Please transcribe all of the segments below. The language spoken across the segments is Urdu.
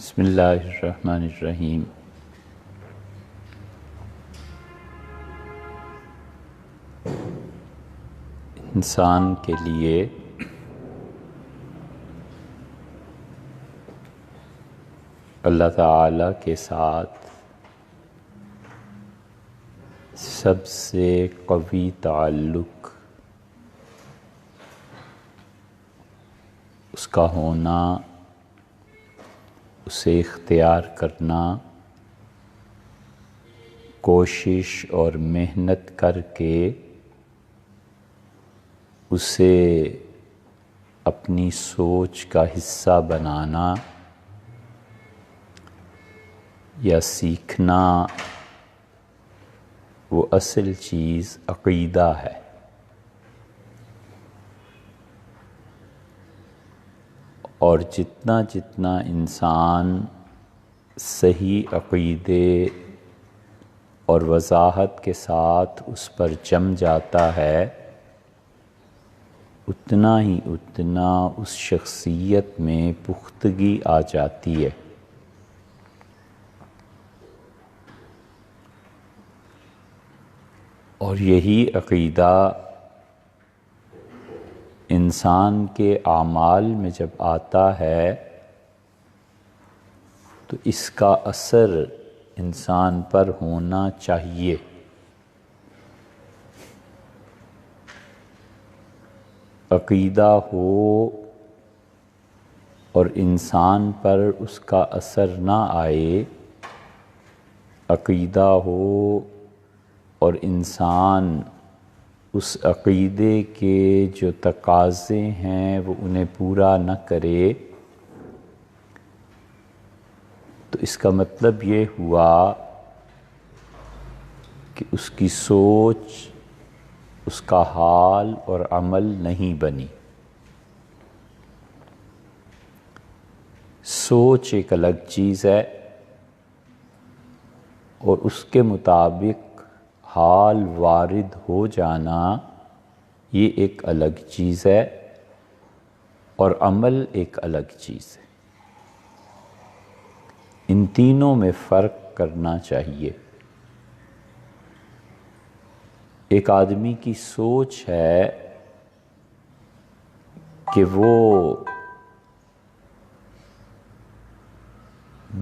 بسم اللہ الرحمن الرحیم۔ انسان کے لیے اللہ تعالیٰ کے ساتھ سب سے قوی تعلق اس کا ہونا، اسے اختیار کرنا، کوشش اور محنت کر کے اسے اپنی سوچ کا حصہ بنانا یا سیکھنا، وہ اصل چیز عقیدہ ہے۔ اور جتنا جتنا انسان صحیح عقیدے اور وضاحت کے ساتھ اس پر جم جاتا ہے، اتنا ہی اتنا اس شخصیت میں پختگی آ جاتی ہے۔ اور یہی عقیدہ انسان کے اعمال میں جب آتا ہے تو اس کا اثر انسان پر ہونا چاہیے۔ عقیدہ ہو اور انسان پر اس کا اثر نہ آئے، عقیدہ ہو اور انسان اس عقیدے کے جو تقاضے ہیں وہ انہیں پورا نہ کرے، تو اس کا مطلب یہ ہوا کہ اس کی سوچ، اس کا حال اور عمل نہیں بنی۔ سوچ ایک الگ چیز ہے اور اس کے مطابق حال وارد ہو جانا یہ ایک الگ چیز ہے، اور عمل ایک الگ چیز ہے۔ ان تینوں میں فرق کرنا چاہیے۔ ایک آدمی کی سوچ ہے کہ وہ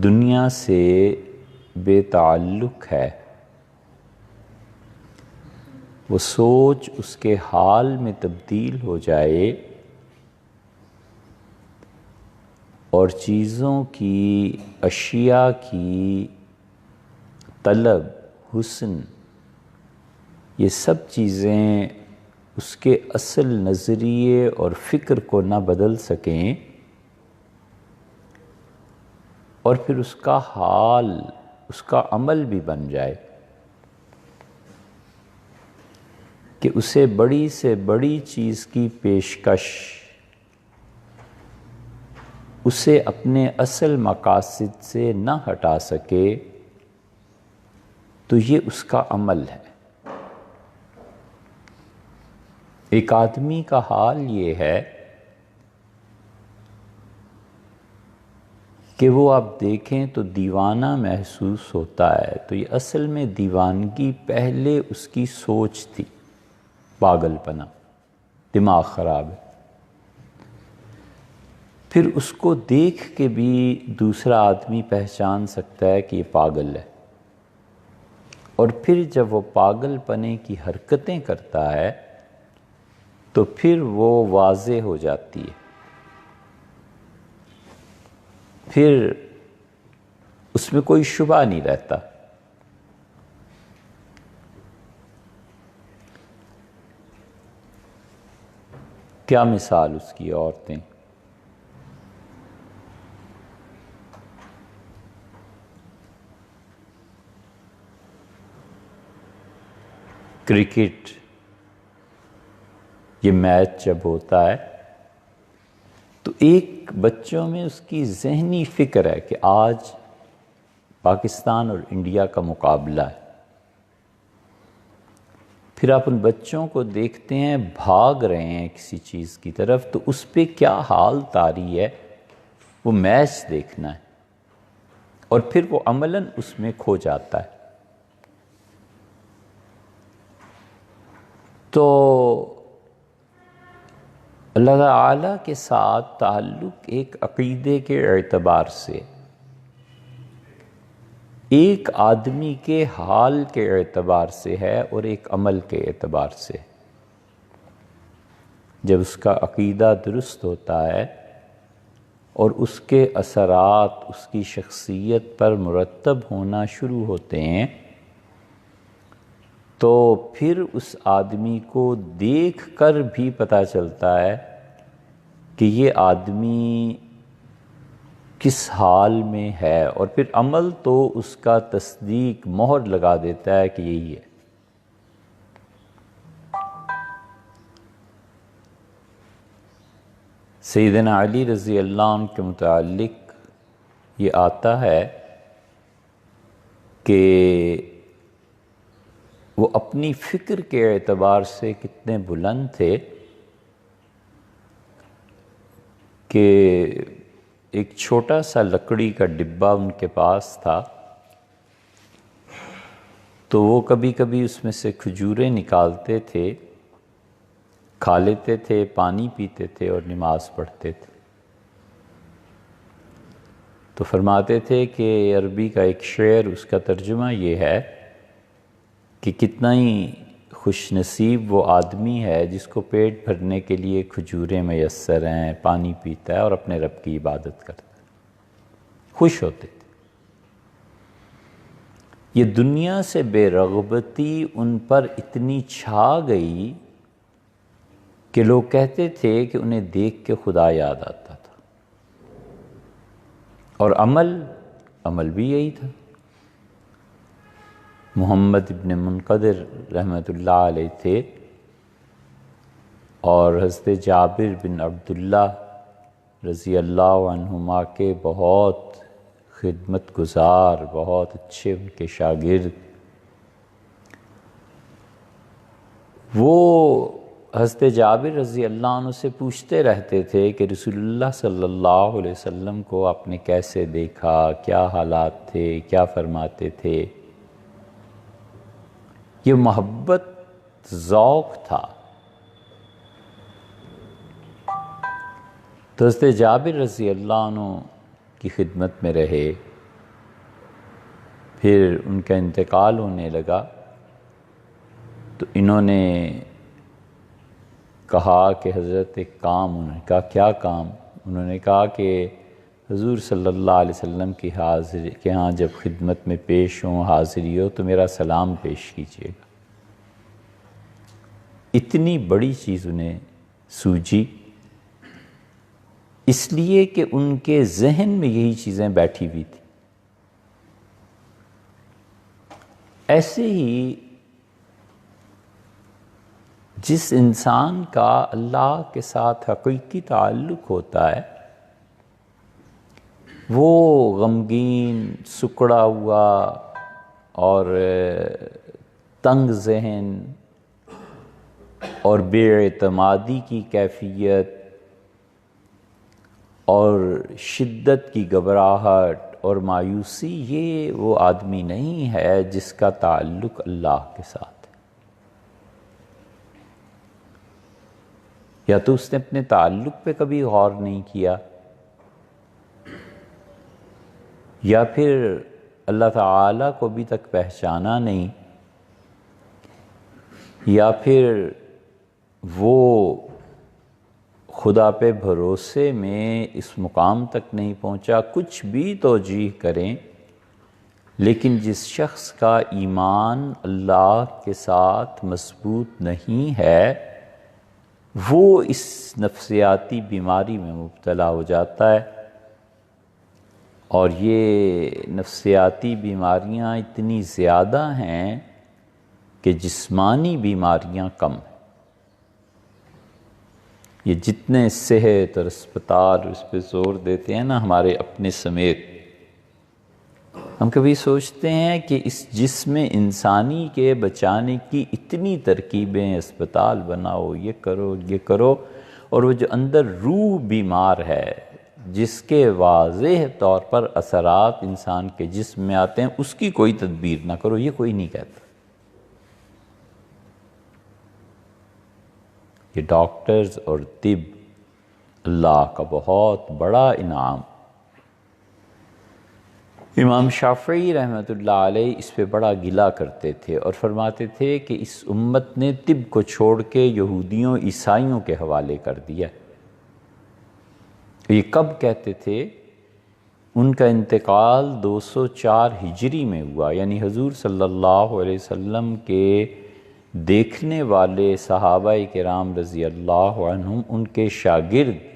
دنیا سے بے تعلق ہے، وہ سوچ اس کے حال میں تبدیل ہو جائے اور چیزوں کی، اشیاء کی طلب، حسن، یہ سب چیزیں اس کے اصل نظریے اور فکر کو نہ بدل سکیں، اور پھر اس کا حال، اس کا عمل بھی بن جائے کہ اسے بڑی سے بڑی چیز کی پیشکش اسے اپنے اصل مقاصد سے نہ ہٹا سکے، تو یہ اس کا عمل ہے۔ ایک آدمی کا حال یہ ہے کہ وہ آپ دیکھیں تو دیوانہ محسوس ہوتا ہے، تو یہ اصل میں دیوانگی پہلے اس کی سوچ تھی، پاگل پنا، دماغ خراب ہے۔ پھر اس کو دیکھ کے بھی دوسرا آدمی پہچان سکتا ہے کہ یہ پاگل ہے، اور پھر جب وہ پاگل پنے کی حرکتیں کرتا ہے تو پھر وہ واضح ہو جاتی ہے، پھر اس میں کوئی شبہ نہیں رہتا۔ کیا مثال اس کی؟ عورتیں، کرکٹ، یہ میچ جب ہوتا ہے تو ایک بچوں میں اس کی ذہنی فکر ہے کہ آج پاکستان اور انڈیا کا مقابلہ ہے۔ پھر آپ ان بچوں کو دیکھتے ہیں بھاگ رہے ہیں کسی چیز کی طرف، تو اس پہ کیا حال طاری ہے، وہ میچ دیکھنا ہے۔ اور پھر وہ عملاً اس میں کھو جاتا ہے۔ تو اللہ تعالیٰ کے ساتھ تعلق ایک عقیدے کے اعتبار سے، ایک آدمی کے حال کے اعتبار سے ہے اور ایک عمل کے اعتبار سے۔ جب اس کا عقیدہ درست ہوتا ہے اور اس کے اثرات اس کی شخصیت پر مرتب ہونا شروع ہوتے ہیں، تو پھر اس آدمی کو دیکھ کر بھی پتہ چلتا ہے کہ یہ آدمی کس حال میں ہے، اور پھر عمل تو اس کا تصدیق مہر لگا دیتا ہے کہ یہی ہے۔ سیدنا علی رضی اللہ عنہ کے متعلق یہ آتا ہے کہ وہ اپنی فکر کے اعتبار سے کتنے بلند تھے کہ ایک چھوٹا سا لکڑی کا ڈبہ ان کے پاس تھا، تو وہ کبھی کبھی اس میں سے کھجوریں نکالتے تھے، کھا لیتے تھے، پانی پیتے تھے اور نماز پڑھتے تھے۔ تو فرماتے تھے کہ عربی کا ایک شعر، اس کا ترجمہ یہ ہے کہ کتنا ہی خوش نصیب وہ آدمی ہے جس کو پیٹ بھرنے کے لیے کھجوریں میسر ہیں، پانی پیتا ہے اور اپنے رب کی عبادت کرتا ہے۔ خوش ہوتے تھے۔ یہ دنیا سے بے رغبتی ان پر اتنی چھا گئی کہ لوگ کہتے تھے کہ انہیں دیکھ کے خدا یاد آتا تھا، اور عمل بھی یہی تھا۔ محمد ابن منقدر رحمۃ اللہ علیہ تھے، اور حضرت جابر بن عبداللہ رضی اللہ عنہما کے بہت خدمت گزار، بہت اچھے ان کے شاگرد، وہ حضرت جابر رضی اللہ عنہ سے پوچھتے رہتے تھے کہ رسول اللہ صلی اللہ علیہ وسلم کو آپ نے کیسے دیکھا، کیا حالات تھے، کیا فرماتے تھے۔ یہ محبت ذوق تھا۔ تو حضرت جابر رضی اللہ عنہ کی خدمت میں رہے، پھر ان کا انتقال ہونے لگا، تو انہوں نے کہا کہ حضرت ایک کام، انہوں نے کہا کیا کام؟ انہوں نے کہا کہ حضور صلی اللہ علیہ وسلم کی حاضری کے ہاں جب خدمت میں پیش ہوں، حاضری ہو، تو میرا سلام پیش کیجیے گا۔ اتنی بڑی چیز انہیں سوجی، اس لیے کہ ان کے ذہن میں یہی چیزیں بیٹھی ہوئی تھیں۔ ایسے ہی جس انسان کا اللہ کے ساتھ حقیقی تعلق ہوتا ہے، وہ غمگین، سکڑا ہوا اور تنگ ذہن اور بے اعتمادی کی کیفیت اور شدت کی گھبراہٹ اور مایوسی، یہ وہ آدمی نہیں ہے جس کا تعلق اللہ کے ساتھ ہے۔ یا تو اس نے اپنے تعلق پہ کبھی غور نہیں کیا، یا پھر اللہ تعالیٰ کو ابھی تک پہچانا نہیں، یا پھر وہ خدا پہ بھروسے میں اس مقام تک نہیں پہنچا۔ کچھ بھی توجیہ کریں، لیکن جس شخص کا ایمان اللہ کے ساتھ مضبوط نہیں ہے، وہ اس نفسیاتی بیماری میں مبتلا ہو جاتا ہے، اور یہ نفسیاتی بیماریاں اتنی زیادہ ہیں کہ جسمانی بیماریاں کم ہیں۔ یہ جتنے صحت اور اسپتال اس پہ زور دیتے ہیں نا، ہمارے اپنے سمیت، ہم کبھی سوچتے ہیں کہ اس جسم انسانی کے بچانے کی اتنی ترکیبیں، اسپتال بناؤ، یہ کرو یہ کرو، اور وہ جو اندر روح بیمار ہے، جس کے واضح طور پر اثرات انسان کے جسم میں آتے ہیں اس کی کوئی تدبیر نہ کرو، یہ کوئی نہیں کہتا۔ یہ ڈاکٹرز اور طب اللہ کا بہت بڑا انعام۔ امام شافعی رحمۃ اللہ علیہ اس پہ بڑا گلہ کرتے تھے اور فرماتے تھے کہ اس امت نے طب کو چھوڑ کے یہودیوں عیسائیوں کے حوالے کر دیا۔ یہ کب کہتے تھے؟ ان کا انتقال 204 ہجری میں ہوا، یعنی حضور صلی اللہ علیہ وسلم کے دیکھنے والے صحابہ کرام رضی اللہ عنہم ان کے شاگرد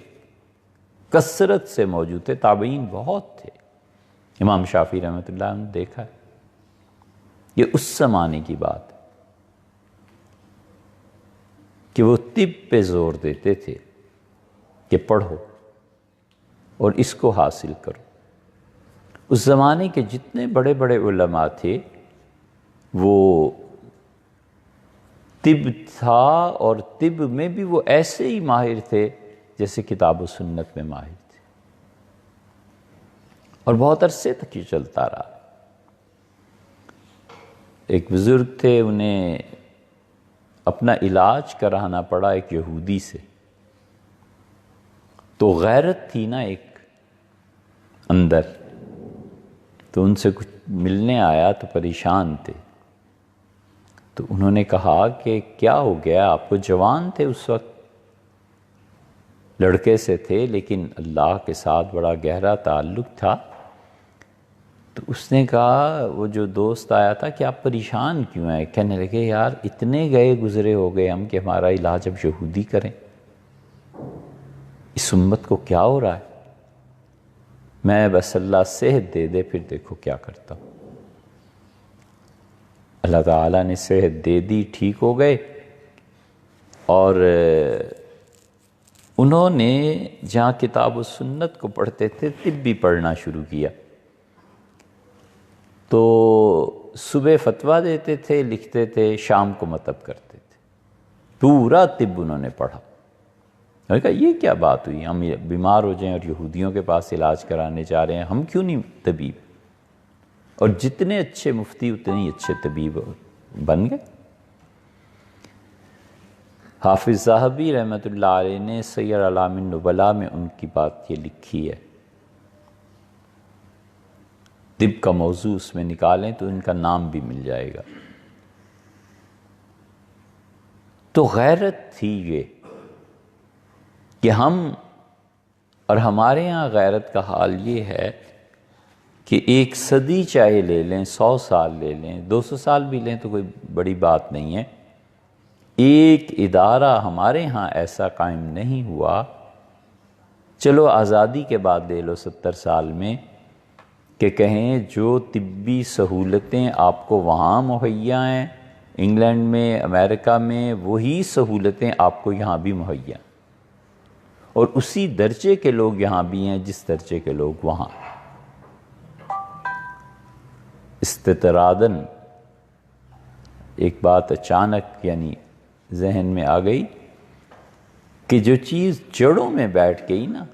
کثرت سے موجود تھے، تابعین بہت تھے۔ امام شافعی رحمۃ اللہ نے دیکھا ہے، یہ اس زمانے کی بات ہے کہ وہ طب پہ زور دیتے تھے کہ پڑھو اور اس کو حاصل کرو۔ اس زمانے کے جتنے بڑے بڑے علماء تھے وہ طب تھا، اور طب میں بھی وہ ایسے ہی ماہر تھے جیسے کتاب و سنت میں ماہر تھے، اور بہت عرصے تک یہ چلتا رہا۔ ایک بزرگ تھے، انہیں اپنا علاج کرانا پڑا ایک یہودی سے، تو غیرت تھی نا ایک اندر، تو ان سے کچھ ملنے آیا تو پریشان تھے، تو انہوں نے کہا کہ کیا ہو گیا؟ آپ کو جوان تھے اس وقت، لڑکے سے تھے لیکن اللہ کے ساتھ بڑا گہرا تعلق تھا۔ تو اس نے کہا، وہ جو دوست آیا تھا، کہ آپ پریشان کیوں ہیں؟ کہنے لگے یار اتنے گئے گزرے ہو گئے ہم کہ ہمارا علاج اب یہودی کریں، اس امت کو کیا ہو رہا ہے؟ میں بس اللہ صحت دے دے پھر دیکھو کیا کرتا ہوں۔ اللہ تعالیٰ نے صحت دے دی، ٹھیک ہو گئے، اور انہوں نے جہاں کتاب و سنت کو پڑھتے تھے طب بھی پڑھنا شروع کیا۔ تو صبح فتویٰ دیتے تھے، لکھتے تھے، شام کو مطب کرتے تھے، پورا طب انہوں نے پڑھا۔ میں نے کہا یہ کیا بات ہوئی؟ ہم بیمار ہو جائیں اور یہودیوں کے پاس علاج کرانے جا رہے ہیں، ہم کیوں نہیں طبیب؟ اور جتنے اچھے مفتی اتنے ہی اچھے طبیب بن گئے۔ حافظ ذہبی رحمۃ اللہ علیہ نے سیر اعلام النبلاء میں ان کی بات یہ لکھی ہے، طب کا موضوع اس میں نکالیں تو ان کا نام بھی مل جائے گا۔ تو غیرت تھی یہ کہ ہم، اور ہمارے ہاں غیرت کا حال یہ ہے کہ 1 صدی چاہے لے لیں، 100 سال لے لیں، 200 سال بھی لیں تو کوئی بڑی بات نہیں ہے، ایک ادارہ ہمارے ہاں ایسا قائم نہیں ہوا، چلو آزادی کے بعد لے لو 70 سال میں، کہ کہیں جو طبی سہولتیں آپ کو وہاں مہیا ہیں انگلینڈ میں، امریکہ میں، وہی سہولتیں آپ کو یہاں بھی مہیا، اور اسی درجے کے لوگ یہاں بھی ہیں جس درجے کے لوگ وہاں۔ استطراداً ایک بات اچانک یعنی ذہن میں آ گئی کہ جو چیز جڑوں میں بیٹھ گئی نا،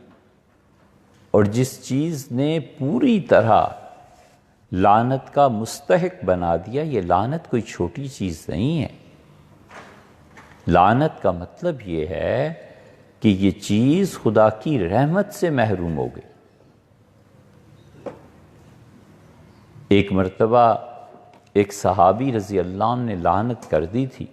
اور جس چیز نے پوری طرح لعنت کا مستحق بنا دیا، یہ لعنت کوئی چھوٹی چیز نہیں ہے۔ لعنت کا مطلب یہ ہے کہ یہ چیز خدا کی رحمت سے محروم ہو گئی۔ ایک مرتبہ ایک صحابی رضی اللہ عنہ نے لعنت کر دی تھی،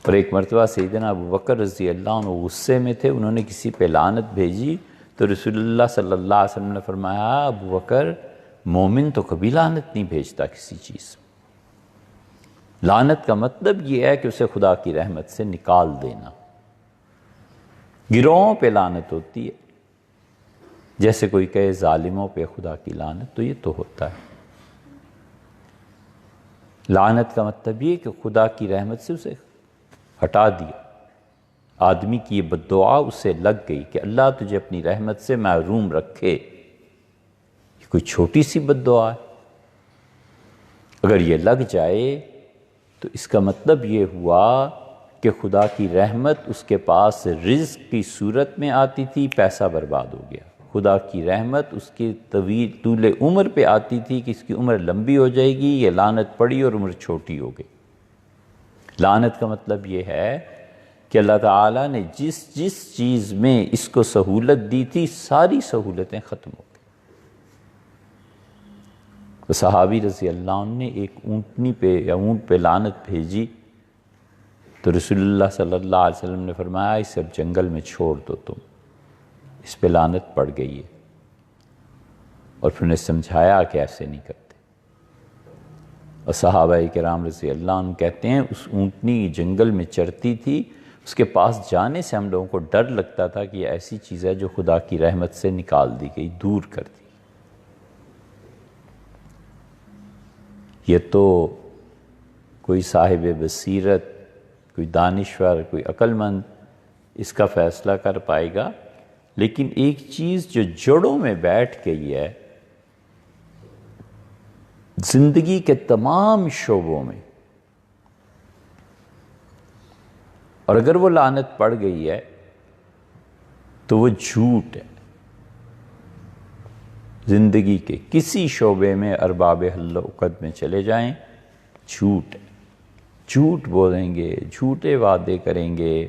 اور ایک مرتبہ سیدنا ابو بکر رضی اللہ عنہ غصے میں تھے، انہوں نے کسی پہ لعنت بھیجی، تو رسول اللہ صلی اللہ علیہ وسلم نے فرمایا، ابو بکر مومن تو کبھی لعنت نہیں بھیجتا کسی چیز۔ لعنت کا مطلب یہ ہے کہ اسے خدا کی رحمت سے نکال دینا۔ گروہوں پہ لعنت ہوتی ہے، جیسے کوئی کہے ظالموں پہ خدا کی لعنت، تو یہ تو ہوتا ہے۔ لعنت کا مطلب یہ کہ خدا کی رحمت سے اسے ہٹا دیا، آدمی کی یہ بد دعا اسے لگ گئی کہ اللہ تجھے اپنی رحمت سے محروم رکھے، یہ کوئی چھوٹی سی بد دعا ہے؟ اگر یہ لگ جائے تو اس کا مطلب یہ ہوا کہ خدا کی رحمت اس کے پاس رزق کی صورت میں آتی تھی، پیسہ برباد ہو گیا۔ خدا کی رحمت اس کی طول عمر پہ آتی تھی کہ اس کی عمر لمبی ہو جائے گی، یہ لعنت پڑی اور عمر چھوٹی ہو گئی۔ لعنت کا مطلب یہ ہے کہ اللہ تعالیٰ نے جس جس چیز میں اس کو سہولت دی تھی ساری سہولتیں ختم ہو گئی۔ تو صحابی رضی اللہ عنہ نے ایک اونٹنی پہ یا اونٹ پہ لعنت بھیجی تو رسول اللہ صلی اللہ علیہ وسلم نے فرمایا اسے اب جنگل میں چھوڑ دو، تم اس پہ لعنت پڑ گئی ہے، اور پھر نے سمجھایا کہ ایسے نہیں کرتے۔ اور صحابہ کرام رضی اللہ عنہ کہتے ہیں اس اونٹنی جنگل میں چرتی تھی، اس کے پاس جانے سے ہم لوگوں کو ڈر لگتا تھا کہ یہ ایسی چیز ہے جو خدا کی رحمت سے نکال دی گئی، دور کر دی۔ یہ تو کوئی صاحب بصیرت، کوئی دانشور، کوئی عقل مند اس کا فیصلہ کر پائے گا، لیکن ایک چیز جو جڑوں میں بیٹھ گئی ہے زندگی کے تمام شعبوں میں، اور اگر وہ لعنت پڑ گئی ہے تو وہ جھوٹ ہے۔ زندگی کے کسی شعبے میں ارباب حل و عقد میں چلے جائیں، جھوٹ ہے، جھوٹ بولیں گے، جھوٹے وعدے کریں گے۔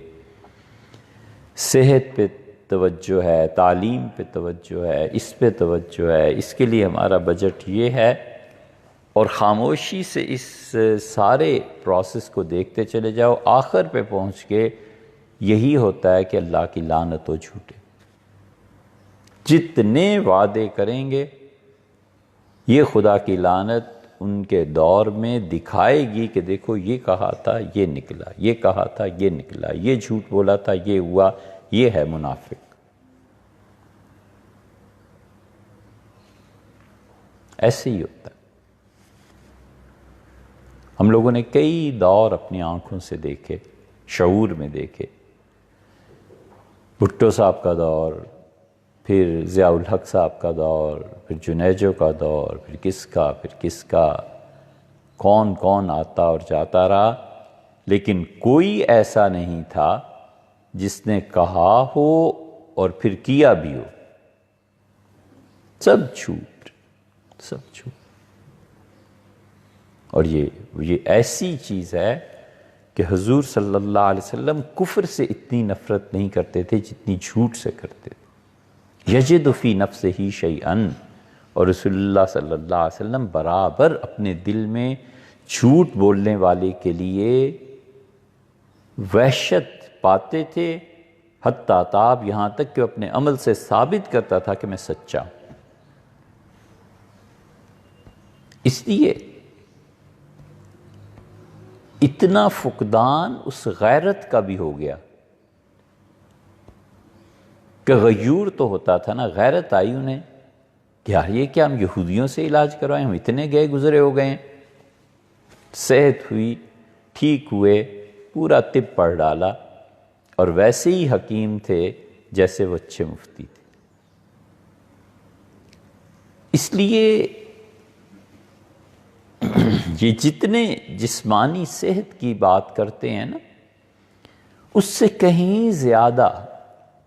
صحت پہ توجہ ہے، تعلیم پہ توجہ ہے، اس پہ توجہ ہے، اس کے لیے ہمارا بجٹ یہ ہے، اور خاموشی سے اس سارے پروسیس کو دیکھتے چلے جاؤ، آخر پہ پہنچ کے یہی ہوتا ہے کہ اللہ کی لعنت و جھوٹے۔ جتنے وعدے کریں گے یہ خدا کی لعنت ان کے دور میں دکھائے گی کہ دیکھو یہ کہا تھا یہ نکلا، یہ کہا تھا یہ نکلا، یہ جھوٹ بولا تھا یہ ہوا، یہ ہے منافق۔ ایسے ہی ہوتا ہے۔ ہم لوگوں نے کئی دور اپنی آنکھوں سے دیکھے، شعور میں دیکھے۔ بھٹو صاحب کا دور، پھر ضیاء الحق صاحب کا دور، پھر جنیجو کا دور، پھر کس کا، کون کون آتا اور جاتا رہا، لیکن کوئی ایسا نہیں تھا جس نے کہا ہو اور پھر کیا بھی ہو۔ سب جھوٹ، سب جھوٹ۔ اور یہ ایسی چیز ہے کہ حضور صلی اللہ علیہ وسلم کفر سے اتنی نفرت نہیں کرتے تھے جتنی جھوٹ سے کرتے تھے۔ یجد فی نفسہ شیئن، اور رسول اللہ صلی اللہ علیہ وسلم برابر اپنے دل میں جھوٹ بولنے والے کے لیے وحشت پاتے تھے، حتیٰ تاب یہاں تک کہ اپنے عمل سے ثابت کرتا تھا کہ میں سچا ہوں۔ اس لیے اتنا فقدان اس غیرت کا بھی ہو گیا کہ غیور تو ہوتا تھا نا، غیرت آئی انہیں کہ یار یہ کیا، ہم یہودیوں سے علاج کروائیں، ہم اتنے گئے گزرے ہو گئے ہیں۔ صحت ہوئی، ٹھیک ہوئے، پورا طب پڑھ ڈالا، اور ویسے ہی حکیم تھے جیسے وہ اچھے مفتی تھے۔ اس لیے یہ جتنے جسمانی صحت کی بات کرتے ہیں نا، اس سے کہیں زیادہ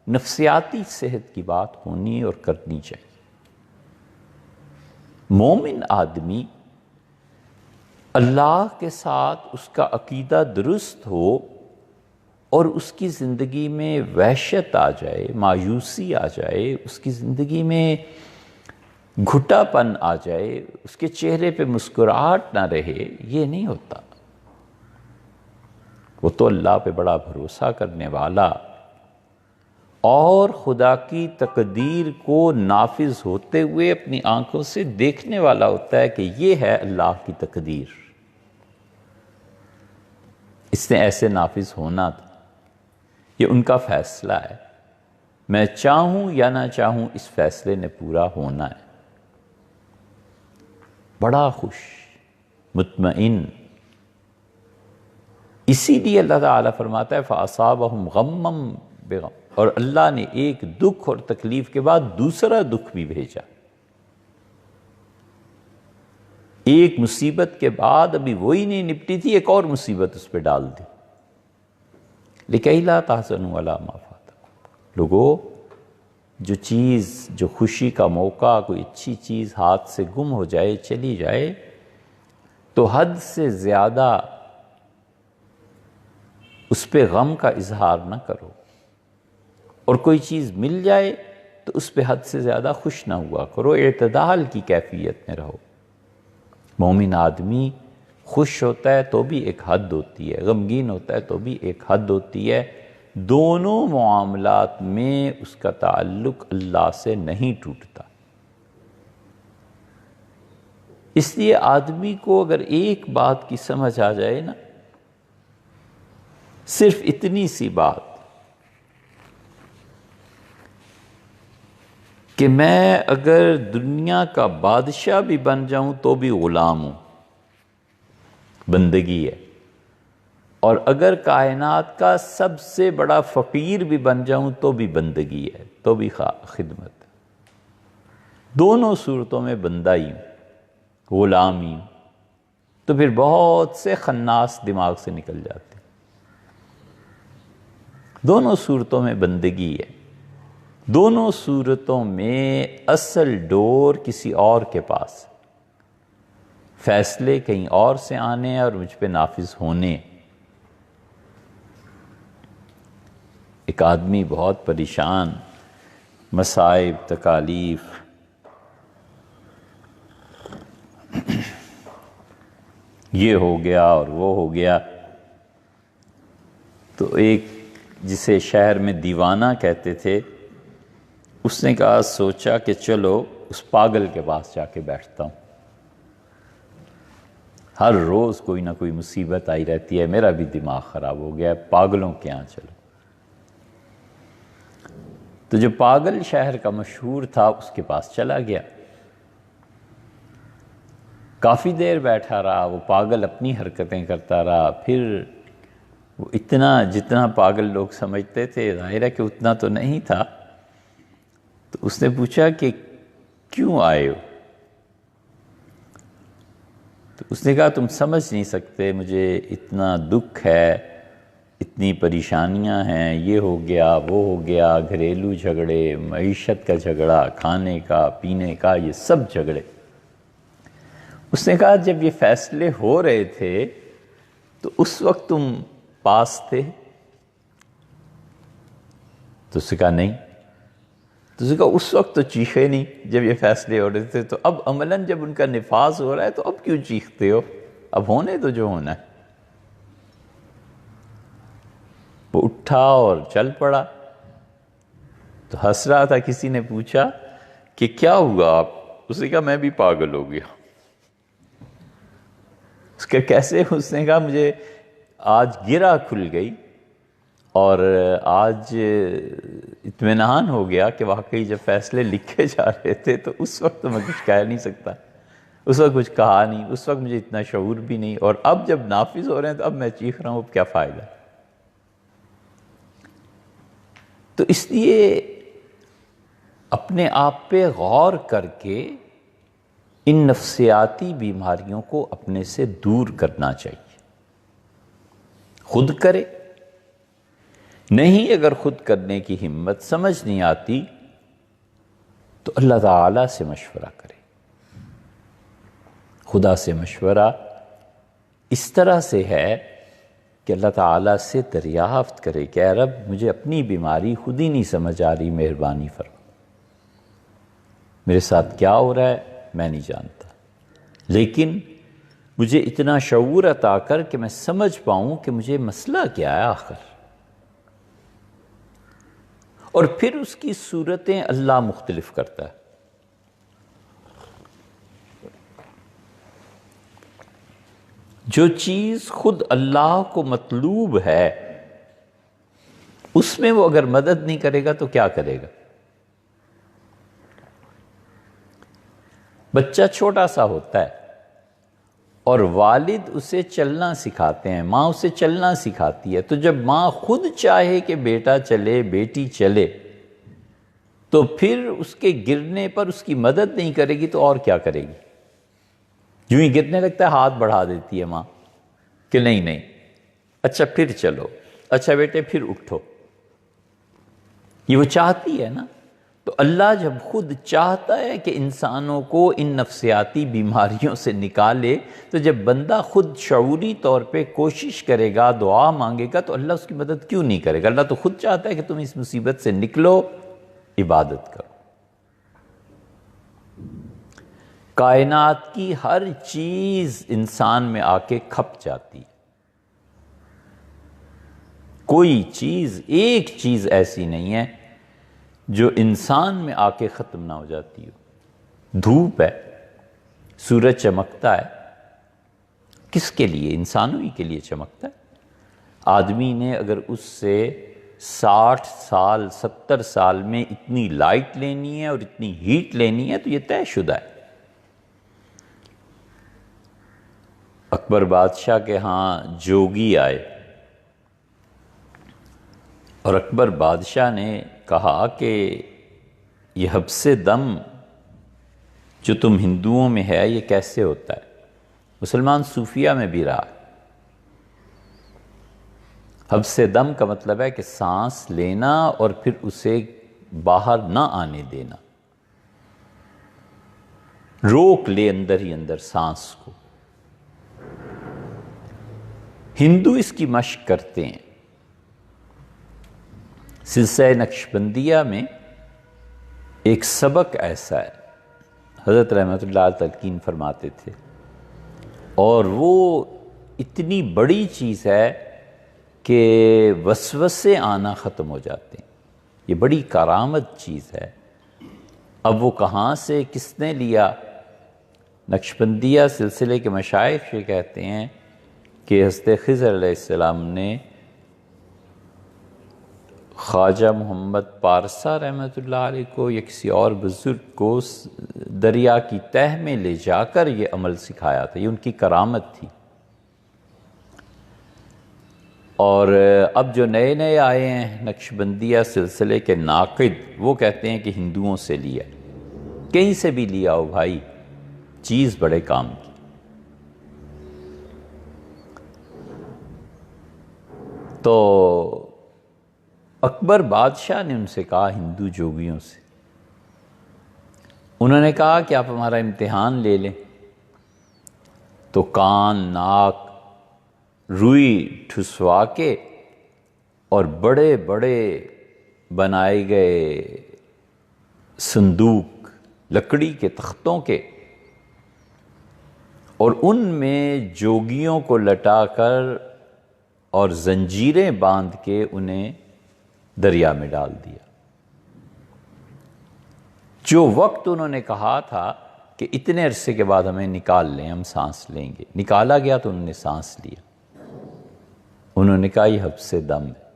نفسیاتی صحت کی بات ہونی اور کرنی چاہیے۔ مومن آدمی اللہ کے ساتھ اس کا عقیدہ درست ہو اور اس کی زندگی میں وحشت آ جائے، مایوسی آ جائے، اس کی زندگی میں گھٹا پن آ جائے، اس کے چہرے پہ مسکراہٹ نہ رہے، یہ نہیں ہوتا۔ وہ تو اللہ پہ بڑا بھروسہ کرنے والا اور خدا کی تقدیر کو نافذ ہوتے ہوئے اپنی آنکھوں سے دیکھنے والا ہوتا ہے کہ یہ ہے اللہ کی تقدیر، اس نے ایسے نافذ ہونا تھا، یہ ان کا فیصلہ ہے، میں چاہوں یا نہ چاہوں اس فیصلے نے پورا ہونا ہے۔ بڑا خوش، مطمئن۔ اسی لیے اللہ تعالیٰ فرماتا ہے فَأَصَابَهُمْ غَمًّا بِغَمٍّ، اور اللہ نے ایک دکھ اور تکلیف کے بعد دوسرا دکھ بھی بھیجا۔ ایک مصیبت کے بعد ابھی وہی نہیں نپٹی تھی، ایک اور مصیبت اس پہ ڈال دی۔ لِكَيْ لَا تَحْزَنُوا عَلَىٰ مَا فَاتَكُمْ۔ لوگو، جو چیز، جو خوشی کا موقع، کوئی اچھی چیز ہاتھ سے گم ہو جائے، چلی جائے، تو حد سے زیادہ اس پہ غم کا اظہار نہ کرو، اور کوئی چیز مل جائے تو اس پہ حد سے زیادہ خوش نہ ہوا کرو، اعتدال کی کیفیت میں رہو۔ مومن آدمی خوش ہوتا ہے تو بھی ایک حد ہوتی ہے، غمگین ہوتا ہے تو بھی ایک حد ہوتی ہے، دونوں معاملات میں اس کا تعلق اللہ سے نہیں ٹوٹتا۔ اس لیے آدمی کو اگر ایک بات کی سمجھ آ جائے نا، صرف اتنی سی بات کہ میں اگر دنیا کا بادشاہ بھی بن جاؤں تو بھی غلام ہوں، بندگی ہے، اور اگر کائنات کا سب سے بڑا فقیر بھی بن جاؤں تو بھی بندگی ہے، تو بھی خدمت ہے۔ دونوں صورتوں میں بندہ ہی ہوں، غلام ہی ہوں، تو پھر بہت سے خناس دماغ سے نکل جاتے ہیں۔ دونوں صورتوں میں بندگی ہے، دونوں صورتوں میں اصل ڈور کسی اور کے پاس، فیصلے کہیں اور سے آنے ہیں اور مجھ پہ نافذ ہونے۔ ایک آدمی بہت پریشان، مصائب، تکالیف، یہ ہو گیا اور وہ ہو گیا، تو ایک جسے شہر میں دیوانہ کہتے تھے، اس نے کہا، سوچا کہ چلو اس پاگل کے پاس جا کے بیٹھتا ہوں، ہر روز کوئی نہ کوئی مصیبت آئی رہتی ہے، میرا بھی دماغ خراب ہو گیا ہے، پاگلوں کے یہاں چلو۔ تو جو پاگل شہر کا مشہور تھا اس کے پاس چلا گیا، کافی دیر بیٹھا رہا، وہ پاگل اپنی حرکتیں کرتا رہا، پھر وہ جتنا پاگل لوگ سمجھتے تھے، ظاہر ہے کہ اتنا تو نہیں تھا، تو اس نے پوچھا کہ کیوں آئے ہو؟ تو اس نے کہا، تم سمجھ نہیں سکتے، مجھے اتنا دکھ ہے، اتنی پریشانیاں ہیں، یہ ہو گیا، وہ ہو گیا، گھریلو جھگڑے، معیشت کا جھگڑا، کھانے کا، پینے کا، یہ سب جھگڑے۔ اس نے کہا، جب یہ فیصلے ہو رہے تھے تو اس وقت تم پاس تھے؟ تو اس نے کہا نہیں۔ تو اس نے کہا، اس وقت تو چیخے نہیں جب یہ فیصلے ہو رہے تھے، تو اب عملاً جب ان کا نفاذ ہو رہا ہے تو اب کیوں چیختے ہو؟ اب ہونے تو جو ہونا ہے۔ وہ اٹھا اور چل پڑا، تو ہنس رہا تھا، کسی نے پوچھا کہ کیا ہوا آپ؟ اس نے کہا، میں بھی پاگل ہو گیا۔ اس کا کیسے؟ اس نے کہا، مجھے آج گرہ کھل گئی اور آج اطمینان ہو گیا کہ واقعی جب فیصلے لکھے جا رہے تھے تو اس وقت تو میں کچھ کہہ نہیں سکتا، اس وقت کچھ کہا نہیں، اس وقت مجھے اتنا شعور بھی نہیں، اور اب جب نافذ ہو رہے ہیں تو اب میں چیخ رہا ہوں، اب کیا فائدہ؟ تو اس لیے اپنے آپ پہ غور کر کے ان نفسیاتی بیماریوں کو اپنے سے دور کرنا چاہیے۔ خود کرے، نہیں اگر خود کرنے کی ہمت، سمجھ نہیں آتی، تو اللہ تعالیٰ سے مشورہ کرے۔ خدا سے مشورہ اس طرح سے ہے کہ اللہ تعالیٰ سے دریافت کرے کہ اے رب، مجھے اپنی بیماری خود ہی نہیں سمجھ آ رہی، مہربانی فرما، میرے ساتھ کیا ہو رہا ہے میں نہیں جانتا، لیکن مجھے اتنا شعور عطا کر کہ میں سمجھ پاؤں کہ مجھے مسئلہ کیا ہے آخر۔ اور پھر اس کی صورتیں اللہ مختلف کرتا ہے۔ جو چیز خود اللہ کو مطلوب ہے اس میں وہ اگر مدد نہیں کرے گا تو کیا کرے گا؟ بچہ چھوٹا سا ہوتا ہے اور والد اسے چلنا سکھاتے ہیں، ماں اسے چلنا سکھاتی ہے، تو جب ماں خود چاہے کہ بیٹا چلے، بیٹی چلے، تو پھر اس کے گرنے پر اس کی مدد نہیں کرے گی تو اور کیا کرے گی؟ یوں ہی گرنے لگتا ہے، ہاتھ بڑھا دیتی ہے ماں کہ نہیں نہیں، اچھا پھر چلو، اچھا بیٹے پھر اٹھو، یہ وہ چاہتی ہے نا۔ تو اللہ جب خود چاہتا ہے کہ انسانوں کو ان نفسیاتی بیماریوں سے نکالے، تو جب بندہ خود شعوری طور پہ کوشش کرے گا، دعا مانگے گا، تو اللہ اس کی مدد کیوں نہیں کرے گا؟ اللہ تو خود چاہتا ہے کہ تم اس مصیبت سے نکلو، عبادت کرو۔ کائنات کی ہر چیز انسان میں آ کے کھپ جاتی ہے، کوئی چیز، ایک چیز ایسی نہیں ہے جو انسان میں آ کے ختم نہ ہو جاتی ہو۔ دھوپ ہے، سورج چمکتا ہے، کس کے لیے؟ انسانوں ہی کے لیے چمکتا ہے۔ آدمی نے اگر اس سے 60 سال 70 سال میں اتنی لائٹ لینی ہے اور اتنی ہیٹ لینی ہے تو یہ طے شدہ ہے۔ اکبر بادشاہ کے ہاں جوگی آئے اور اکبر بادشاہ نے کہا کہ یہ حبس دم جو تم ہندوؤں میں ہے یہ کیسے ہوتا ہے؟ مسلمان صوفیہ میں بھی رہا ہے۔ حبس دم کا مطلب ہے کہ سانس لینا اور پھر اسے باہر نہ آنے دینا، روک لے اندر ہی اندر سانس کو۔ ہندو اس کی مشق کرتے ہیں۔ سلسلہ نقشبندیہ میں ایک سبق ایسا ہے، حضرت رحمت اللہ تلقین فرماتے تھے، اور وہ اتنی بڑی چیز ہے کہ وسوسے آنا ختم ہو جاتے ہیں۔ یہ بڑی کرامت چیز ہے۔ اب وہ کہاں سے کس نے لیا؟ نقشبندیہ سلسلے کے مشائخ یہ کہتے ہیں کہ حضرت خضر علیہ السلام نے خواجہ محمد پارسا رحمۃ اللہ علیہ کو یا کسی اور بزرگ کو دریا کی تہہ میں لے جا کر یہ عمل سکھایا تھا، یہ ان کی کرامت تھی۔ اور اب جو نئے نئے آئے ہیں نقشبندیہ سلسلے کے ناقد، وہ کہتے ہیں کہ ہندوؤں سے لیا، کہیں سے بھی لیا ہو بھائی، چیز بڑے کام کی۔ تو اکبر بادشاہ نے ان سے کہا، ہندو جوگیوں سے، انہوں نے کہا کہ آپ ہمارا امتحان لے لیں۔ تو کان، ناک، روئی ٹھسوا کے اور بڑے بڑے بنائے گئے صندوق لکڑی کے تختوں کے، اور ان میں جوگیوں کو لٹا کر اور زنجیریں باندھ کے انہیں دریا میں ڈال دیا۔ جو وقت انہوں نے کہا تھا کہ اتنے عرصے کے بعد ہمیں نکال لیں، ہم سانس لیں گے، نکالا گیا تو انہوں نے سانس لیا۔ انہوں نے کہا یہ حبس دم ہے۔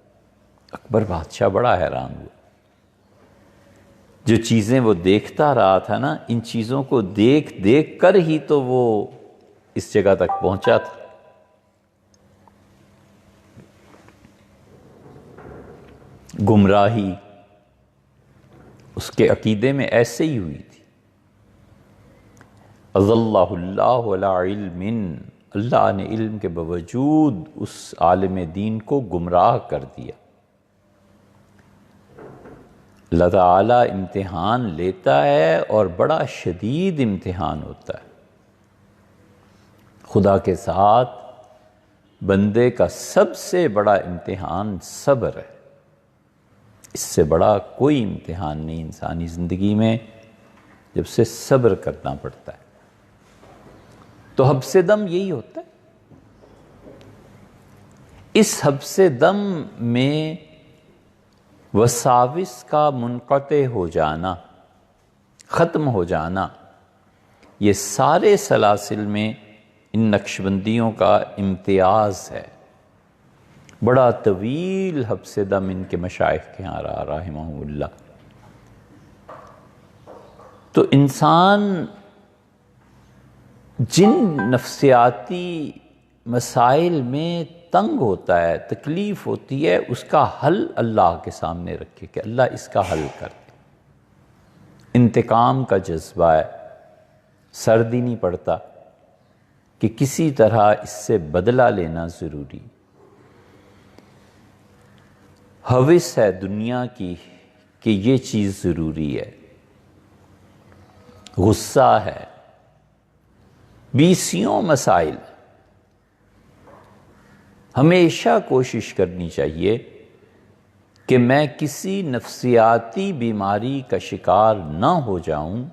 اکبر بادشاہ بڑا حیران ہوا، جو چیزیں وہ دیکھتا رہا تھا نا، ان چیزوں کو دیکھ دیکھ کر ہی تو وہ اس جگہ تک پہنچا تھا۔ گمراہی اس کے عقیدے میں ایسے ہی ہوئی تھی۔ اضلہ اللہ علی علم، اللہ نے علم کے باوجود اس عالم دین کو گمراہ کر دیا۔ اللہ تعالیٰ امتحان لیتا ہے اور بڑا شدید امتحان ہوتا ہے۔ خدا کے ساتھ بندے کا سب سے بڑا امتحان صبر ہے۔ اس سے بڑا کوئی امتحان نہیں انسانی زندگی میں، جب سے صبر کرنا پڑتا ہے۔ تو حبس دم یہی ہوتا ہے۔ اس حبس دم میں وساوس کا منقطع ہو جانا، ختم ہو جانا، یہ سارے سلاسل میں ان نقشبندیوں کا امتیاز ہے۔ بڑا طویل حبس دم ان کے مشائخ کے یہاں رہا رحمہ اللہ۔ تو انسان جن نفسیاتی مسائل میں تنگ ہوتا ہے، تکلیف ہوتی ہے، اس کا حل اللہ کے سامنے رکھے کہ اللہ اس کا حل کر دے۔ انتقام کا جذبہ ہے، سرد ہی نہیں پڑتا کہ کسی طرح اس سے بدلہ لینا ضروری۔ ہوس ہے دنیا کی کہ یہ چیز ضروری ہے، غصہ ہے، بیسیوں مسائل۔ ہمیشہ کوشش کرنی چاہیے کہ میں کسی نفسیاتی بیماری کا شکار نہ ہو جاؤں،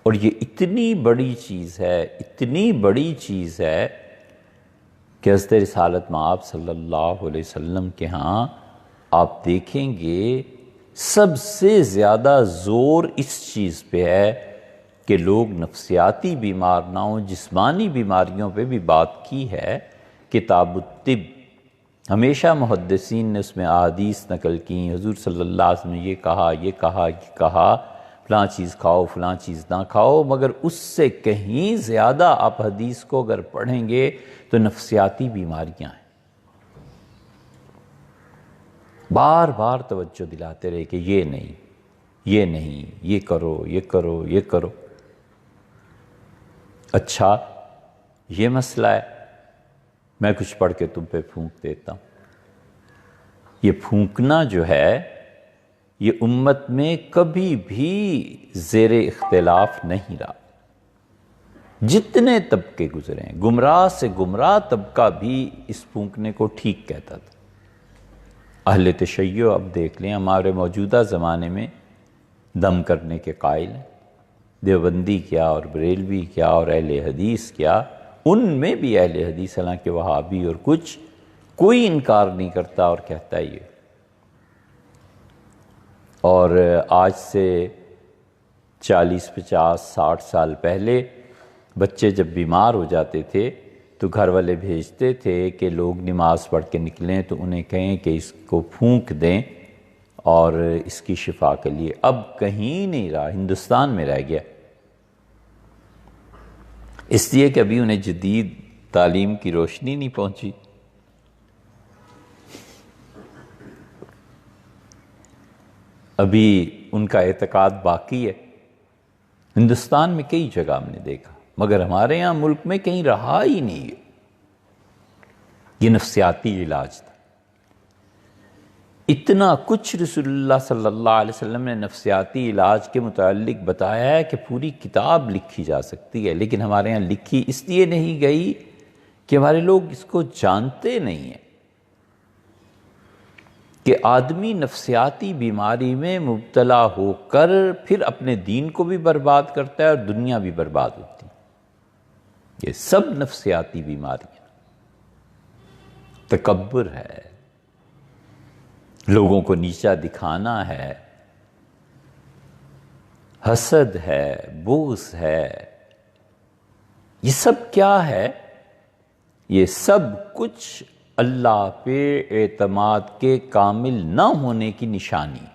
اور یہ اتنی بڑی چیز ہے، اتنی بڑی چیز ہے کہ حضرت رسالت مآب صلی اللہ علیہ وسلم کے ہاں آپ دیکھیں گے سب سے زیادہ زور اس چیز پہ ہے کہ لوگ نفسیاتی بیمار نہ ہوں۔ جسمانی بیماریوں پہ بھی بات کی ہے کتاب الطب، ہمیشہ محدثین نے اس میں احادیث نقل کی، حضور صلی اللہ علیہ وسلم نے یہ کہا، یہ کہا، یہ کہا، فلاں چیز کھاؤ، فلاں چیز نہ کھاؤ، مگر اس سے کہیں زیادہ آپ حدیث کو اگر پڑھیں گے تو نفسیاتی بیماریاں ہیں۔ بار بار توجہ دلاتے رہے کہ یہ نہیں، یہ نہیں، یہ کرو، یہ کرو، یہ کرو۔ اچھا یہ مسئلہ ہے، میں کچھ پڑھ کے تم پہ پھونک دیتا ہوں۔ یہ پھونکنا جو ہے یہ امت میں کبھی بھی زیر اختلاف نہیں رہا۔ جتنے طبقے گزرے ہیں، گمراہ سے گمراہ طبقہ بھی اس پھونکنے کو ٹھیک کہتا تھا۔ اہل تشیع اب دیکھ لیں، ہمارے موجودہ زمانے میں دم کرنے کے قائل ہیں، دیوبندی کیا اور بریلوی کیا اور اہل حدیث کیا، ان میں بھی اہل حدیث حالانکہ وہابی اور کچھ، کوئی انکار نہیں کرتا اور کہتا ہے یہ۔ اور آج سے 40، 50، 60 سال پہلے بچے جب بیمار ہو جاتے تھے تو گھر والے بھیجتے تھے کہ لوگ نماز پڑھ کے نکلیں تو انہیں کہیں کہ اس کو پھونک دیں اور اس کی شفا کے لیے۔ اب کہیں نہیں رہا، ہندوستان میں رہ گیا، اس لیے کہ ابھی انہیں جدید تعلیم کی روشنی نہیں پہنچی۔ ابھی ان کا اعتقاد باقی ہے۔ ہندوستان میں کئی جگہ ہم نے دیکھا، مگر ہمارے یہاں ملک میں کہیں رہا ہی نہیں ہے۔ یہ نفسیاتی علاج تھا۔ اتنا کچھ رسول اللہ صلی اللہ علیہ وسلم نے نفسیاتی علاج کے متعلق بتایا ہے کہ پوری کتاب لکھی جا سکتی ہے، لیکن ہمارے یہاں لکھی اس لیے نہیں گئی کہ ہمارے لوگ اس کو جانتے نہیں ہیں کہ آدمی نفسیاتی بیماری میں مبتلا ہو کر پھر اپنے دین کو بھی برباد کرتا ہے اور دنیا بھی برباد ہوتی ہے۔ یہ سب نفسیاتی بیماریاں، تکبر ہے، لوگوں کو نیچا دکھانا ہے، حسد ہے، بغض ہے، یہ سب کیا ہے؟ یہ سب کچھ اللہ پہ اعتماد کے کامل نہ ہونے کی نشانی۔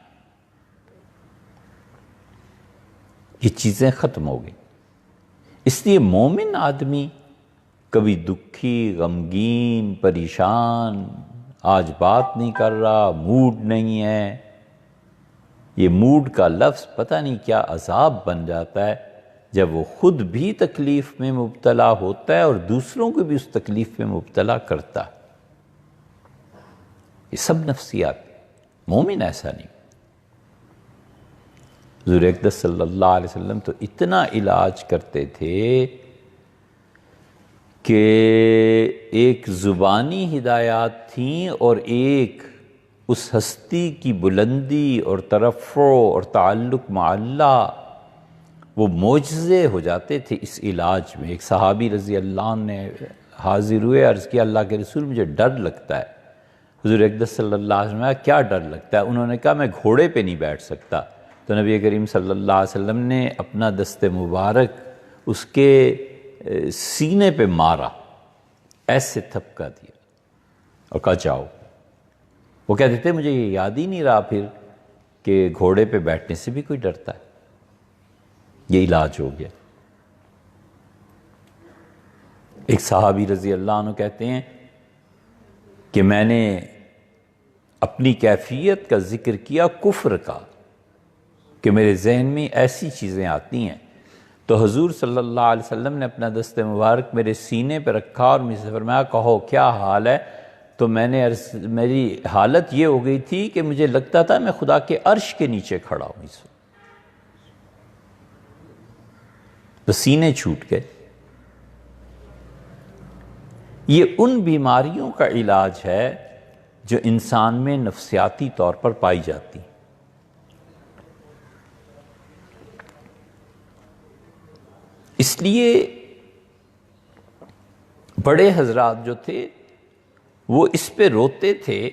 یہ چیزیں ختم ہو گئی۔ اس لیے مومن آدمی کبھی دکھی، غمگین، پریشان، آج بات نہیں کر رہا، موڈ نہیں ہے، یہ موڈ کا لفظ پتہ نہیں کیا عذاب بن جاتا ہے جب وہ خود بھی تکلیف میں مبتلا ہوتا ہے اور دوسروں کو بھی اس تکلیف میں مبتلا کرتا ہے۔ یہ سب نفسیات، مومن ایسا نہیں۔ حضور اقدس صلی اللہ علیہ وسلم تو اتنا علاج کرتے تھے کہ ایک زبانی ہدایات تھیں اور ایک اس ہستی کی بلندی اور ترفع اور تعلق مع اللہ، وہ معجزے ہو جاتے تھے اس علاج میں۔ ایک صحابی رضی اللہ عنہ نے حاضر ہوئے، عرض کیا اللہ کے رسول مجھے ڈر لگتا ہے۔ حضور اقدس صلی اللہ علیہ وسلم نے کہا کیا ڈر لگتا ہے؟ انہوں نے کہا میں گھوڑے پہ نہیں بیٹھ سکتا۔ تو نبی کریم صلی اللہ علیہ وسلم نے اپنا دست مبارک اس کے سینے پہ مارا، ایسے تھپکا دیا اور کہا جاؤ۔ وہ کہتے تھے مجھے یہ یاد ہی نہیں رہا پھر کہ گھوڑے پہ بیٹھنے سے بھی کوئی ڈرتا ہے۔ یہ علاج ہو گیا۔ ایک صحابی رضی اللہ عنہ کہتے ہیں کہ میں نے اپنی کیفیت کا ذکر کیا کفر کا، کہ میرے ذہن میں ایسی چیزیں آتی ہیں، تو حضور صلی اللہ علیہ وسلم نے اپنا دست مبارک میرے سینے پہ رکھا اور مجھ سے فرمایا کہو کیا حال ہے؟ تو میری حالت یہ ہو گئی تھی کہ مجھے لگتا تھا میں خدا کے عرش کے نیچے کھڑا ہوں اس وقت، پسینے چھوٹ گئے۔ یہ ان بیماریوں کا علاج ہے جو انسان میں نفسیاتی طور پر پائی جاتی ہیں۔ اس لیے بڑے حضرات جو تھے وہ اس پہ روتے تھے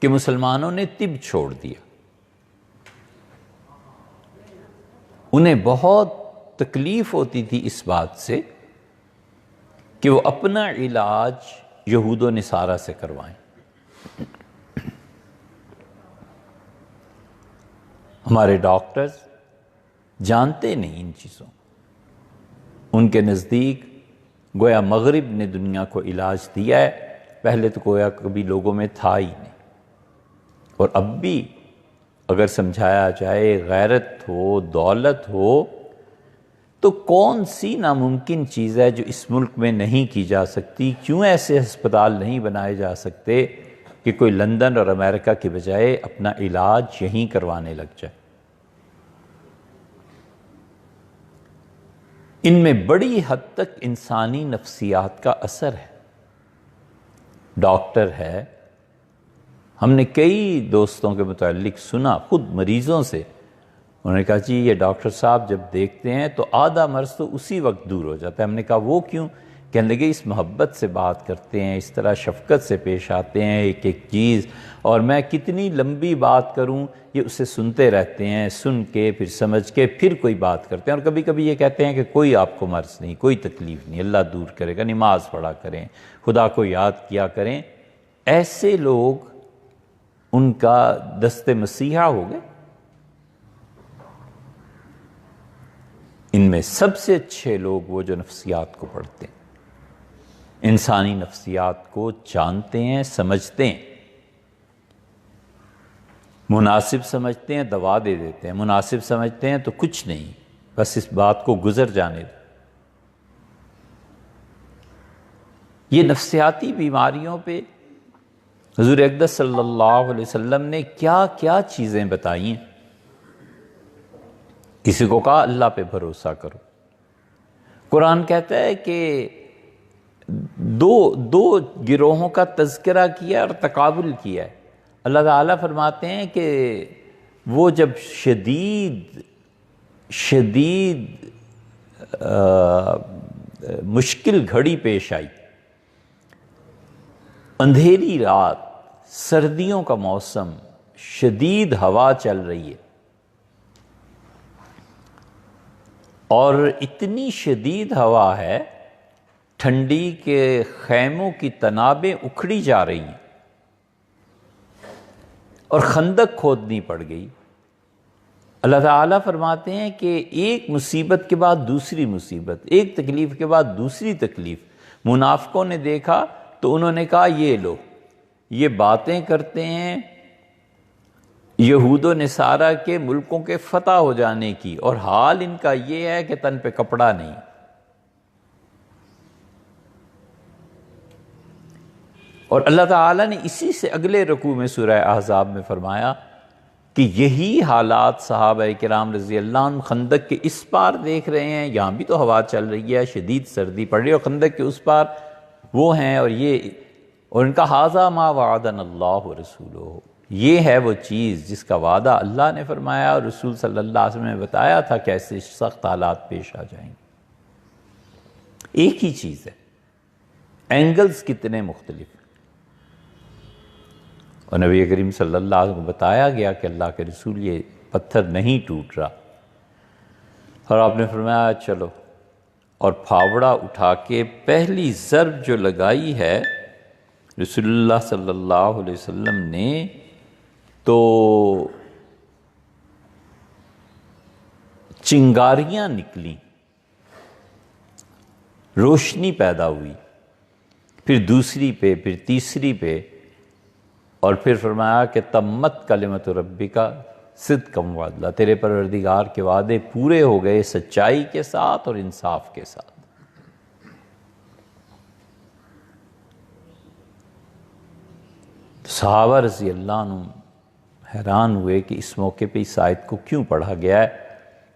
کہ مسلمانوں نے طب چھوڑ دیا۔ انہیں بہت تکلیف ہوتی تھی اس بات سے کہ وہ اپنا علاج یہود و نصارہ سے کروائیں۔ ہمارے ڈاکٹرز جانتے نہیں ان چیزوں، ان کے نزدیک گویا مغرب نے دنیا کو علاج دیا ہے، پہلے تو گویا کبھی لوگوں میں تھا ہی نہیں۔ اور اب بھی اگر سمجھایا جائے غیرت ہو، دولت ہو، تو کون سی ناممکن چیز ہے جو اس ملک میں نہیں کی جا سکتی؟ کیوں ایسے ہسپتال نہیں بنائے جا سکتے کہ کوئی لندن اور امریکہ کے بجائے اپنا علاج یہیں کروانے لگ جائے؟ ان میں بڑی حد تک انسانی نفسیات کا اثر ہے۔ ڈاکٹر ہے، ہم نے کئی دوستوں کے متعلق سنا، خود مریضوں سے، انہوں نے کہا جی یہ ڈاکٹر صاحب جب دیکھتے ہیں تو آدھا مرض تو اسی وقت دور ہو جاتا ہے۔ ہم نے کہا وہ کیوں؟ کہنے لگے اس محبت سے بات کرتے ہیں، اس طرح شفقت سے پیش آتے ہیں ایک ایک چیز، اور میں کتنی لمبی بات کروں یہ اسے سنتے رہتے ہیں، سن کے پھر سمجھ کے پھر کوئی بات کرتے ہیں، اور کبھی کبھی یہ کہتے ہیں کہ کوئی آپ کو مرض نہیں، کوئی تکلیف نہیں، اللہ دور کرے گا، نماز پڑھا کریں، خدا کو یاد کیا کریں۔ ایسے لوگ ان کا دست مسیحا ہو گئے۔ ان میں سب سے اچھے لوگ وہ جو نفسیات کو پڑھتے ہیں، انسانی نفسیات کو جانتے ہیں، سمجھتے ہیں، مناسب سمجھتے ہیں دوا دے دیتے ہیں، مناسب سمجھتے ہیں تو کچھ نہیں، بس اس بات کو گزر جانے دو۔ یہ نفسیاتی بیماریوں پہ حضور اقدس صلی اللہ علیہ وسلم نے کیا کیا چیزیں بتائی ہیں۔ کسی کو کہا اللہ پہ بھروسہ کرو۔ قرآن کہتا ہے کہ دو گروہوں کا تذکرہ کیا اور تقابل کیا ہے۔ اللہ تعالیٰ فرماتے ہیں کہ وہ جب شدید مشکل گھڑی پیش آئی، اندھیری رات، سردیوں کا موسم، شدید ہوا چل رہی ہے، اور اتنی شدید ہوا ہے ٹھنڈی کے خیموں کی تنابیں اکھڑی جا رہی ہیں اور خندق کھودنی پڑ گئی۔ اللہ تعالیٰ فرماتے ہیں کہ ایک مصیبت کے بعد دوسری مصیبت، ایک تکلیف کے بعد دوسری تکلیف۔ منافقوں نے دیکھا تو انہوں نے کہا یہ لو، یہ باتیں کرتے ہیں یہود و نصارہ کے ملکوں کے فتح ہو جانے کی، اور حال ان کا یہ ہے کہ تن پہ کپڑا نہیں۔ اور اللہ تعالیٰ نے اسی سے اگلے رکوع میں سورہ احزاب میں فرمایا کہ یہی حالات صحابہ کرام رضی اللہ عنہ خندق کے اس پار دیکھ رہے ہیں، یہاں بھی تو ہوا چل رہی ہے، شدید سردی پڑ رہی ہے، اور خندق کے اس پار وہ ہیں، اور ان کا ھذا ما وعدنا اللہ ورسولہ، یہ ہے وہ چیز جس کا وعدہ اللہ نے فرمایا اور رسول صلی اللہ علیہ وسلم نے بتایا تھا کہ ایسے سخت حالات پیش آ جائیں گے۔ ایک ہی چیز ہے، اینگلز کتنے مختلف ہیں، اور نبی کریم صلی اللہ علیہ وسلم کو بتایا گیا کہ اللہ کے رسول یہ پتھر نہیں ٹوٹ رہا، اور آپ نے فرمایا چلو، اور پھاوڑا اٹھا کے پہلی ضرب جو لگائی ہے رسول اللہ صلی اللہ علیہ وسلم نے، تو چنگاریاں نکلیں، روشنی پیدا ہوئی، پھر دوسری پہ، پھر تیسری پہ، اور پھر فرمایا کہ تمت کلمت ربک صدقا وعدلا، تیرے پروردگار کے وعدے پورے ہو گئے سچائی کے ساتھ اور انصاف کے ساتھ۔ صحابہ رضی اللہ عنہ حیران ہوئے کہ اس موقع پہ اس آیت کو کیوں پڑھا گیا ہے.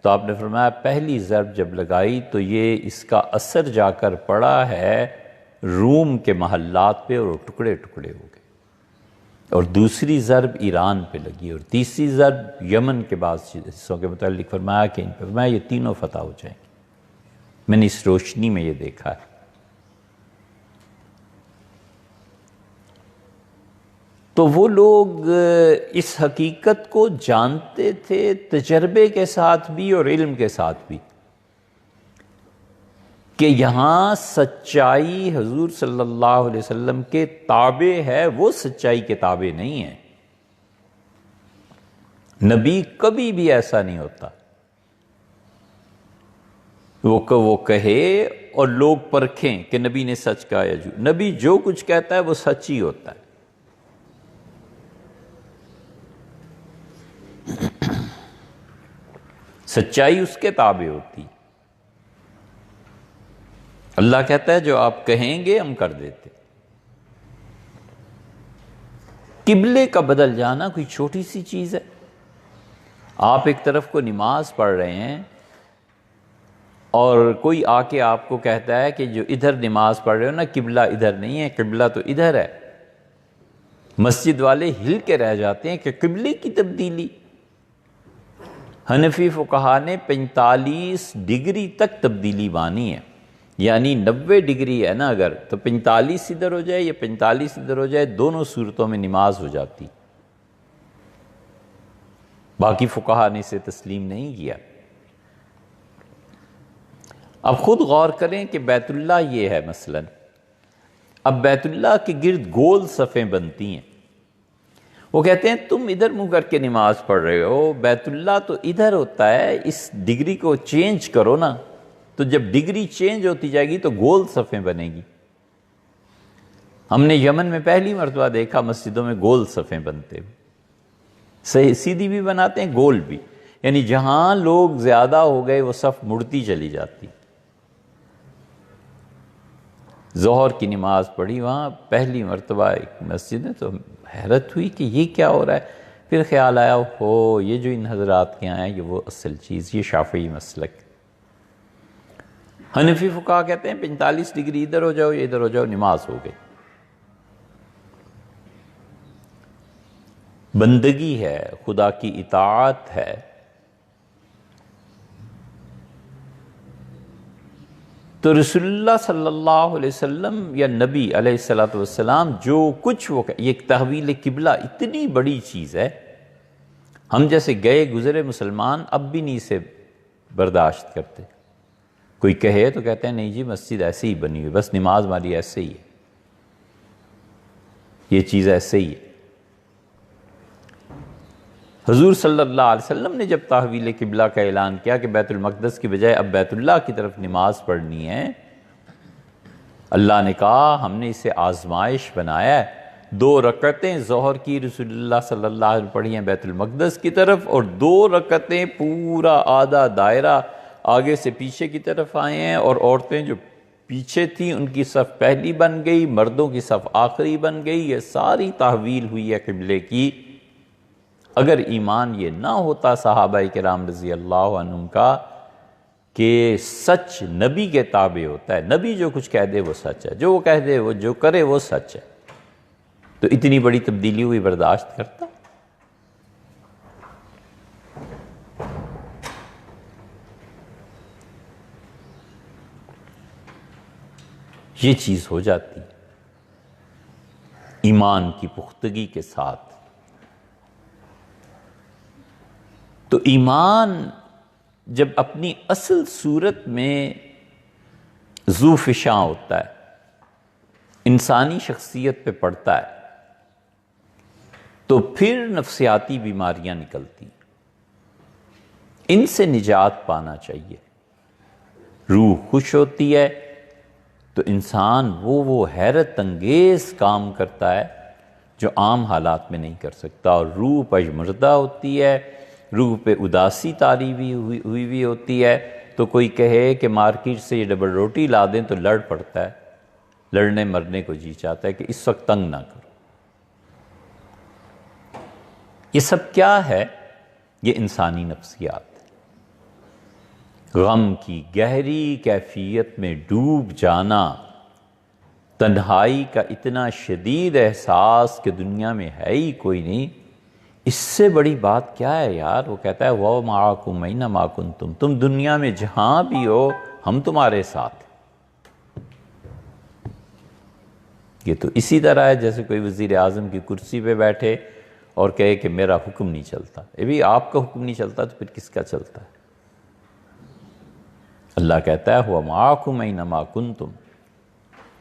تو آپ نے فرمایا پہلی ضرب جب لگائی تو یہ اس کا اثر جا کر پڑا ہے روم کے محلات پہ، اور وہ ٹکڑے ٹکڑے ہو گئے. اور دوسری ضرب ایران پہ لگی، اور تیسری ضرب یمن کے بعض حصوں کے متعلق فرمایا کہ ان پہ فرمایا یہ تینوں فتح ہو جائیں گے. میں نے اس روشنی میں یہ دیکھا ہے. تو وہ لوگ اس حقیقت کو جانتے تھے تجربے کے ساتھ بھی اور علم کے ساتھ بھی کہ یہاں سچائی حضور صلی اللہ علیہ وسلم کے تابع ہے، وہ سچائی کے تابع نہیں ہے. نبی کبھی بھی ایسا نہیں ہوتا وہ کہے اور لوگ پرکھیں کہ نبی نے سچ کہا یا جھوٹ. نبی جو کچھ کہتا ہے وہ سچ ہی ہوتا ہے. سچائی اس کے تابع ہوتی. اللہ کہتا ہے جو آپ کہیں گے ہم کر دیتے. قبلے کا بدل جانا کوئی چھوٹی سی چیز ہے. آپ ایک طرف کو نماز پڑھ رہے ہیں اور کوئی آ کے آپ کو کہتا ہے کہ جو ادھر نماز پڑھ رہے ہو نا قبلہ ادھر نہیں ہے، قبلہ تو ادھر ہے. مسجد والے ہل کے رہ جاتے ہیں کہ قبلے کی تبدیلی. حنفی فقہا نے 45 ڈگری تک تبدیلی مانی ہے، یعنی 90 ڈگری ہے نا اگر، تو 45 ادھر ہو جائے یا 45 ادھر ہو جائے، دونوں صورتوں میں نماز ہو جاتی. باقی فقہا نے اسے تسلیم نہیں کیا. اب خود غور کریں کہ بیت اللہ یہ ہے مثلا، اب بیت اللہ کے گرد گول صفیں بنتی ہیں. وہ کہتے ہیں تم ادھر منہ کر کے نماز پڑھ رہے ہو، بیت اللہ تو ادھر ہوتا ہے، اس ڈگری کو چینج کرو نا. تو جب ڈگری چینج ہوتی جائے گی تو گول صفیں بنے گی. ہم نے یمن میں پہلی مرتبہ دیکھا مسجدوں میں گول صفیں بنتے ہوئے. صحیح سیدھی بھی بناتے ہیں، گول بھی، یعنی جہاں لوگ زیادہ ہو گئے وہ صف مڑتی چلی جاتی. ظہر کی نماز پڑھی وہاں پہلی مرتبہ ایک مسجد میں، تو حیرت ہوئی کہ یہ کیا ہو رہا ہے. پھر خیال آیا ہو یہ جو ان حضرات کے آئے ہیں یہ وہ اصل چیز، یہ شافعی مسلک. حنفی فقہا کہتے ہیں 45 ڈگری ادھر ہو جاؤ یا ادھر ہو جاؤ نماز ہو گئی. بندگی ہے، خدا کی اطاعت ہے. تو رسول اللہ صلی اللہ علیہ وسلم یا نبی علیہ السلام جو کچھ وہ یہ ایک تحویل قبلہ اتنی بڑی چیز ہے. ہم جیسے گئے گزرے مسلمان اب بھی نہیں اسے برداشت کرتے. کوئی کہے تو کہتے ہیں نہیں جی مسجد ایسے ہی بنی ہوئی، بس نماز ہماری ایسے ہی ہے، یہ چیز ایسے ہی ہے. حضور صلی اللہ علیہ وسلم نے جب تحویل قبلہ کا اعلان کیا کہ بیت المقدس کی بجائے اب بیت اللہ کی طرف نماز پڑھنی ہے، اللہ نے کہا ہم نے اسے آزمائش بنایا ہے. 2 رکعتیں ظہر کی رسول اللہ صلی اللہ علیہ وسلم پڑھی ہیں بیت المقدس کی طرف، اور 2 رکعتیں پورا آدھا دائرہ آگے سے پیچھے کی طرف آئے ہیں. اور عورتیں جو پیچھے تھیں ان کی صف پہلی بن گئی، مردوں کی صف آخری بن گئی. یہ ساری تحویل ہوئی ہے قبلے کی. اگر ایمان یہ نہ ہوتا صحابہ کرام رضی اللہ عنہم کا کہ سچ نبی کے تابع ہوتا ہے، نبی جو کچھ کہہ دے وہ سچ ہے، جو وہ کہہ دے وہ جو کرے وہ سچ ہے، تو اتنی بڑی تبدیلی ہوئی برداشت کرتا؟ یہ چیز ہو جاتی ایمان کی پختگی کے ساتھ. تو ایمان جب اپنی اصل صورت میں ذو فشاں ہوتا ہے، انسانی شخصیت پہ پڑتا ہے، تو پھر نفسیاتی بیماریاں نکلتی. ان سے نجات پانا چاہیے. روح خوش ہوتی ہے تو انسان وہ حیرت انگیز کام کرتا ہے جو عام حالات میں نہیں کر سکتا. اور روح پژمردہ ہوتی ہے، روح پہ اداسی طاری ہوئی ہوتی ہے. تو کوئی کہے کہ مارکیٹ سے یہ ڈبل روٹی لا دیں تو لڑ پڑتا ہے، لڑنے مرنے کو جی چاہتا ہے کہ اس وقت تنگ نہ کرو. یہ سب کیا ہے؟ یہ انسانی نفسیات، غم کی گہری کیفیت میں ڈوب جانا، تنہائی کا اتنا شدید احساس کہ دنیا میں ہے ہی کوئی نہیں، اس سے بڑی بات کیا ہے یار؟ وہ کہتا ہے وَوَ مَعَكُمْ أَيْنَمَا كُنْتُمْ، تم دنیا میں جہاں بھی ہو ہم تمہارے ساتھ۔ یہ تو اسی طرح ہے جیسے کوئی وزیر اعظم کی کرسی پہ بیٹھے اور کہے کہ میرا حکم نہیں چلتا۔ بھی آپ کا حکم نہیں چلتا تو پھر کس کا چلتا ہے؟ اللہ کہتا ہے ہوا معاکم اینما کنتم،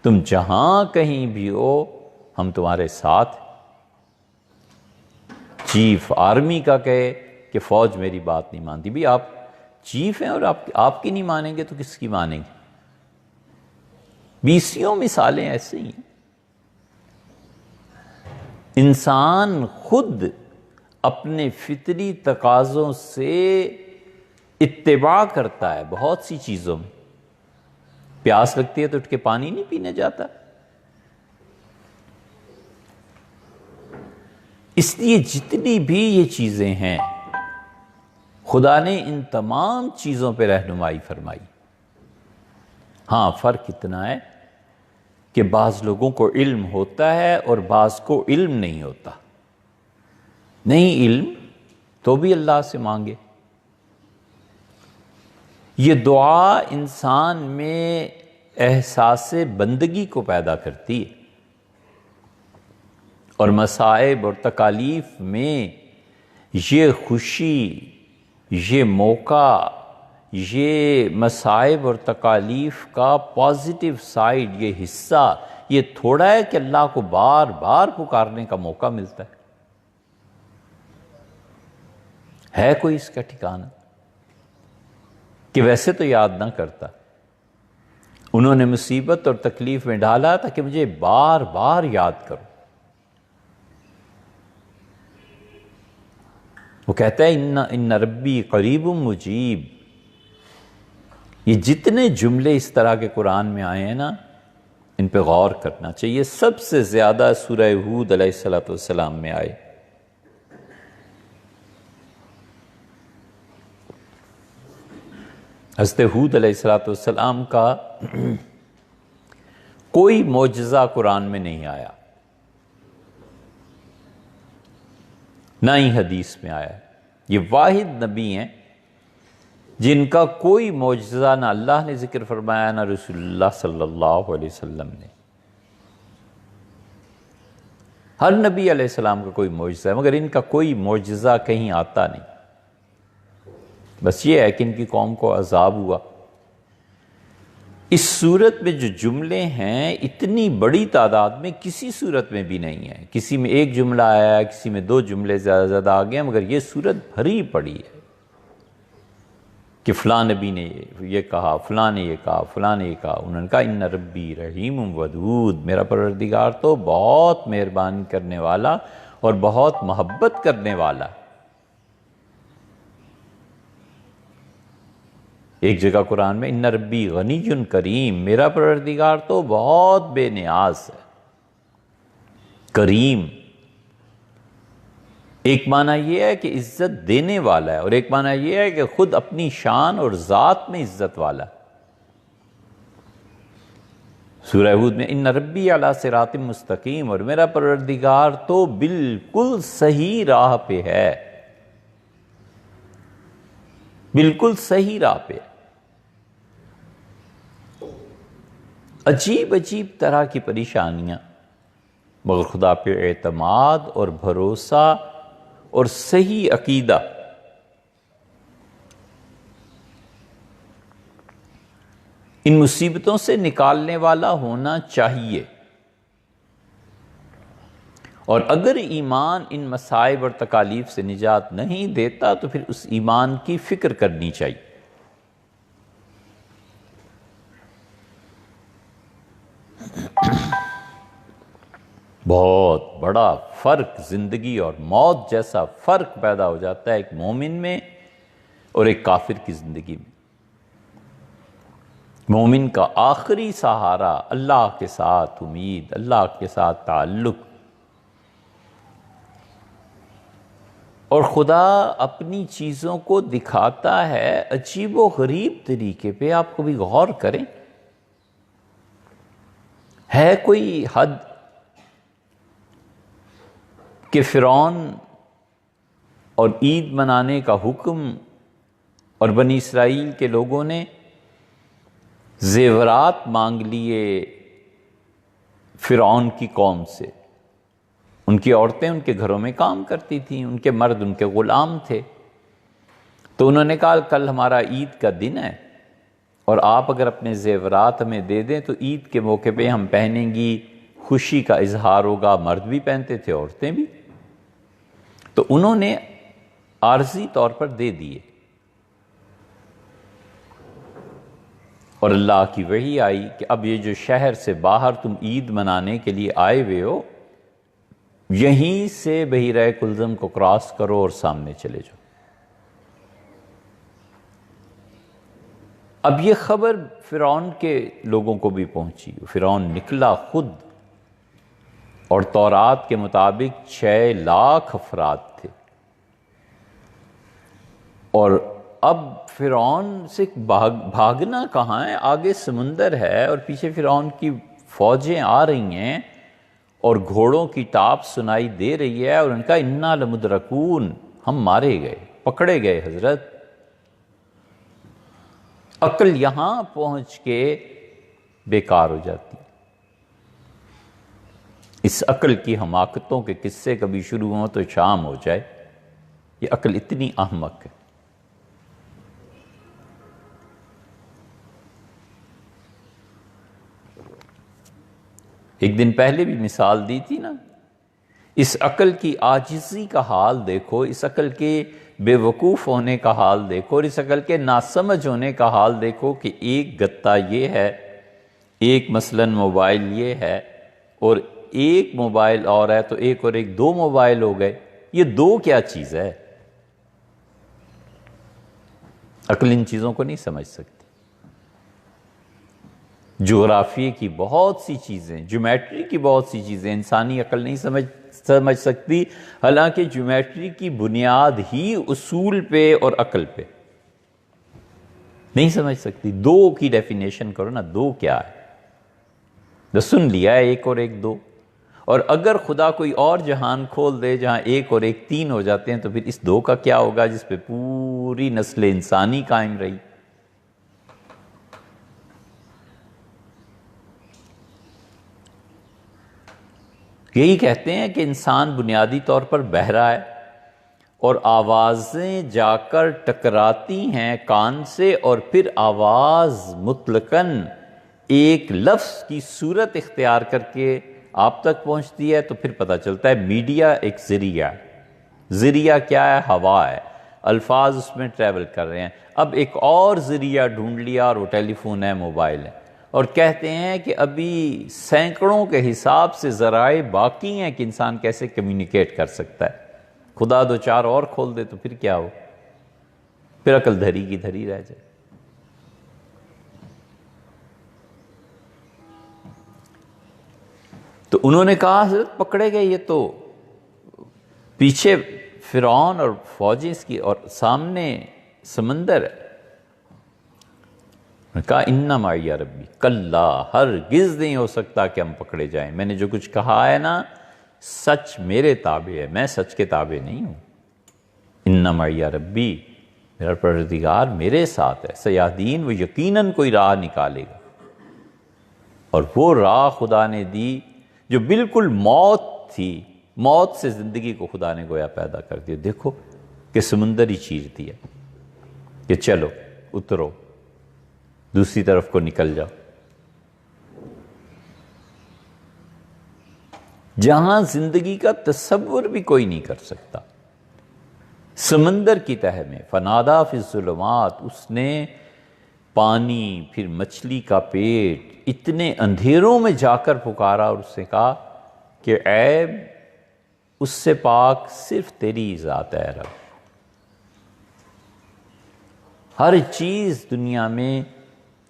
تم جہاں کہیں بھی ہو ہم تمہارے ساتھ۔ چیف آرمی کا کہے کہ فوج میری بات نہیں مانتی، بھی آپ چیف ہیں اور آپ کی نہیں مانیں گے تو کس کی مانیں گے؟ بیسیوں مثالیں ایسے ہی ہیں۔ انسان خود اپنے فطری تقاضوں سے اتباع کرتا ہے بہت سی چیزوں میں۔ پیاس لگتی ہے تو اٹھ کے پانی نہیں پینے جاتا، اس لیے جتنی بھی یہ چیزیں ہیں خدا نے ان تمام چیزوں پہ رہنمائی فرمائی۔ ہاں فرق اتنا ہے کہ بعض لوگوں کو علم ہوتا ہے اور بعض کو علم نہیں ہوتا۔ نہیں علم تو بھی اللہ سے مانگے۔ یہ دعا انسان میں احساس بندگی کو پیدا کرتی ہے، اور مصائب اور تکالیف میں یہ خوشی، یہ موقع، یہ مصائب اور تکالیف کا پازیٹیو سائیڈ، یہ حصہ یہ تھوڑا ہے کہ اللہ کو بار بار پکارنے کا موقع ملتا ہے کوئی اس کا ٹھکانہ کہ ویسے تو یاد نہ کرتا، انہوں نے مصیبت اور تکلیف میں ڈالا تھا کہ مجھے بار بار یاد کرو۔ وہ کہتا ہے ان ربی قریب مجیب۔ یہ جتنے جملے اس طرح کے قرآن میں آئے ہیں نا، ان پہ غور کرنا چاہیے۔ سب سے زیادہ سورہ ہود علیہ السلام میں آئے۔ حضرت ہود علیہ السلام کا کوئی معجزہ قرآن میں نہیں آیا، نہ ہی حدیث میں آیا۔ یہ واحد نبی ہیں جن کا کوئی معجزہ نہ اللہ نے ذکر فرمایا نہ رسول اللہ صلی اللہ علیہ وسلم نے۔ ہر نبی علیہ السلام کا کوئی معجزہ ہے، مگر ان کا کوئی معجزہ کہیں آتا نہیں۔ بس یہ ہے کہ ان کی قوم کو عذاب ہوا۔ اس صورت میں جو جملے ہیں اتنی بڑی تعداد میں کسی صورت میں بھی نہیں ہے۔ کسی میں ایک جملہ آیا ہے، کسی میں دو جملے زیادہ آ گئے ہیں، مگر یہ صورت بھری پڑی ہے کہ فلاں نبی نے یہ کہا، فلاں نے یہ کہا، فلاں نے یہ کہا۔ انہوں نے کہا ان ربی رحیم ودود، میرا پروردگار تو بہت مہربانی کرنے والا اور بہت محبت کرنے والا ہے۔ ایک جگہ قرآن میں ان ربی غنی کریم، میرا پروردگار تو بہت بے نیاز ہے، کریم۔ ایک معنی یہ ہے کہ عزت دینے والا ہے، اور ایک معنی یہ ہے کہ خود اپنی شان اور ذات میں عزت والا ہے۔ سورہ ہود میں ان ربی علی صراط مستقیم، اور میرا پروردگار تو بالکل صحیح راہ پہ ہے، بالکل صحیح راہ پہ ہے۔ عجیب عجیب طرح کی پریشانیاں، مگر خدا پہ اعتماد اور بھروسہ اور صحیح عقیدہ، ان مصیبتوں سے نکالنے والا ہونا چاہیے۔ اور اگر ایمان ان مصائب اور تکالیف سے نجات نہیں دیتا تو پھر اس ایمان کی فکر کرنی چاہیے۔ بہت بڑا فرق، زندگی اور موت جیسا فرق پیدا ہو جاتا ہے ایک مومن میں اور ایک کافر کی زندگی میں۔ مومن کا آخری سہارا اللہ کے ساتھ امید، اللہ کے ساتھ تعلق۔ اور خدا اپنی چیزوں کو دکھاتا ہے عجیب و غریب طریقے پہ. آپ کو بھی غور کریں، ہے کوئی حد کہ فرعون اور عید منانے کا حکم اور بنی اسرائیل کے لوگوں نے زیورات مانگ لیے فرعون کی قوم سے. ان کی عورتیں ان کے گھروں میں کام کرتی تھیں، ان کے مرد ان کے غلام تھے. تو انہوں نے کہا کل ہمارا عید کا دن ہے اور آپ اگر اپنے زیورات ہمیں دے دیں تو عید کے موقع پہ ہم پہنیں گی، خوشی کا اظہار ہوگا. مرد بھی پہنتے تھے، عورتیں بھی. تو انہوں نے عارضی طور پر دے دیے، اور اللہ کی وحی آئی کہ اب یہ جو شہر سے باہر تم عید منانے کے لیے آئے ہوئے ہو، یہیں سے بحیرہ کلزم کو کراس کرو اور سامنے چلے جاؤ. اب یہ خبر فرعون کے لوگوں کو بھی پہنچی. فرعون نکلا خود، اور تورات کے مطابق 6 لاکھ افراد تھے. اور اب فرعون سے بھاگنا کہاں ہے؟ آگے سمندر ہے اور پیچھے فرعون کی فوجیں آ رہی ہیں اور گھوڑوں کی ٹاپ سنائی دے رہی ہے، اور ان کا انا لمدرکون، ہم مارے گئے، پکڑے گئے. حضرت عقل یہاں پہنچ کے بیکار ہو جاتی. اس عقل کی حماقتوں کے قصے کبھی شروع ہوں تو شام ہو جائے. یہ عقل اتنی احمق ہے. ایک دن پہلے بھی مثال دی تھی نا، اس عقل کی عاجزی کا حال دیکھو، اس عقل کے بے وقوف ہونے کا حال دیکھو، اور اس عقل کے ناسمجھ ہونے کا حال دیکھو کہ ایک گتا یہ ہے، ایک مثلا موبائل یہ ہے، اور ایک موبائل اور ہے تو ایک اور ایک 2 موبائل ہو گئے. یہ 2 کیا چیز ہے؟ عقل ان چیزوں کو نہیں سمجھ سکتی. جغرافیے کی بہت سی چیزیں، جیومیٹری کی بہت سی چیزیں انسانی عقل نہیں سمجھ سکتی، حالانکہ جیومیٹری کی بنیاد ہی اصول پہ اور عقل پہ. نہیں سمجھ سکتی. 2 کی ڈیفینیشن کرو نا، 2 کیا ہے؟ تو سن لیا ہے 1 اور 1 2. اور اگر خدا کوئی اور جہان کھول دے جہاں 1 اور 1 3 ہو جاتے ہیں تو پھر اس 2 کا کیا ہوگا جس پہ پوری نسل انسانی قائم رہی؟ یہی کہتے ہیں کہ انسان بنیادی طور پر بہرا ہے، اور آوازیں جا کر ٹکراتی ہیں کان سے، اور پھر آواز مطلقاً ایک لفظ کی صورت اختیار کر کے آپ تک پہنچتی ہے. تو پھر پتہ چلتا ہے میڈیا ایک ذریعہ ہے. ذریعہ کیا ہے؟ ہوا ہے. الفاظ اس میں ٹریول کر رہے ہیں. اب ایک اور ذریعہ ڈھونڈ لیا اور وہ ٹیلی فون ہے، موبائل ہے، اور کہتے ہیں کہ ابھی سینکڑوں کے حساب سے ذرائع باقی ہیں کہ انسان کیسے کمیونیکیٹ کر سکتا ہے. خدا 2-4 اور کھول دے تو پھر کیا ہو؟ پھر عقل دھری کی دھری رہ جائے. تو انہوں نے کہا حضرت پکڑے گئے، یہ تو پیچھے فرعون اور فوجیں اس کی اور سامنے سمندر ہے. کہا اِنَّ مَعِیَ رَبِّی، کلا، ہرگز نہیں ہو سکتا کہ ہم پکڑے جائیں. میں نے جو کچھ کہا ہے نا، سچ میرے تابع ہے، میں سچ کے تابع نہیں ہوں. اِنَّ مَعِیَ رَبِّی، میرا پروردگار میرے ساتھ ہے. سیہدین، وہ یقیناً کوئی راہ نکالے گا. اور وہ راہ خدا نے دی جو بالکل موت تھی. موت سے زندگی کو خدا نے گویا پیدا کر دیا. دیکھو کہ سمندر ہی چیر دیا کہ چلو اترو، دوسری طرف کو نکل جاؤ. جہاں زندگی کا تصور بھی کوئی نہیں کر سکتا. سمندر کی تہہ میں فنادا فی الظلمات، اس نے پانی، پھر مچھلی کا پیٹ، اتنے اندھیروں میں جا کر پکارا اور اس نے کہا کہ عیب اس سے پاک صرف تیری ذات ہے رب. ہر چیز دنیا میں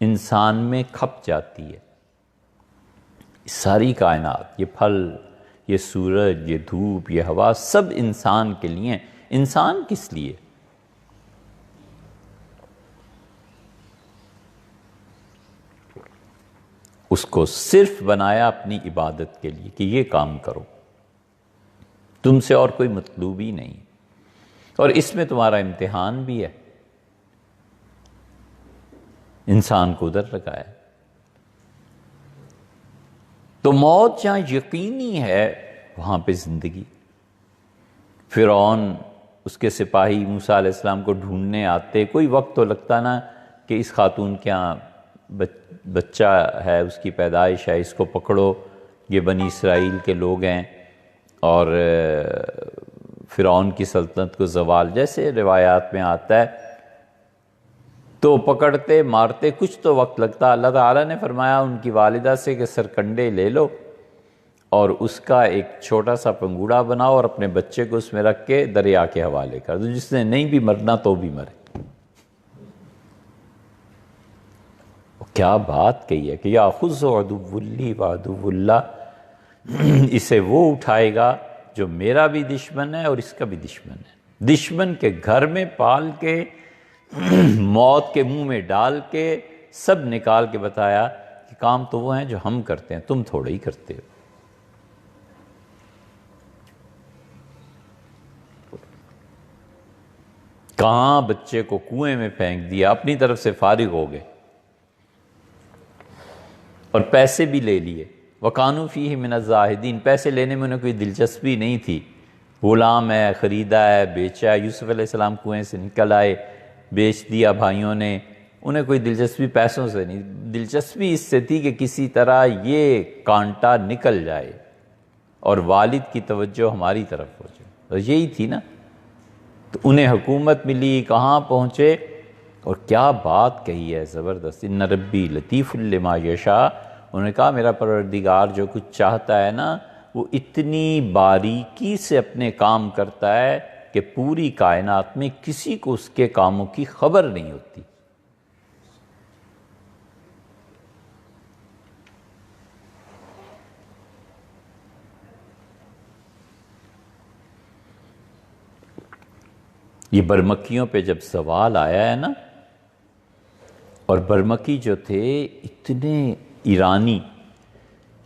انسان میں کھپ جاتی ہے. ساری کائنات، یہ پھل، یہ سورج، یہ دھوپ، یہ ہوا، سب انسان کے لیے. انسان کس لیے؟ اس کو صرف بنایا اپنی عبادت کے لیے کہ یہ کام کرو، تم سے اور کوئی مطلوب ہی نہیں، اور اس میں تمہارا امتحان بھی ہے، انسان کو ادھر لگایا۔ تو موت جہاں یقینی ہے وہاں پہ زندگی۔ فرعون، اس کے سپاہی موسیٰ علیہ السلام کو ڈھونڈنے آتے، کوئی وقت تو لگتا نا کہ اس خاتون کے یہاں بچہ ہے، اس کی پیدائش ہے، اس کو پکڑو، یہ بنی اسرائیل کے لوگ ہیں، اور فرعون کی سلطنت کو زوال، جیسے روایات میں آتا ہے، تو پکڑتے مارتے، کچھ تو وقت لگتا۔ اللہ تعالیٰ نے فرمایا ان کی والدہ سے کہ سرکنڈے لے لو اور اس کا ایک چھوٹا سا پنگوڑا بناؤ اور اپنے بچے کو اس میں رکھ کے دریا کے حوالے کر دو، جس نے نہیں بھی مرنا تو بھی مرے۔ کیا بات کہی ہے کہ یاخذ عدو لی وعدو اللہ، اسے وہ اٹھائے گا جو میرا بھی دشمن ہے اور اس کا بھی دشمن ہے، دشمن کے گھر میں پال کے، موت کے منہ میں ڈال کے، سب نکال کے بتایا کہ کام تو وہ ہیں جو ہم کرتے ہیں، تم تھوڑے ہی کرتے ہو۔ کہاں بچے کو کنویں میں پھینک دیا، اپنی طرف سے فارغ ہو گئے اور پیسے بھی لے لیے۔ وَقَانُوا فِيهِ مِنَ الزَّاهِدِينَ، پیسے لینے میں انہیں کوئی دلچسپی نہیں تھی، غلام ہے، خریدا ہے، بیچا ہے۔ یوسف علیہ السلام کنویں سے نکل آئے، بیچ دیا بھائیوں نے، انہیں کوئی دلچسپی پیسوں سے نہیں، دلچسپی اس سے تھی کہ کسی طرح یہ کانٹا نکل جائے اور والد کی توجہ ہماری طرف ہو جائے، اور یہی تھی نا۔ تو انہیں حکومت ملی، کہاں پہنچے، اور کیا بات کہی ہے زبردست، ان ربی لطیف لما یشاء۔ انہوں نے کہا میرا پروردگار جو کچھ چاہتا ہے نا وہ اتنی باریکی سے اپنے کام کرتا ہے کہ پوری کائنات میں کسی کو اس کے کاموں کی خبر نہیں ہوتی۔ یہ برمکیوں پہ جب سوال آیا ہے نا، اور برمکی جو تھے اتنے ایرانی،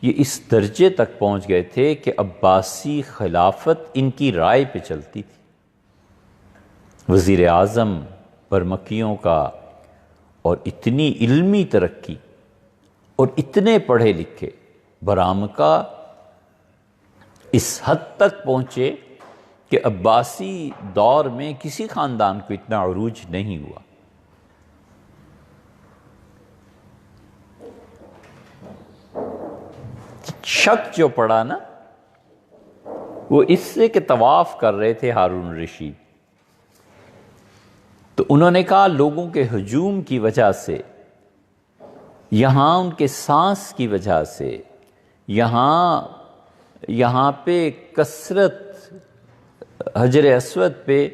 یہ اس درجے تک پہنچ گئے تھے کہ عباسی خلافت ان کی رائے پہ چلتی تھی۔ وزیر اعظم برمکیوں کا، اور اتنی علمی ترقی اور اتنے پڑھے لکھے، برامکہ اس حد تک پہنچے کہ عباسی دور میں کسی خاندان کو اتنا عروج نہیں ہوا۔ شک جو پڑا نا وہ اس سے کہ طواف کر رہے تھے ہارون رشید، تو انہوں نے کہا لوگوں کے ہجوم کی وجہ سے، یہاں ان کے سانس کی وجہ سے، یہاں پہ کثرت حجر اسود پہ،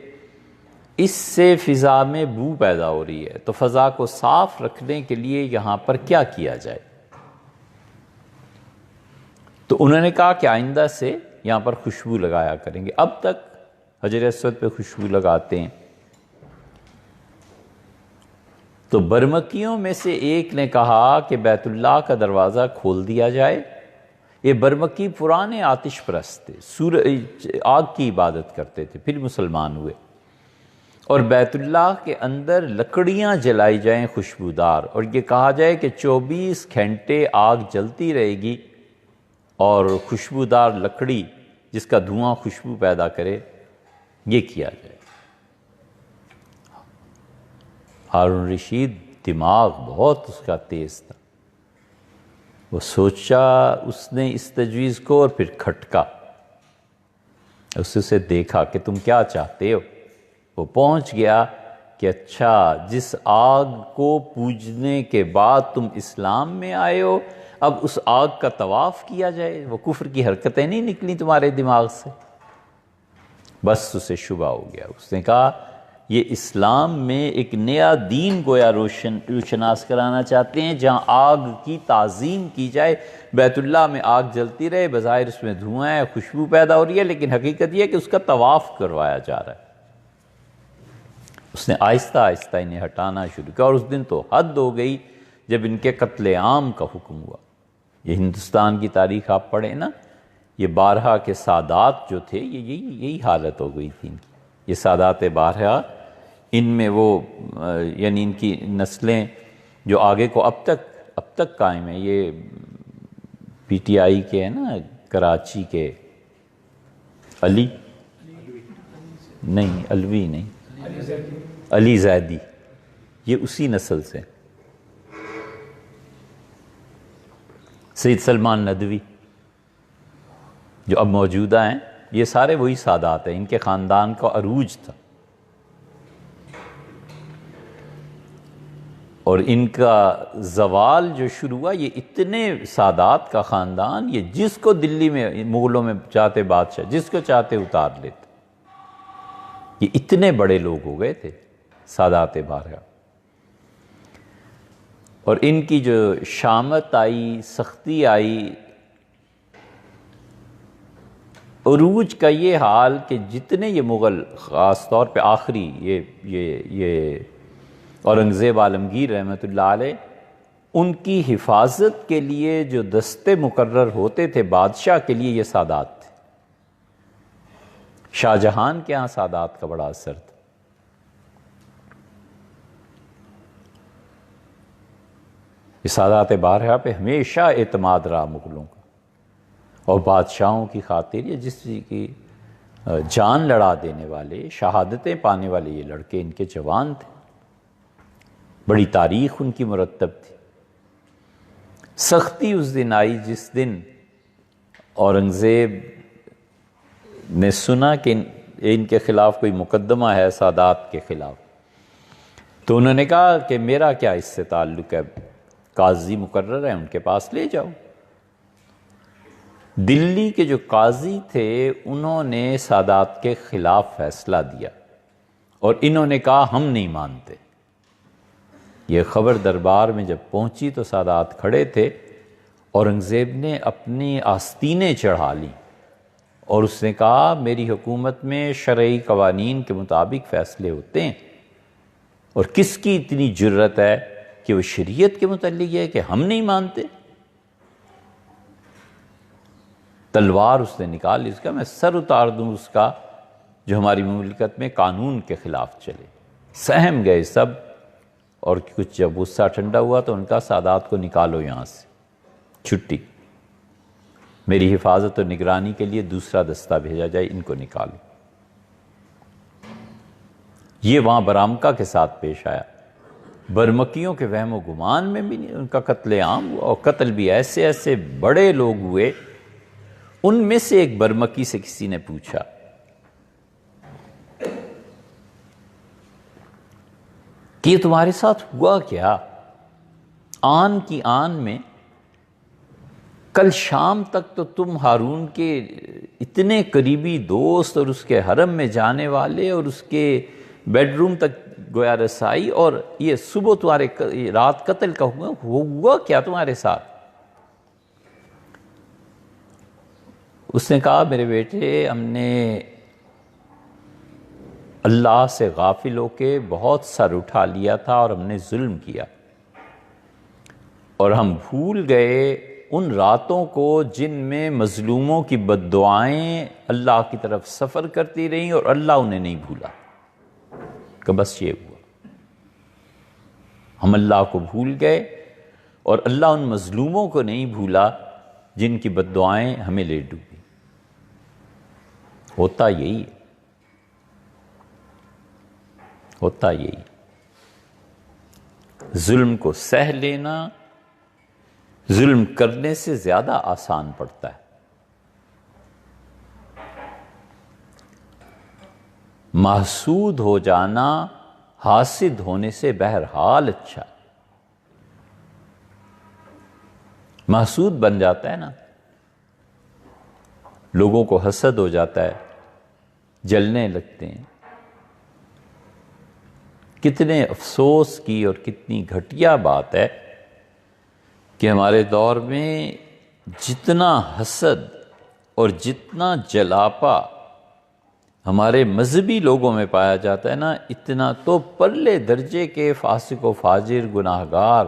اس سے فضا میں بو پیدا ہو رہی ہے، تو فضا کو صاف رکھنے کے لیے یہاں پر کیا کیا جائے؟ تو انہوں نے کہا کہ آئندہ سے یہاں پر خوشبو لگایا کریں گے۔ اب تک حجر اسود پہ خوشبو لگاتے ہیں۔ تو برمکیوں میں سے ایک نے کہا کہ بیت اللہ کا دروازہ کھول دیا جائے۔ یہ برمکی پرانے آتش پرست تھے، آگ کی عبادت کرتے تھے، پھر مسلمان ہوئے، اور بیت اللہ کے اندر لکڑیاں جلائی جائیں خوشبودار، اور یہ کہا جائے کہ 24 گھنٹے آگ جلتی رہے گی، اور خوشبودار لکڑی جس کا دھواں خوشبو پیدا کرے، یہ کیا جائے۔ ہارون رشید دماغ بہت اس کا تیز تھا، وہ سوچا، اس نے اس تجویز کو، اور پھر کھٹکا، اس سے دیکھا کہ تم کیا چاہتے ہو۔ وہ پہنچ گیا کہ اچھا، جس آگ کو پوجنے کے بعد تم اسلام میں آئے ہو، اب اس آگ کا طواف کیا جائے، وہ کفر کی حرکتیں نہیں نکلی تمہارے دماغ سے؟ بس اسے شبہ ہو گیا، اس نے کہا یہ اسلام میں ایک نیا دین گویا روشناس کرانا چاہتے ہیں، جہاں آگ کی تعظیم کی جائے، بیت اللہ میں آگ جلتی رہے، بظاہر اس میں دھواں ہے، خوشبو پیدا ہو رہی ہے، لیکن حقیقت یہ ہے کہ اس کا طواف کروایا جا رہا ہے۔ اس نے آہستہ آہستہ انہیں ہٹانا شروع کیا، اور اس دن تو حد ہو گئی جب ان کے قتل عام کا حکم ہوا۔ یہ ہندوستان کی تاریخ آپ پڑھیں نا، یہ بارہا کے سادات جو تھے، یہی حالت ہو گئی تھی ان کی۔ یہ سادات بارہا، ان میں وہ یعنی ان کی نسلیں جو آگے کو اب تک قائم ہیں، یہ پی ٹی آئی کے ہیں نا کراچی کے، علی نہیں، علوی نہیں، علی زیدی، یہ اسی نسل سے، سید سلمان ندوی جو اب موجودہ ہیں، یہ سارے وہی سادات ہیں، ان کے خاندان کا عروج تھا، اور ان کا زوال جو شروع ہوا، یہ اتنے سادات کا خاندان، یہ جس کو دلی میں مغلوں میں چاہتے بادشاہ، جس کو چاہتے اتار لیتے، یہ اتنے بڑے لوگ ہو گئے تھے سادات بارہا۔ اور ان کی جو شامت آئی، سختی آئی، عروج کا یہ حال کہ جتنے یہ مغل، خاص طور پہ آخری یہ اورنگزیب عالمگیر رحمۃ اللہ علیہ، ان کی حفاظت کے لیے جو دستے مقرر ہوتے تھے بادشاہ کے لیے، یہ سادات تھے۔ شاہ جہان کے ہاں سادات کا بڑا اثر تھا۔ یہ سادات بارہا پہ ہمیشہ اعتماد رہا مغلوں کا، اور بادشاہوں کی خاطر یہ جس کی جان لڑا دینے والے، شہادتیں پانے والے یہ لڑکے ان کے جوان تھے، بڑی تاریخ ان کی مرتب تھی۔ سختی اس دن آئی جس دن اورنگزیب نے سنا کہ ان کے خلاف کوئی مقدمہ ہے سادات کے خلاف، تو انہوں نے کہا کہ میرا کیا اس سے تعلق ہے، قاضی مقرر ہیں، ان کے پاس لے جاؤ۔ دلی کے جو قاضی تھے انہوں نے سادات کے خلاف فیصلہ دیا، اور انہوں نے کہا ہم نہیں مانتے۔ یہ خبر دربار میں جب پہنچی تو سادات کھڑے تھے، اورنگزیب نے اپنی آستینیں چڑھا لیں، اور اس نے کہا میری حکومت میں شرعی قوانین کے مطابق فیصلے ہوتے ہیں، اور کس کی اتنی جرت ہے کہ وہ شریعت کے متعلق ہے کہ ہم نہیں مانتے۔ تلوار اس نے نکال لی، اس کا میں سر اتار دوں اس کا جو ہماری مملکت میں قانون کے خلاف چلے۔ سہم گئے سب، اور کچھ جب غصہ ٹھنڈا ہوا تو ان کا سادات کو نکالو یہاں سے، چھٹی، میری حفاظت اور نگرانی کے لیے دوسرا دستہ بھیجا جائے، ان کو نکالو۔ یہ وہاں برامکا کے ساتھ پیش آیا، برمکیوں کے وہم و گمان میں بھی ان کا قتل عام ہوا، اور قتل بھی ایسے ایسے بڑے لوگ ہوئے۔ ان میں سے ایک برمکی سے کسی نے پوچھا کہ یہ تمہارے ساتھ ہوا کیا؟ آن کی آن میں کل شام تک تو تم ہارون کے اتنے قریبی دوست اور اس کے حرم میں جانے والے اور اس کے بیڈ روم تک گویا رسائی، اور یہ صبح تمہارے رات قتل کا ہوا کیا تمہارے ساتھ؟ اس نے کہا میرے بیٹے، ہم نے اللہ سے غافل ہو کے بہت سر اٹھا لیا تھا، اور ہم نے ظلم کیا، اور ہم بھول گئے ان راتوں کو جن میں مظلوموں کی بد دعائیں اللہ کی طرف سفر کرتی رہیں، اور اللہ انہیں نہیں بھولا، کہ بس یہ ہوا، ہم اللہ کو بھول گئے، اور اللہ ان مظلوموں کو نہیں بھولا جن کی بد دعائیں ہمیں لے ڈوبی۔ ہوتا یہی ظلم کو سہ لینا ظلم کرنے سے زیادہ آسان پڑتا ہے۔ محسود ہو جانا حاسد ہونے سے بہرحال اچھا، محسود بن جاتا ہے نا، لوگوں کو حسد ہو جاتا ہے، جلنے لگتے ہیں۔ کتنے افسوس کی اور کتنی گھٹیا بات ہے کہ ہمارے دور میں جتنا حسد اور جتنا جلاپا ہمارے مذہبی لوگوں میں پایا جاتا ہے نا، اتنا تو پرلے درجے کے فاسق و فاجر، گناہگار،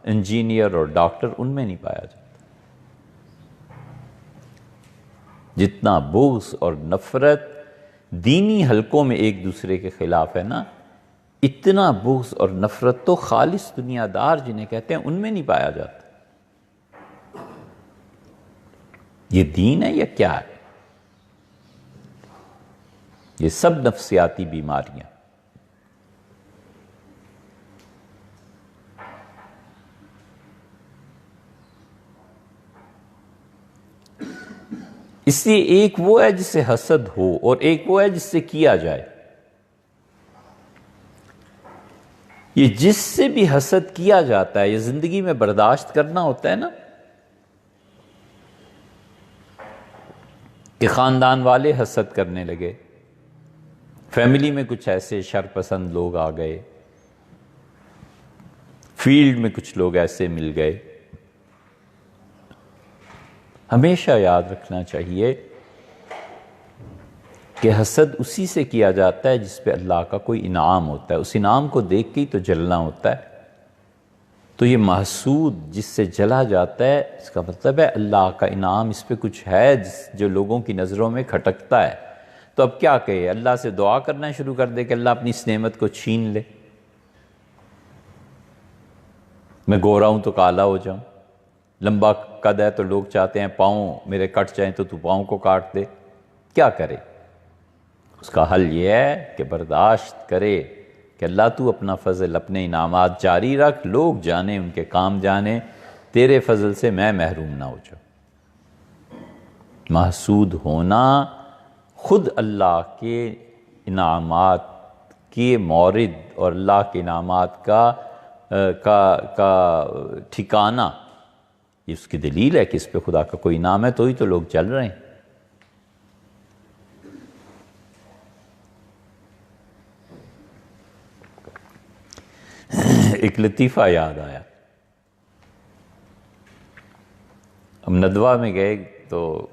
انجینئر اور ڈاکٹر ان میں نہیں پایا جاتا۔ جتنا بغض اور نفرت دینی حلقوں میں ایک دوسرے کے خلاف ہے نا، اتنا بغض اور نفرت تو خالص دنیا دار جنہیں کہتے ہیں ان میں نہیں پایا جاتا۔ یہ دین ہے یا کیا ہے؟ یہ سب نفسیاتی بیماریاں۔ اس لیے ایک وہ ہے جس سے حسد ہو اور ایک وہ ہے جس سے کیا جائے۔ یہ جس سے بھی حسد کیا جاتا ہے، یہ زندگی میں برداشت کرنا ہوتا ہے نا، کہ خاندان والے حسد کرنے لگے، فیملی میں کچھ ایسے شرپسند لوگ آ گئے، فیلڈ میں کچھ لوگ ایسے مل گئے۔ ہمیشہ یاد رکھنا چاہیے کہ حسد اسی سے کیا جاتا ہے جس پہ اللہ کا کوئی انعام ہوتا ہے، اس انعام کو دیکھ کے ہی تو جلنا ہوتا ہے۔ تو یہ محسود جس سے جلا جاتا ہے، اس کا مطلب ہے اللہ کا انعام اس پہ کچھ ہے جو لوگوں کی نظروں میں کھٹکتا ہے۔ تو اب کیا کہے؟ اللہ سے دعا کرنا شروع کر دے کہ اللہ اپنی اس نعمت کو چھین لے۔ میں گورا ہوں تو کالا ہو جاؤں، لمبا قد ہے تو لوگ چاہتے ہیں پاؤں میرے کٹ جائیں تو پاؤں کو کاٹ دے۔ کیا کرے؟ اس کا حل یہ ہے کہ برداشت کرے کہ اللہ تو اپنا فضل، اپنے انعامات جاری رکھ، لوگ جانیں، ان کے کام جانیں، تیرے فضل سے میں محروم نہ ہو جاؤں۔ محسود ہونا خود اللہ کے انعامات کے مورد اور اللہ کے انعامات کا ٹھکانہ، یہ اس کی دلیل ہے کہ اس پہ خدا کا کوئی انعام ہے تو ہی تو لوگ چل رہے ہیں۔ ایک لطیفہ یاد آیا، ہم ندوہ میں گئے تو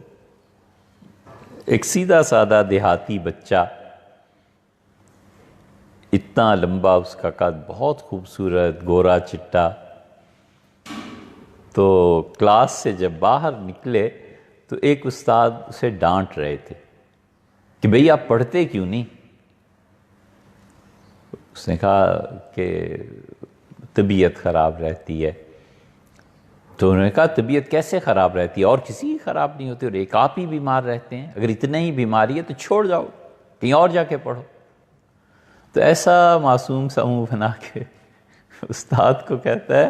ایک سیدھا سادہ دیہاتی بچہ، اتنا لمبا اس کا قد، بہت خوبصورت، گورا چٹا، تو کلاس سے جب باہر نکلے تو ایک استاد اسے ڈانٹ رہے تھے کہ بھئی آپ پڑھتے کیوں نہیں؟ اس نے کہا کہ طبیعت خراب رہتی ہے۔ تو انہوں نے کہا طبیعت کیسے خراب رہتی ہے؟ اور کسی کی خراب نہیں ہوتی، اور ایک آپ ہی بیمار رہتے ہیں، اگر اتنا ہی بیماری ہے تو چھوڑ جاؤ، کہیں اور جا کے پڑھو۔ تو ایسا معصوم سا منہ بنا کے استاد کو کہتا ہے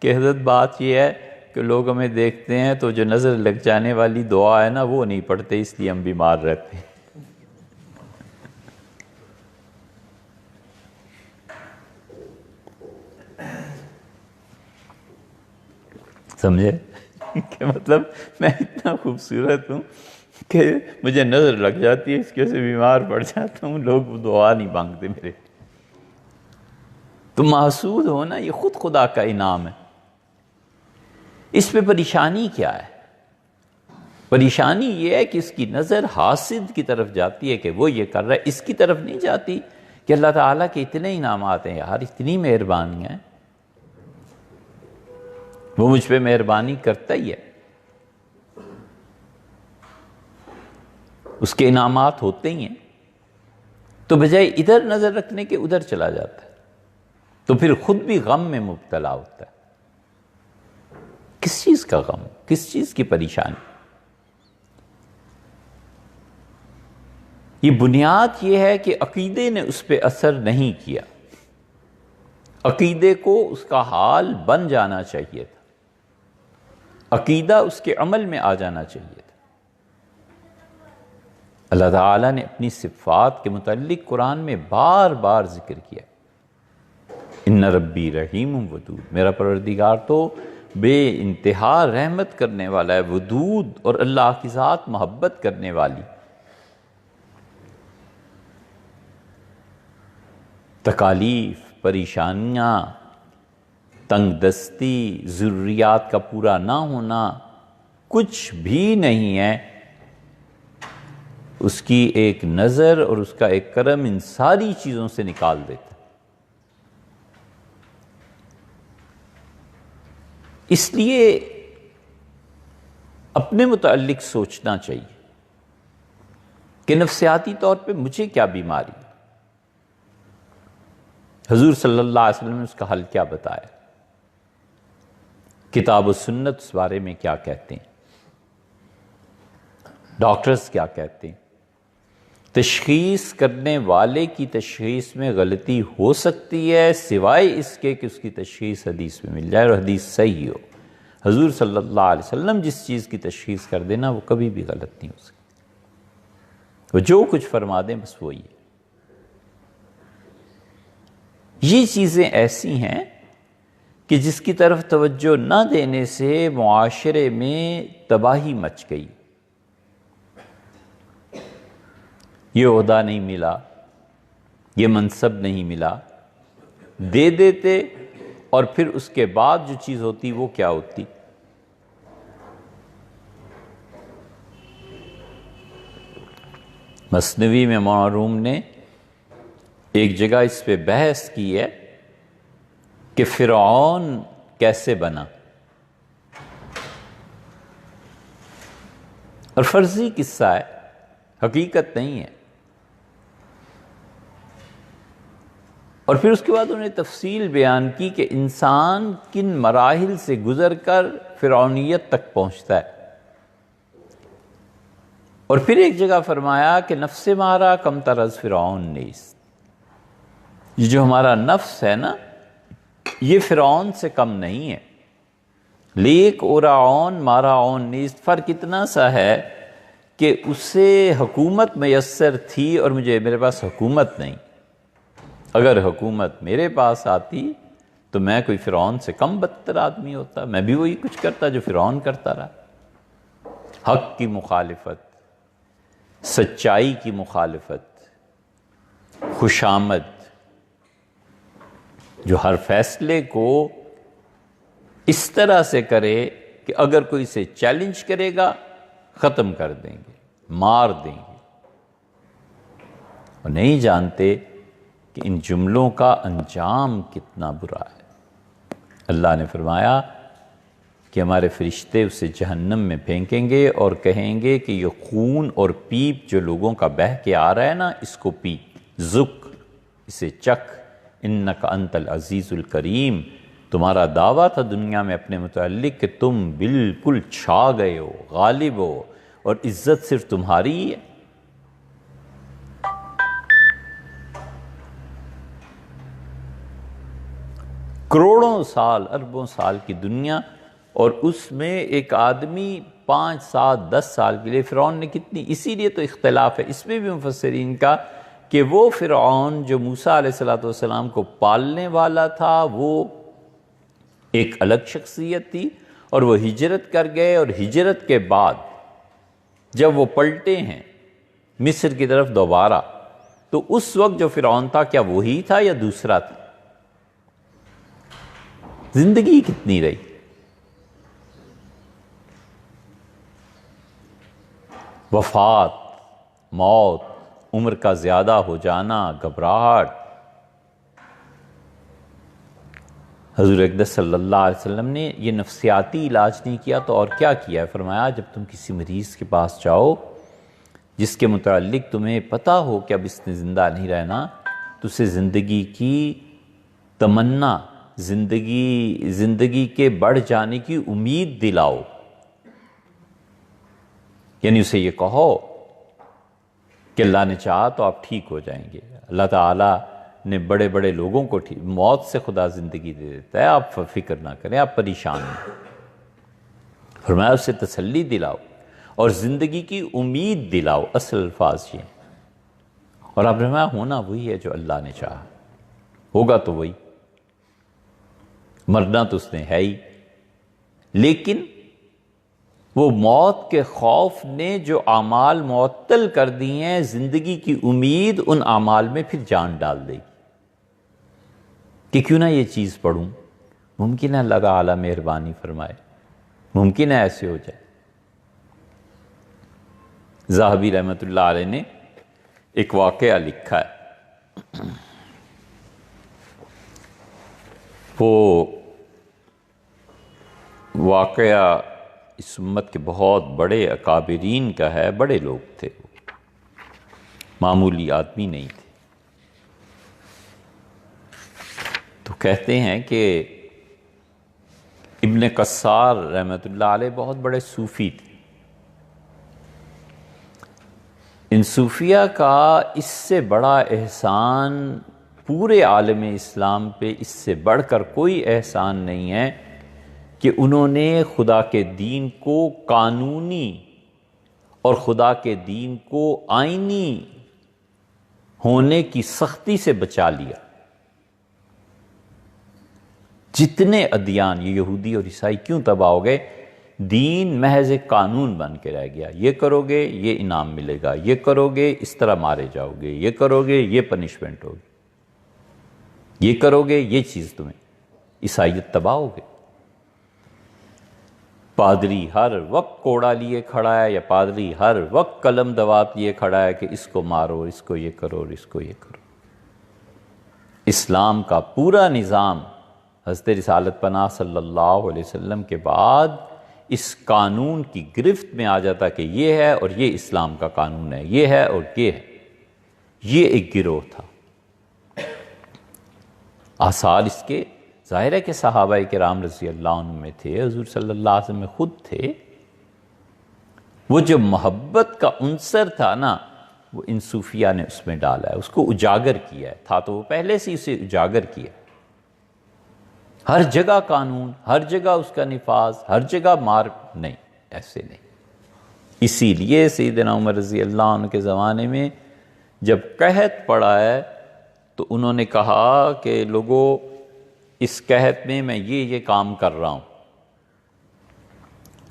کہ حضرت بات یہ ہے کہ لوگ ہمیں دیکھتے ہیں تو جو نظر لگ جانے والی دعا ہے نا وہ نہیں پڑھتے، اس لیے ہم بیمار رہتے ہیں۔ سمجھے کہ مطلب میں اتنا خوبصورت ہوں کہ مجھے نظر لگ جاتی ہے، اس کی وجہ سے بیمار پڑ جاتا ہوں، لوگ دعا نہیں مانگتے میرے۔ تو محسود ہونا یہ خود خدا کا انعام ہے۔ اس پہ پریشانی کیا ہے؟ پریشانی یہ ہے کہ اس کی نظر حاسد کی طرف جاتی ہے کہ وہ یہ کر رہا ہے، اس کی طرف نہیں جاتی کہ اللہ تعالیٰ کے اتنے انعامات ہیں یار، اتنی مہربانیاں ہیں، وہ مجھ پہ مہربانی کرتا ہی ہے، اس کے انعامات ہوتے ہی ہیں۔ تو بجائے ادھر نظر رکھنے کے ادھر چلا جاتا ہے، تو پھر خود بھی غم میں مبتلا ہوتا ہے۔ کس چیز کا غم؟ کس چیز کی پریشانی؟ یہ بنیاد یہ ہے کہ عقیدے نے اس پہ اثر نہیں کیا، عقیدے کو اس کا حال بن جانا چاہیے تھا، عقیدہ اس کے عمل میں آ جانا چاہیے تھا۔ اللہ تعالیٰ نے اپنی صفات کے متعلق قرآن میں بار بار ذکر کیا، ان ربی رحیم ودود، میرا پروردگار تو بے انتہا رحمت کرنے والا ہے، ودود، اور اللہ کی ذات محبت کرنے والی۔ تکالیف، پریشانیاں، تنگ دستی، ضروریات کا پورا نہ ہونا کچھ بھی نہیں ہے اس کی ایک نظر اور اس کا ایک کرم ان ساری چیزوں سے نکال دیتا. اس لیے اپنے متعلق سوچنا چاہیے کہ نفسیاتی طور پہ مجھے کیا بیماری ہے. حضور صلی اللہ علیہ وسلم نے اس کا حل کیا بتایا، کتاب و سنت اس بارے میں کیا کہتے ہیں، ڈاکٹرز کیا کہتے ہیں. تشخیص کرنے والے کی تشخیص میں غلطی ہو سکتی ہے سوائے اس کے کہ اس کی تشخیص حدیث میں مل جائے اور حدیث صحیح ہو. حضور صلی اللہ علیہ وسلم جس چیز کی تشخیص کر دینا وہ کبھی بھی غلط نہیں ہو سکتی. وہ جو کچھ فرما دیں بس وہی ہے. یہ چیزیں ایسی ہیں کہ جس کی طرف توجہ نہ دینے سے معاشرے میں تباہی مچ گئی. یہ عہدہ نہیں ملا، یہ منصب نہیں ملا، دے دیتے اور پھر اس کے بعد جو چیز ہوتی وہ کیا ہوتی؟ مثنوی میں مولانا روم نے ایک جگہ اس پہ بحث کی ہے کہ فرعون کیسے بنا، اور فرضی قصہ ہے، حقیقت نہیں ہے. اور پھر اس کے بعد انہوں نے تفصیل بیان کی کہ انسان کن مراحل سے گزر کر فرعونیت تک پہنچتا ہے. اور پھر ایک جگہ فرمایا کہ نفس مارا کم تر از فرعون نیست. یہ جو ہمارا نفس ہے نا یہ فرعون سے کم نہیں ہے. لیک اورعون ماراعون نیست، فرق اتنا سا ہے کہ اسے حکومت میسر تھی اور میرے پاس حکومت نہیں. اگر حکومت میرے پاس آتی تو میں کوئی فرعون سے کم بدتر آدمی ہوتا، میں بھی وہی کچھ کرتا جو فرعون کرتا رہا. حق کی مخالفت، سچائی کی مخالفت، خوشامد، جو ہر فیصلے کو اس طرح سے کرے کہ اگر کوئی اسے چیلنج کرے گا ختم کر دیں گے، مار دیں گے. اور نہیں جانتے کہ ان جملوں کا انجام کتنا برا ہے. اللہ نے فرمایا کہ ہمارے فرشتے اسے جہنم میں پھینکیں گے اور کہیں گے کہ یہ خون اور پیپ جو لوگوں کا بہہ کے آ رہا ہے نا اس کو پی، ذق، اسے چکھ، انک انت العزیز الکریم. تمہارا دعویٰ تھا دنیا میں اپنے متعلق کہ تم بالکل چھا گئے ہو، غالب ہو، اور عزت صرف تمہاری ہی ہے. کروڑوں سال، اربوں سال کی دنیا، اور اس میں ایک آدمی 5 7 10 سال کے لیے. فرعون نے کتنی، اسی لیے تو اختلاف ہے اس میں بھی مفسرین کا کہ وہ فرعون جو موسیٰ علیہ السلام کو پالنے والا تھا وہ ایک الگ شخصیت تھی، اور وہ ہجرت کر گئے، اور ہجرت کے بعد جب وہ پلٹے ہیں مصر کی طرف دوبارہ تو اس وقت جو فرعون تھا کیا وہی تھا یا دوسرا تھا؟ زندگی کتنی رہی؟ وفات، موت، عمر کا زیادہ ہو جانا، گھبراہٹ. حضور اقدس صلی اللہ علیہ وسلم نے یہ نفسیاتی علاج نہیں کیا تو اور کیا کیا ہے؟ فرمایا جب تم کسی مریض کے پاس جاؤ جس کے متعلق تمہیں پتہ ہو کہ اب اس نے زندہ نہیں رہنا، تو اسے زندگی کی تمنا، زندگی کے بڑھ جانے کی امید دلاؤ. یعنی اسے یہ کہو کہ اللہ نے چاہا تو آپ ٹھیک ہو جائیں گے. اللہ تعالیٰ نے بڑے بڑے لوگوں کو موت سے خدا زندگی دے دیتا ہے، آپ فکر نہ کریں، آپ پریشان ہیں. فرمایا اسے تسلی دلاؤ اور زندگی کی امید دلاؤ. اصل الفاظ یہ. اور آپ فرمایا ہونا وہی ہے جو اللہ نے چاہا، ہوگا تو وہی، مرنا تو اس نے ہے ہی. لیکن وہ موت کے خوف نے جو اعمال معطل کر دی ہیں، زندگی کی امید ان اعمال میں پھر جان ڈال دے گی کہ کیوں نہ یہ چیز پڑھوں، ممکن ہے اللہ تعالیٰ مہربانی فرمائے، ممکن ہے ایسے ہو جائے. ذہبی رحمۃ اللہ علیہ نے ایک واقعہ لکھا ہے، وہ واقعہ اس امت کے بہت بڑے اکابرین کا ہے، بڑے لوگ تھے، معمولی آدمی نہیں تھے۔ تو کہتے ہیں کہ ابن قصار رحمۃ اللہ علیہ بہت بڑے صوفی تھے۔ ان صوفیہ کا اس سے بڑا احسان پورے عالم اسلام پہ اس سے بڑھ کر کوئی احسان نہیں ہے کہ انہوں نے خدا کے دین کو قانونی اور خدا کے دین کو آئینی ہونے کی سختی سے بچا لیا۔ جتنے ادیان، یہ یہودی اور عیسائی کیوں تباہ ہو گئے؟ دین محض ایک قانون بن کے رہ گیا، یہ کرو گے یہ انعام ملے گا، یہ کرو گے اس طرح مارے جاؤ گے، یہ کرو گے یہ پنشمنٹ ہوگی، یہ کرو گے یہ چیز تمہیں۔ عیسائیت تباہ ہو گئی۔ پادری ہر وقت کوڑا لیے کھڑا ہے، یا پادری ہر وقت قلم دوات لیے کھڑا ہے کہ اس کو مارو، اس کو یہ کرو اور اس کو یہ کرو۔ اسلام کا پورا نظام حضرت رسالت پناہ صلی اللہ علیہ وسلم کے بعد اس قانون کی گرفت میں آ جاتا کہ یہ ہے اور یہ اسلام کا قانون ہے، یہ ہے اور یہ ہے۔ یہ ایک گروہ تھا۔ آثار اس کے ظاہر ہے کہ صحابہ کرام رضی اللہ عنہ میں تھے، حضور صلی اللہ علیہ وسلم میں خود تھے۔ وہ جو محبت کا عنصر تھا نا، وہ ان صوفیہ نے اس میں ڈالا ہے، اس کو اجاگر کیا ہے۔ تھا تو وہ پہلے سے اسے اجاگر کیا۔ ہر جگہ قانون، ہر جگہ اس کا نفاذ، ہر جگہ مار، نہیں، ایسے نہیں۔ اسی لیے سیدنا عمر رضی اللہ عنہ کے زمانے میں جب قحط پڑا ہے تو انہوں نے کہا کہ لوگوں، اس قحط میں میں یہ کام کر رہا ہوں۔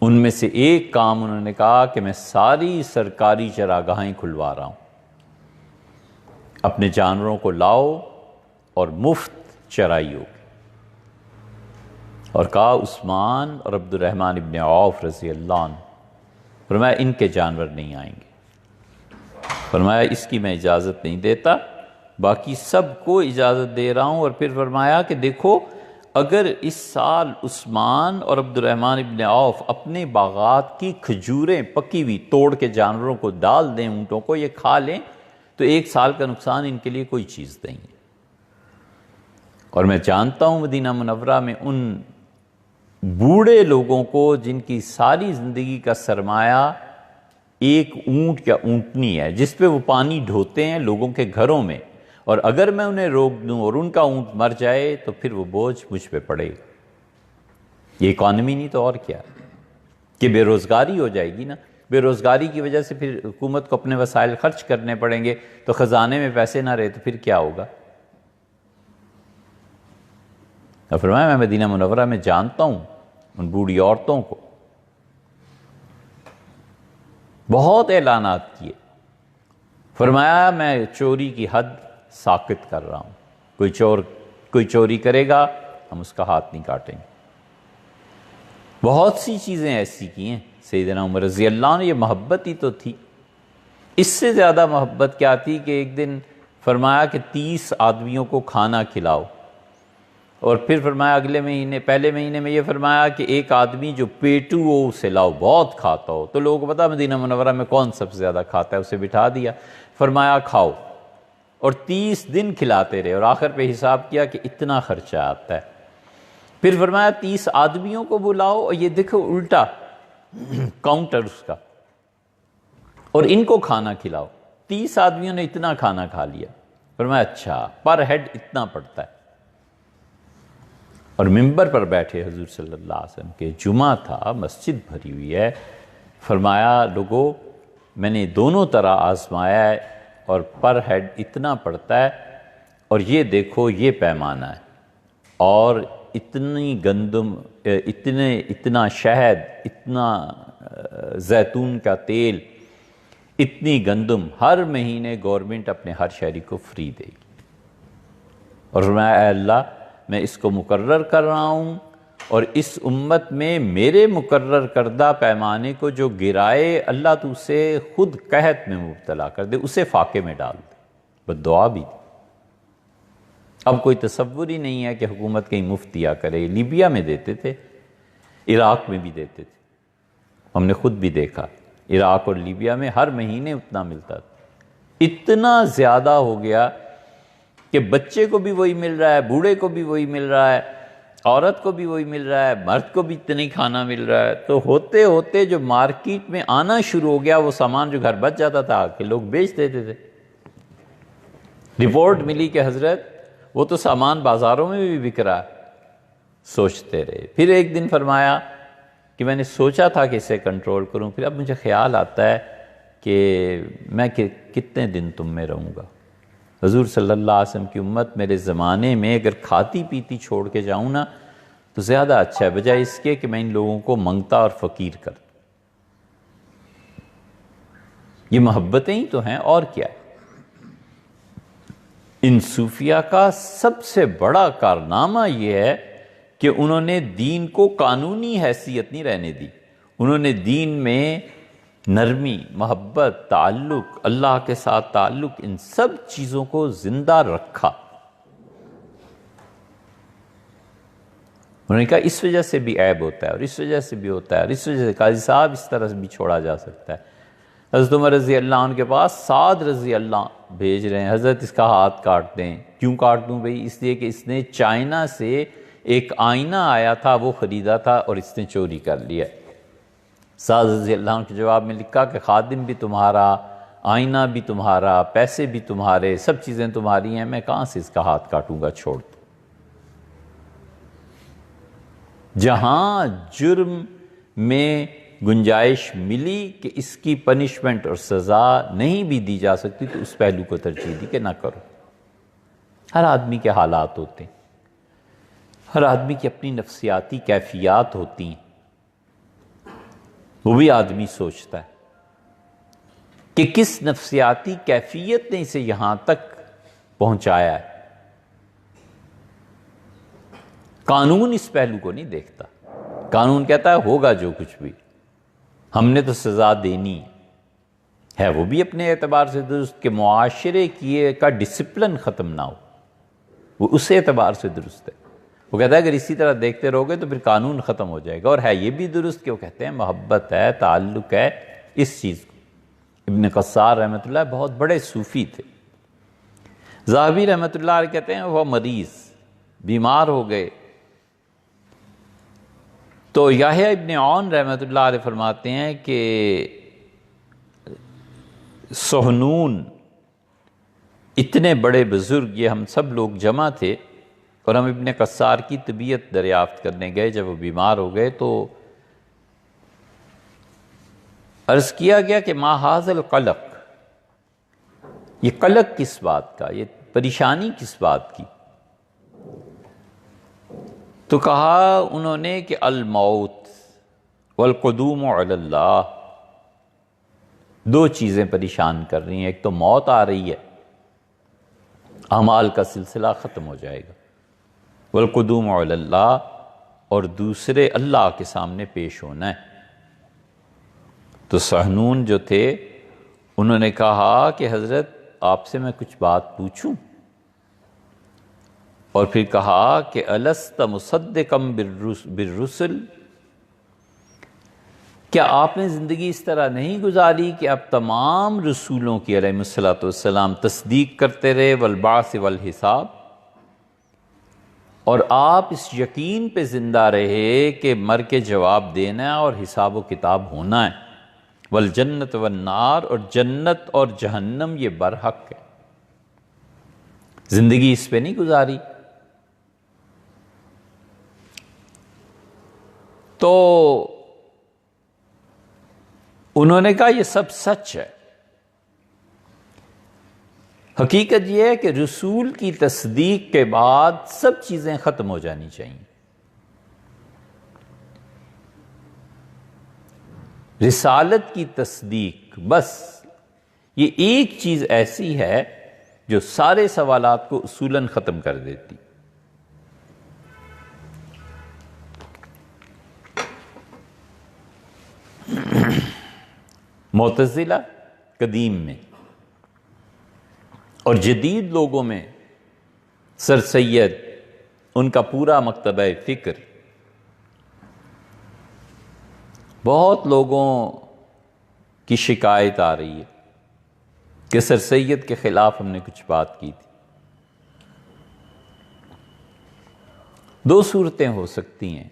ان میں سے ایک کام انہوں نے کہا کہ میں ساری سرکاری چراگاہیں کھلوا رہا ہوں، اپنے جانوروں کو لاؤ اور مفت چرائی ہوگی۔ اور کہا عثمان اور عبد الرحمن ابن عوف رضی اللہ عنہ، فرمایا ان کے جانور نہیں آئیں گے، فرمایا اس کی میں اجازت نہیں دیتا، باقی سب کو اجازت دے رہا ہوں۔ اور پھر فرمایا کہ دیکھو، اگر اس سال عثمان اور عبد الرحمن ابن عوف اپنے باغات کی کھجوریں پکی ہوئی توڑ کے جانوروں کو ڈال دیں، اونٹوں کو یہ کھا لیں، تو ایک سال کا نقصان ان کے لیے کوئی چیز نہیں ہے۔ اور میں جانتا ہوں مدینہ منورہ میں ان بوڑھے لوگوں کو جن کی ساری زندگی کا سرمایہ ایک اونٹ یا اونٹنی ہے، جس پہ وہ پانی ڈھوتے ہیں لوگوں کے گھروں میں، اور اگر میں انہیں روک دوں اور ان کا اونٹ مر جائے تو پھر وہ بوجھ مجھ پہ پڑے گا۔ یہ اکانومی نہیں تو اور کیا، کہ بے روزگاری ہو جائے گی نا۔ بے روزگاری کی وجہ سے پھر حکومت کو اپنے وسائل خرچ کرنے پڑیں گے، تو خزانے میں پیسے نہ رہے تو پھر کیا ہوگا؟ اور فرمایا میں مدینہ منورہ میں جانتا ہوں ان بوڑھی عورتوں کو، بہت اعلانات کیے، فرمایا میں چوری کی حد ساقط کر رہا ہوں، کوئی چوری کرے گا ہم اس کا ہاتھ نہیں کاٹیں گے۔ بہت سی چیزیں ایسی کی ہیں سیدنا عمر رضی اللہ عنہ۔ یہ محبت ہی تو تھی۔ اس سے زیادہ محبت کیا تھی کہ ایک دن فرمایا کہ 30 آدمیوں کو کھانا کھلاؤ، اور پھر فرمایا پہلے مہینے میں یہ فرمایا کہ ایک آدمی جو پیٹو ہو اسے لاؤ، بہت کھاتا ہو۔ تو لوگوں کو پتا مدینہ منورہ میں کون سب سے زیادہ کھاتا ہے، اسے بٹھا دیا، فرمایا کھاؤ، اور 30 دن کھلاتے رہے، اور آخر پہ حساب کیا کہ اتنا خرچہ آتا ہے۔ پھر فرمایا 30 آدمیوں کو بلاؤ، اور یہ دیکھو الٹا کاؤنٹر اس کا، اور ان کو کھانا کھلاؤ۔ 30 آدمیوں نے اتنا کھانا کھا لیا، فرمایا اچھا پر ہیڈ اتنا پڑتا ہے۔ اور ممبر پر بیٹھے حضور صلی اللہ علیہ وسلم کے، جمعہ تھا، مسجد بھری ہوئی ہے، فرمایا لوگو میں نے دونوں طرح آزمایا ہے اور پر ہیڈ اتنا پڑتا ہے، اور یہ دیکھو یہ پیمانہ ہے، اور اتنی گندم، اتنا شہد، اتنا زیتون کا تیل، اتنی گندم ہر مہینے گورنمنٹ اپنے ہر شہری کو فری دے گی۔ اور فرمایا اے اللہ میں اس کو مقرر کر رہا ہوں، اور اس امت میں میرے مقرر کردہ پیمانے کو جو گرائے اللہ تو اسے خود قحط میں مبتلا کر دے، اسے فاقے میں ڈال دے۔ بس دعا بھی دی۔ اب کوئی تصور ہی نہیں ہے کہ حکومت کہیں مفت دیا کرے۔ لیبیا میں دیتے تھے، عراق میں بھی دیتے تھے، ہم نے خود بھی دیکھا عراق اور لیبیا میں ہر مہینے اتنا ملتا تھا۔ اتنا زیادہ ہو گیا کہ بچے کو بھی وہی مل رہا ہے، بوڑھے کو بھی وہی مل رہا ہے، عورت کو بھی وہی مل رہا ہے، مرد کو بھی اتنا ہی کھانا مل رہا ہے۔ تو ہوتے ہوتے جو مارکیٹ میں آنا شروع ہو گیا، وہ سامان جو گھر بچ جاتا تھا کہ لوگ بیچ دیتے تھے۔ رپورٹ ملی کہ حضرت وہ تو سامان بازاروں میں بھی بک رہا ہے۔ سوچتے رہے، پھر ایک دن فرمایا کہ میں نے سوچا تھا کہ اسے کنٹرول کروں، پھر اب مجھے خیال آتا ہے کہ میں کتنے دن تم میں رہوں گا۔ حضور صلی اللہ علیہ وسلم کی امت میرے زمانے میں اگر کھاتی پیتی چھوڑ کے جاؤں نا تو زیادہ اچھا ہے، بجائے اس کے کہ میں ان لوگوں کو منگتا اور فقیر کر دوں۔ یہ محبتیں ہی تو ہیں، اور کیا ہے۔ ان صوفیہ کا سب سے بڑا کارنامہ یہ ہے کہ انہوں نے دین کو قانونی حیثیت نہیں رہنے دی، انہوں نے دین میں نرمی، محبت، تعلق، اللہ کے ساتھ تعلق، ان سب چیزوں کو زندہ رکھا۔ انہوں نے کہا اس وجہ سے بھی عیب ہوتا ہے، اور اس وجہ سے بھی ہوتا ہے، اور اس وجہ سے قاضی صاحب اس طرح سے بھی چھوڑا جا سکتا ہے۔ حضرت عمر رضی اللہ عنہ کے پاس سعد رضی اللہ بھیج رہے ہیں، حضرت اس کا ہاتھ کاٹ دیں۔ کیوں کاٹ دوں بھئی؟ اس لیے کہ اس نے چائنا سے ایک آئینہ آیا تھا، وہ خریدا تھا اور اس نے چوری کر لیا۔ سعد رضی اللہ عنہ کے جواب میں لکھا کہ خادم بھی تمہارا، آئینہ بھی تمہارا، پیسے بھی تمہارے، سب چیزیں تمہاری ہیں، میں کہاں سے اس کا ہاتھ کاٹوں گا، چھوڑ دو۔ جہاں جرم میں گنجائش ملی کہ اس کی پنشمنٹ اور سزا نہیں بھی دی جا سکتی تو اس پہلو کو ترجیح دی کہ نہ کرو۔ ہر آدمی کے حالات ہوتے ہیں، ہر آدمی کی اپنی نفسیاتی کیفیات ہوتی ہیں، وہ بھی آدمی سوچتا ہے کہ کس نفسیاتی کیفیت نے اسے یہاں تک پہنچایا ہے۔ قانون اس پہلو کو نہیں دیکھتا، قانون کہتا ہے ہوگا جو کچھ بھی، ہم نے تو سزا دینی ہے، وہ بھی اپنے اعتبار سے درست کہ معاشرے کا ڈسپلن ختم نہ ہو، وہ اس اعتبار سے درست ہے۔ وہ کہتا ہے اگر اسی طرح دیکھتے رہو گے تو پھر قانون ختم ہو جائے گا، اور ہے یہ بھی درست کہ وہ کہتے ہیں محبت ہے، تعلق ہے اس چیز کو۔ ابن قصار رحمۃ اللہ بہت بڑے صوفی تھے۔ ذہبی رحمۃ اللہ علیہ کہتے ہیں وہ مریض بیمار ہو گئے تو یحییٰ ابن عون رحمۃ اللہ علیہ فرماتے ہیں کہ سہنون اتنے بڑے بزرگ، یہ ہم سب لوگ جمع تھے اور ہم ابن قصار کی طبیعت دریافت کرنے گئے۔ جب وہ بیمار ہو گئے تو عرض کیا گیا کہ ما ھذا القلق، یہ قلق کس بات کا، یہ پریشانی کس بات کی؟ تو کہا انہوں نے کہ الموت والقدوم علی اللہ، دو چیزیں پریشان کر رہی ہیں، ایک تو موت آ رہی ہے، اعمال کا سلسلہ ختم ہو جائے گا، والقدوم علی اللہ، اور دوسرے اللہ کے سامنے پیش ہونا ہے۔ تو سہنون جو تھے انہوں نے کہا کہ حضرت آپ سے میں کچھ بات پوچھوں؟ اور پھر کہا کہ الست مصدقا بالرسل، کیا آپ نے زندگی اس طرح نہیں گزاری کہ اب تمام رسولوں کی علیہ الصلوۃ والسلام تصدیق کرتے رہے، والبعث والحساب، اور آپ اس یقین پہ زندہ رہے کہ مر کے جواب دینا ہے اور حساب و کتاب ہونا ہے، والجنت والنار، اور جنت اور جہنم یہ برحق ہے، زندگی اس پہ نہیں گزاری؟ تو انہوں نے کہا یہ سب سچ ہے، حقیقت یہ ہے کہ رسول کی تصدیق کے بعد سب چیزیں ختم ہو جانی چاہیے۔ رسالت کی تصدیق، بس یہ ایک چیز ایسی ہے جو سارے سوالات کو اصولاً ختم کر دیتی۔ معتزلہ قدیم میں اور جدید لوگوں میں سر سید، ان کا پورا مکتبہ فکر، بہت لوگوں کی شکایت آ رہی ہے کہ سر سید کے خلاف ہم نے کچھ بات کی تھی۔ دو صورتیں ہو سکتی ہیں،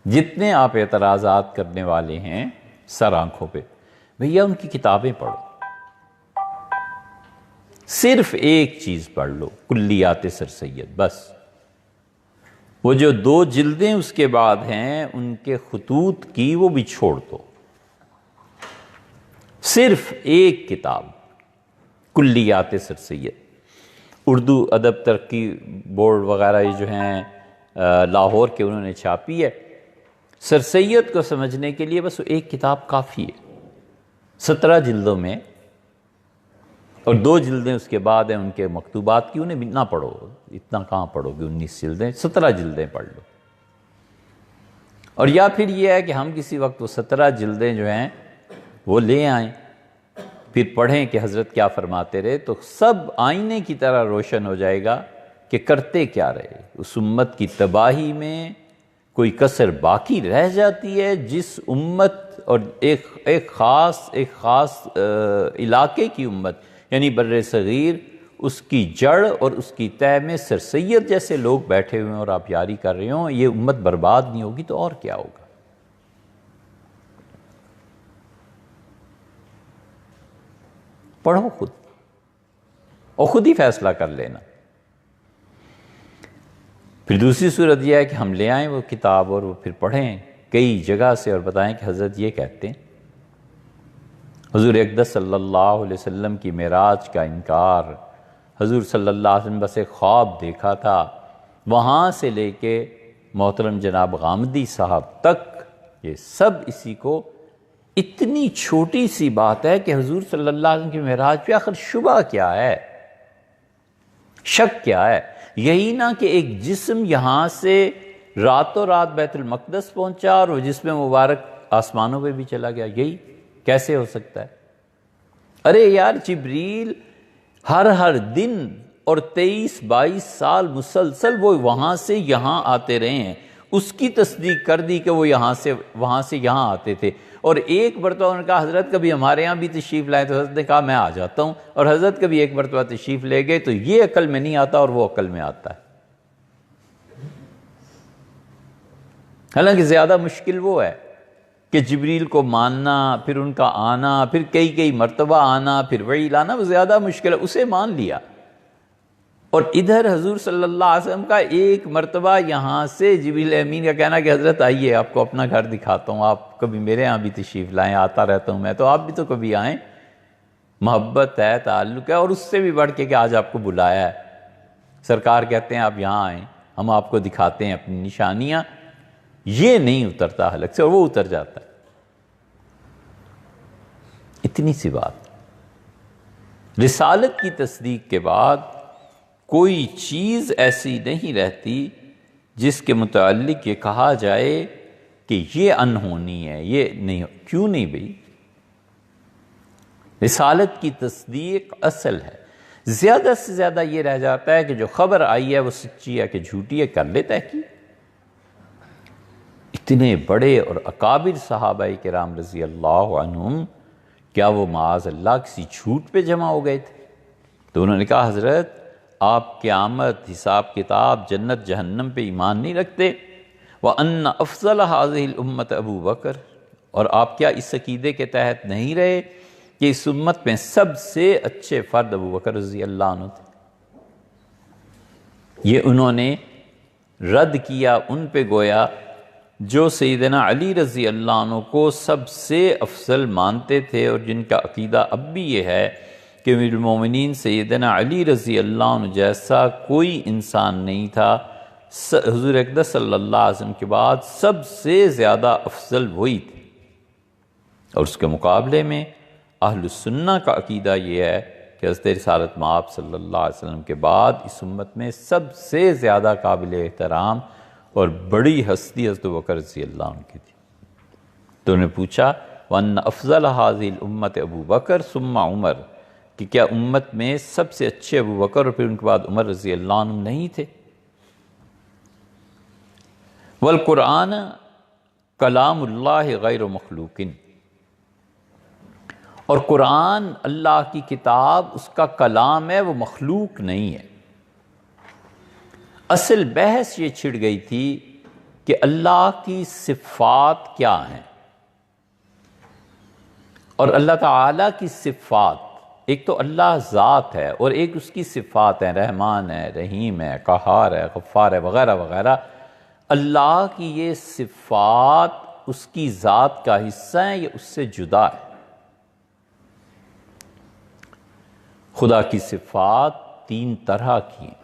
جتنے آپ اعتراضات کرنے والے ہیں سر آنکھوں پہ، بھیا ان کی کتابیں پڑھو، صرف ایک چیز پڑھ لو، کلیات سر سید، بس وہ جو 2 جلدیں اس کے بعد ہیں ان کے خطوط کی وہ بھی چھوڑ دو، صرف ایک کتاب کلیات سر سید۔ اردو ادب ترقی بورڈ وغیرہ یہ جو ہیں لاہور کے، انہوں نے چھاپی ہے۔ سر سید کو سمجھنے کے لیے بس ایک کتاب کافی ہے، 17 جلدوں میں، اور 2 جلدیں اس کے بعد ہیں ان کے مکتوبات کی، انہیں بھی نہ پڑھو، اتنا کہاں پڑھو گے، 19 جلدیں، 17 جلدیں پڑھ لو۔ اور یا پھر یہ ہے کہ ہم کسی وقت وہ 17 جلدیں جو ہیں وہ لے آئیں، پھر پڑھیں کہ حضرت کیا فرماتے رہے، تو سب آئینے کی طرح روشن ہو جائے گا کہ کرتے کیا رہے۔ اس امت کی تباہی میں کوئی کسر باقی رہ جاتی ہے، جس امت اور ایک خاص علاقے کی امت یعنی بر صغیر، اس کی جڑ اور اس کی تہ میں سر سید جیسے لوگ بیٹھے ہوئے ہیں اور آپ یاری کر رہے ہوں، یہ امت برباد نہیں ہوگی تو اور کیا ہوگا۔ پڑھو خود اور خود ہی فیصلہ کر لینا۔ پھر دوسری صورت یہ ہے کہ ہم لے آئیں وہ کتاب اور وہ پھر پڑھیں کئی جگہ سے اور بتائیں کہ حضرت یہ کہتے ہیں۔ حضور اقدس صلی اللہ علیہ وسلم کی معراج کا انکار، حضور صلی اللہ علیہ وسلم بس ایک خواب دیکھا تھا، وہاں سے لے کے محترم جناب غامدی صاحب تک، یہ سب اسی کو، اتنی چھوٹی سی بات ہے کہ حضور صلی اللہ علیہ وسلم کی معراج پہ آخر شبہ کیا ہے، شک کیا ہے؟ یہی نہ کہ ایک جسم یہاں سے راتوں رات بیت المقدس پہنچا اور وہ جسم مبارک آسمانوں پہ بھی چلا گیا، یہی کیسے ہو سکتا ہے؟ ارے یار، جبریل ہر دن اور 23-22 سال مسلسل وہ وہاں سے یہاں آتے رہے ہیں، اس کی تصدیق کر دی کہ وہ وہاں سے یہاں آتے تھے، اور ایک مرتبہ انہوں نے کہا حضرت کبھی ہمارے یہاں بھی تشریف لائیں، تو حضرت نے کہا میں آ جاتا ہوں، اور حضرت کبھی ایک مرتبہ تشریف لے گئے تو یہ عقل میں نہیں آتا اور وہ عقل میں آتا ہے۔ حالانکہ زیادہ مشکل وہ ہے کہ جبریل کو ماننا، پھر ان کا آنا، پھر کئی مرتبہ آنا، پھر وحی لانا، وہ زیادہ مشکل ہے، اسے مان لیا۔ اور ادھر حضور صلی اللہ علیہ وسلم کا ایک مرتبہ یہاں سے جبریل امین کا کہنا کہ حضرت آئیے آپ کو اپنا گھر دکھاتا ہوں، آپ کبھی میرے ہاں بھی تشریف لائیں، آتا رہتا ہوں میں، تو آپ بھی تو کبھی آئیں، محبت ہے، تعلق ہے، اور اس سے بھی بڑھ کے کہ آج آپ کو بلایا ہے، سرکار کہتے ہیں آپ یہاں آئیں، ہم آپ کو دکھاتے ہیں اپنی نشانیاں، یہ نہیں اترتا حلق سے اور وہ اتر جاتا ہے۔ اتنی سی بات، رسالت کی تصدیق کے بعد کوئی چیز ایسی نہیں رہتی جس کے متعلق یہ کہا جائے کہ یہ انہونی ہے، یہ نہیں، کیوں نہیں بھئی؟ رسالت کی تصدیق اصل ہے۔ زیادہ سے زیادہ یہ رہ جاتا ہے کہ جو خبر آئی ہے وہ سچی ہے کہ جھوٹی ہے، کر لیتا ہے کہ اتنے بڑے اور اکابر صحابہ کرام رضی اللہ عنہم، کیا وہ معاذ اللہ کسی جھوٹ پہ جمع ہو گئے تھے؟ تو انہوں نے کہا حضرت آپ قیامت، حساب کتاب، جنت جہنم پہ ایمان نہیں رکھتے، وَأَنَّ أَفْضَلَ هَذِهِ الْأُمَّةَ أَبُو بکر، اور آپ کیا اس عقیدے کے تحت نہیں رہے کہ اس امت میں سب سے اچھے فرد ابو بکر رضی اللہ عنہ تھے؟ یہ انہوں نے رد کیا ان پہ گویا جو سیدنا علی رضی اللہ عنہ کو سب سے افضل مانتے تھے، اور جن کا عقیدہ اب بھی یہ ہے کہ امیر المومنین سیدنا علی رضی اللہ عنہ جیسا کوئی انسان نہیں تھا، حضور اقدس صلی اللہ علیہ وسلم کے بعد سب سے زیادہ افضل وہی تھے۔ اور اس کے مقابلے میں اہل السنہ کا عقیدہ یہ ہے کہ حضرت رسالت مآب صلی اللہ علیہ وسلم کے بعد اس امت میں سب سے زیادہ قابل احترام اور بڑی ہستی حضرت ابوبکر رضی اللہ عنہ کی تھی۔ تو انہوں نے پوچھا وَأَنَّ أَفْضَلَ هَذِهِ الْأُمَّةِ أَبُو بَكْرَ ثُمَّ عُمَرَ، کہ کیا امت میں سب سے اچھے ابو بکر اور پھر ان کے بعد عمر رضی اللہ عنہ نہیں تھے؟ وَالْقُرْآنَ کلام اللہ غیر مخلوق، اور قرآن اللہ کی کتاب اس کا کلام ہے، وہ مخلوق نہیں ہے۔ اصل بحث یہ چھڑ گئی تھی کہ اللہ کی صفات کیا ہیں، اور اللہ تعالیٰ کی صفات، ایک تو اللہ ذات ہے اور ایک اس کی صفات ہیں، رحمان ہے، رحیم ہے، قہار ہے، غفار ہے، وغیرہ وغیرہ۔ اللہ کی یہ صفات اس کی ذات کا حصہ ہیں یا اس سے جدا ہے؟ خدا کی صفات تین طرح کی ہیں۔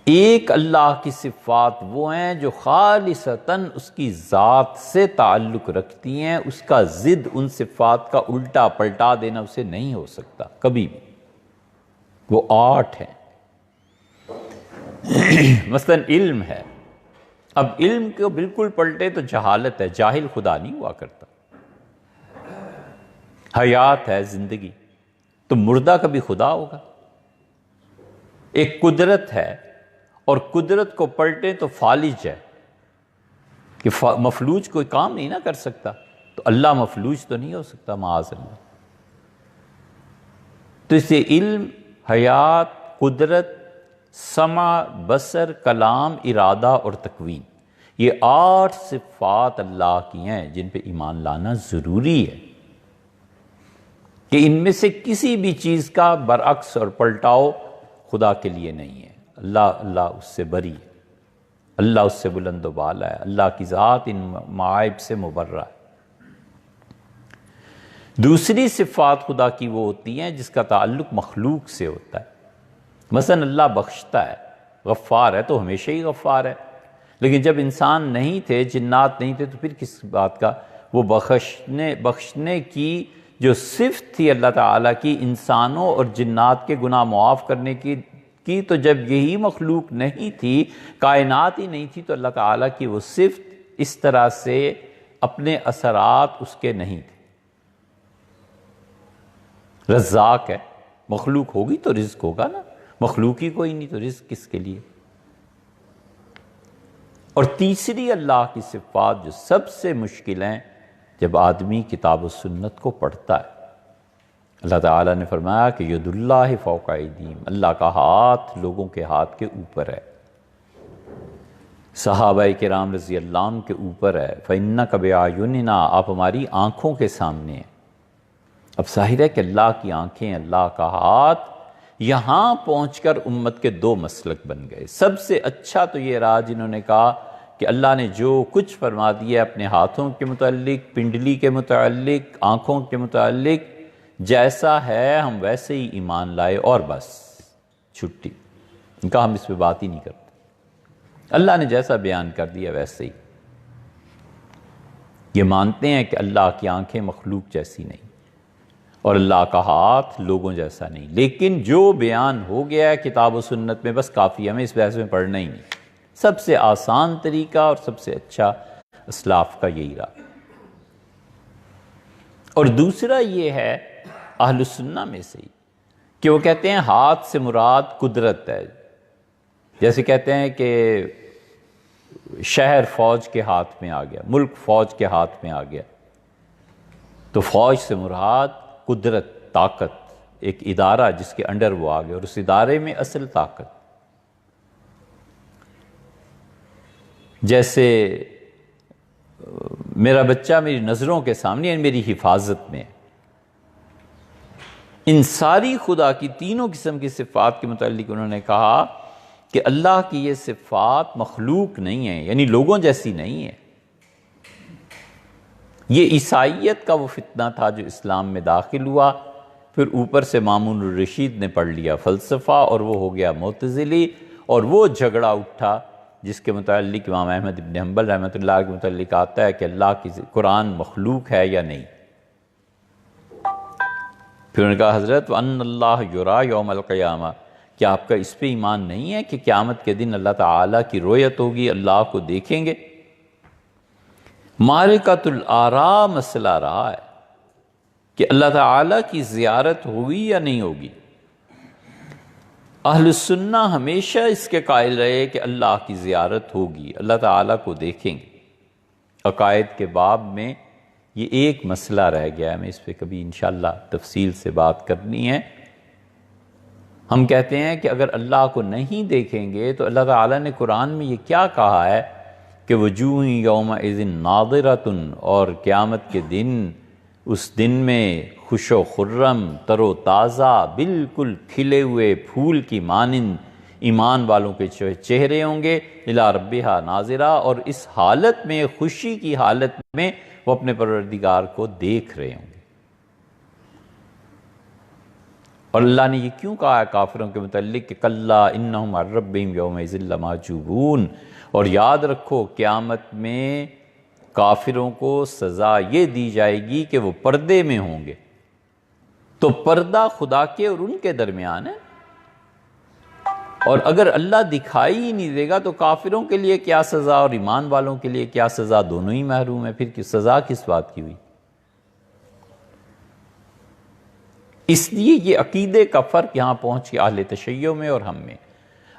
ایک اللہ کی صفات وہ ہیں جو خالصتاً اس کی ذات سے تعلق رکھتی ہیں، اس کا ضد ان صفات کا الٹا پلٹا دینا اسے نہیں ہو سکتا کبھی بھی، وہ 8 ہیں۔ مثلا علم ہے، اب علم کو بالکل پلٹے تو جہالت ہے، جاہل خدا نہیں ہوا کرتا۔ حیات ہے، زندگی، تو مردہ کبھی خدا ہوگا؟ ایک قدرت ہے، اور قدرت کو پلٹے تو فالج ہے کہ مفلوج کوئی کام نہیں نہ کر سکتا، تو اللہ مفلوج تو نہیں ہو سکتا معاذ اللہ۔ تو اسے علم، حیات، قدرت، سمع، بصر، کلام، ارادہ اور تکوین، یہ 8 صفات اللہ کی ہیں جن پہ ایمان لانا ضروری ہے، کہ ان میں سے کسی بھی چیز کا برعکس اور پلٹاؤ خدا کے لیے نہیں ہے۔ اللہ اس سے بری ہے، اللہ اس سے بلند و بالا ہے، اللہ کی ذات ان معائب سے مبرہ ہے۔ دوسری صفات خدا کی وہ ہوتی ہیں جس کا تعلق مخلوق سے ہوتا ہے۔ مثلا اللہ بخشتا ہے، غفار ہے، تو ہمیشہ ہی غفار ہے، لیکن جب انسان نہیں تھے، جنات نہیں تھے، تو پھر کس بات کا؟ وہ بخشنے کی جو صفت تھی اللہ تعالیٰ کی انسانوں اور جنات کے گناہ معاف کرنے کی، تو جب یہی مخلوق نہیں تھی، کائنات ہی نہیں تھی، تو اللہ تعالیٰ کی وہ صفت اس طرح سے اپنے اثرات اس کے نہیں تھے۔ رزاق ہے، مخلوق ہوگی تو رزق ہوگا نا، مخلوق ہی کوئی نہیں تو رزق کس کے لیے؟ اور تیسری اللہ کی صفات جو سب سے مشکل ہیں، جب آدمی کتاب و سنت کو پڑھتا ہے، اللہ تعالیٰ نے فرمایا کہ ید اللہ فوق ایدیہم، اللہ کا ہاتھ لوگوں کے ہاتھ کے اوپر ہے، صحابہ کرام رضی اللہ عنہ کے اوپر ہے۔ فَإِنَّكَ بِأَعْيُنِنَا، آپ ہماری آنکھوں کے سامنے ہیں۔ اب ظاہر ہے کہ اللہ کی آنکھیں، اللہ کا ہاتھ، یہاں پہنچ کر امت کے 2 مسلک بن گئے۔ سب سے اچھا تو یہ رہا جنہوں نے کہا کہ اللہ نے جو کچھ فرما دیا اپنے ہاتھوں کے متعلق، پنڈلی کے متعلق، آنکھوں کے متعلق، جیسا ہے ہم ویسے ہی ایمان لائے، اور بس چھٹی، ان کا ہم اس پہ بات ہی نہیں کرتے، اللہ نے جیسا بیان کر دیا ویسے ہی۔ یہ مانتے ہیں کہ اللہ کی آنکھیں مخلوق جیسی نہیں، اور اللہ کا ہاتھ لوگوں جیسا نہیں، لیکن جو بیان ہو گیا ہے کتاب و سنت میں بس کافی، ہمیں اس بحث میں پڑھنا ہی نہیں۔ سب سے آسان طریقہ اور سب سے اچھا اسلاف کا یہی رہا۔ اور دوسرا یہ ہے اہل السنہ میں سے ہی کہ وہ کہتے ہیں ہاتھ سے مراد قدرت ہے، جیسے کہتے ہیں کہ شہر فوج کے ہاتھ میں آ گیا، ملک فوج کے ہاتھ میں آ گیا، تو فوج سے مراد قدرت، طاقت، ایک ادارہ جس کے انڈر وہ آ گیا، اور اس ادارے میں اصل طاقت، جیسے میرا بچہ میری نظروں کے سامنے، یعنی میری حفاظت میں، ان ساری خدا کی تینوں قسم کی صفات کے متعلق انہوں نے کہا کہ اللہ کی یہ صفات مخلوق نہیں ہیں، یعنی لوگوں جیسی نہیں ہے۔ یہ عیسائیت کا وہ فتنہ تھا جو اسلام میں داخل ہوا، پھر اوپر سے مامون الرشید نے پڑھ لیا فلسفہ، اور وہ ہو گیا معتزلی، اور وہ جھگڑا اٹھا جس کے متعلق امام احمد بن حنبل رحمۃ اللہ کے متعلق آتا ہے کہ اللہ کی قرآن مخلوق ہے یا نہیں۔ پھر انہوں نے کہا حضرت وَأَنَّ اللَّهَ يُرَى يَوْمَ الْقِيَامَةِ، کیا آپ کا اس پہ ایمان نہیں ہے کہ قیامت کے دن اللہ تعالیٰ کی رؤیت ہوگی، اللہ کو دیکھیں گے؟ معرکۃ الآراء مسئلہ رہا ہے کہ اللہ تعالیٰ کی زیارت ہوگی یا نہیں ہوگی۔ اہل السنہ ہمیشہ اس کے قائل رہے کہ اللہ کی زیارت ہوگی، اللہ تعالیٰ کو دیکھیں گے۔ عقائد کے باب میں یہ ایک مسئلہ رہ گیا ہے، ہمیں اس پہ کبھی انشاءاللہ تفصیل سے بات کرنی ہے۔ ہم کہتے ہیں کہ اگر اللہ کو نہیں دیکھیں گے تو اللہ تعالیٰ نے قرآن میں یہ کیا کہا ہے کہ وجوہ یومئذ ناظرۃ، اور قیامت کے دن، اس دن میں خوش و خرم، تر و تازہ، بالکل کھلے ہوئے پھول کی مانند ایمان والوں کے چہرے ہوں گے، الی ربہا ناظرہ، اور اس حالت میں، خوشی کی حالت میں وہ اپنے پروردگار کو دیکھ رہے ہوں گے۔ اور اللہ نے یہ کیوں کہا ہے کافروں کے متعلق کہ کلا انہم عن ربہم یومئذ لمحجوبون، اور یاد رکھو قیامت میں کافروں کو سزا یہ دی جائے گی کہ وہ پردے میں ہوں گے۔ تو پردہ خدا کے اور ان کے درمیان ہے، اور اگر اللہ دکھائی ہی نہیں دے گا تو کافروں کے لیے کیا سزا اور ایمان والوں کے لیے کیا سزا، دونوں ہی محروم ہیں، پھر سزا کس بات کی ہوئی؟ اس لیے یہ عقیدے کا فرق یہاں پہنچ گیا اہل تشیع میں اور ہم میں۔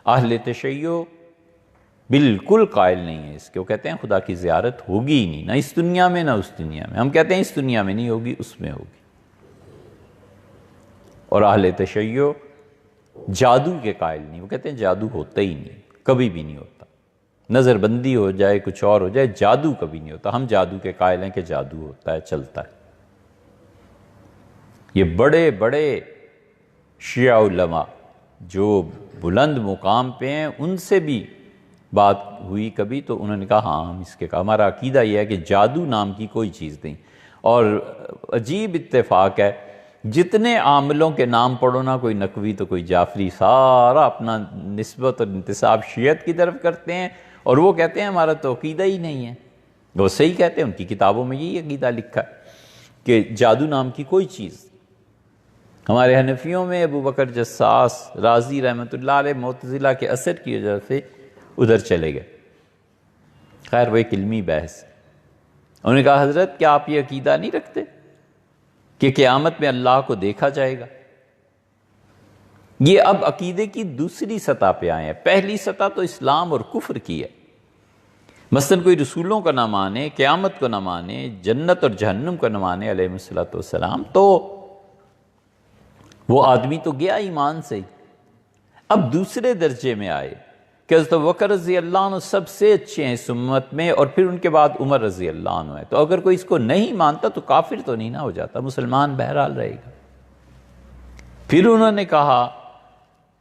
اہل تشیع بالکل قائل نہیں ہے اس کے، وہ کہتے ہیں خدا کی زیارت ہوگی ہی نہیں، نہ اس دنیا میں نہ اس دنیا میں۔ ہم کہتے ہیں اس دنیا میں نہیں ہوگی، اس میں ہوگی۔ اور اہل تشیع جادو کے قائل نہیں، وہ کہتے ہیں جادو ہوتا ہی نہیں، کبھی بھی نہیں ہوتا، نظر بندی ہو جائے، کچھ اور ہو جائے، جادو کبھی نہیں ہوتا۔ ہم جادو کے قائل ہیں کہ جادو ہوتا ہے، چلتا ہے۔ یہ بڑے بڑے شیعہ علماء جو بلند مقام پہ ہیں، ان سے بھی بات ہوئی کبھی تو انہوں نے کہا ہاں ہم اس کے کہا، ہمارا عقیدہ یہ ہے کہ جادو نام کی کوئی چیز نہیں۔ اور عجیب اتفاق ہے، جتنے عاملوں کے نام پڑھو نا، کوئی نقوی تو کوئی جعفری، سارا اپنا نسبت اور انتساب شیعت کی طرف کرتے ہیں، اور وہ کہتے ہیں ہمارا تو عقیدہ ہی نہیں ہے۔ وہ صحیح کہتے ہیں، ان کی کتابوں میں یہی عقیدہ لکھا ہے کہ جادو نام کی کوئی چیز۔ ہمارے حنفیوں میں ابو بکر جساس رازی رحمۃ اللہ علیہ معتزلہ کے اثر کی وجہ سے ادھر چلے گئے۔ خیر وہ ایک علمی بحث ہے۔ انہوں نے کہا حضرت کیا آپ یہ عقیدہ نہیں رکھتے کہ قیامت میں اللہ کو دیکھا جائے گا؟ یہ اب عقیدے کی دوسری سطح پہ آئے ہیں۔ پہلی سطح تو اسلام اور کفر کی ہے۔ مثلا کوئی رسولوں کا نہ مانے، قیامت کو نہ مانے، جنت اور جہنم کو نہ مانے علیہ الصلوۃ والسلام، تو وہ آدمی تو گیا ایمان سے ہی۔ اب دوسرے درجے میں آئے کہ حضرت ابوبکر رضی اللہ عنہ سب سے اچھے ہیں اس امت میں، اور پھر ان کے بعد عمر رضی اللہ عنہ ہے۔ تو اگر کوئی اس کو نہیں مانتا تو کافر تو نہیں نہ ہو جاتا، مسلمان بہرحال رہے گا۔ پھر انہوں نے کہا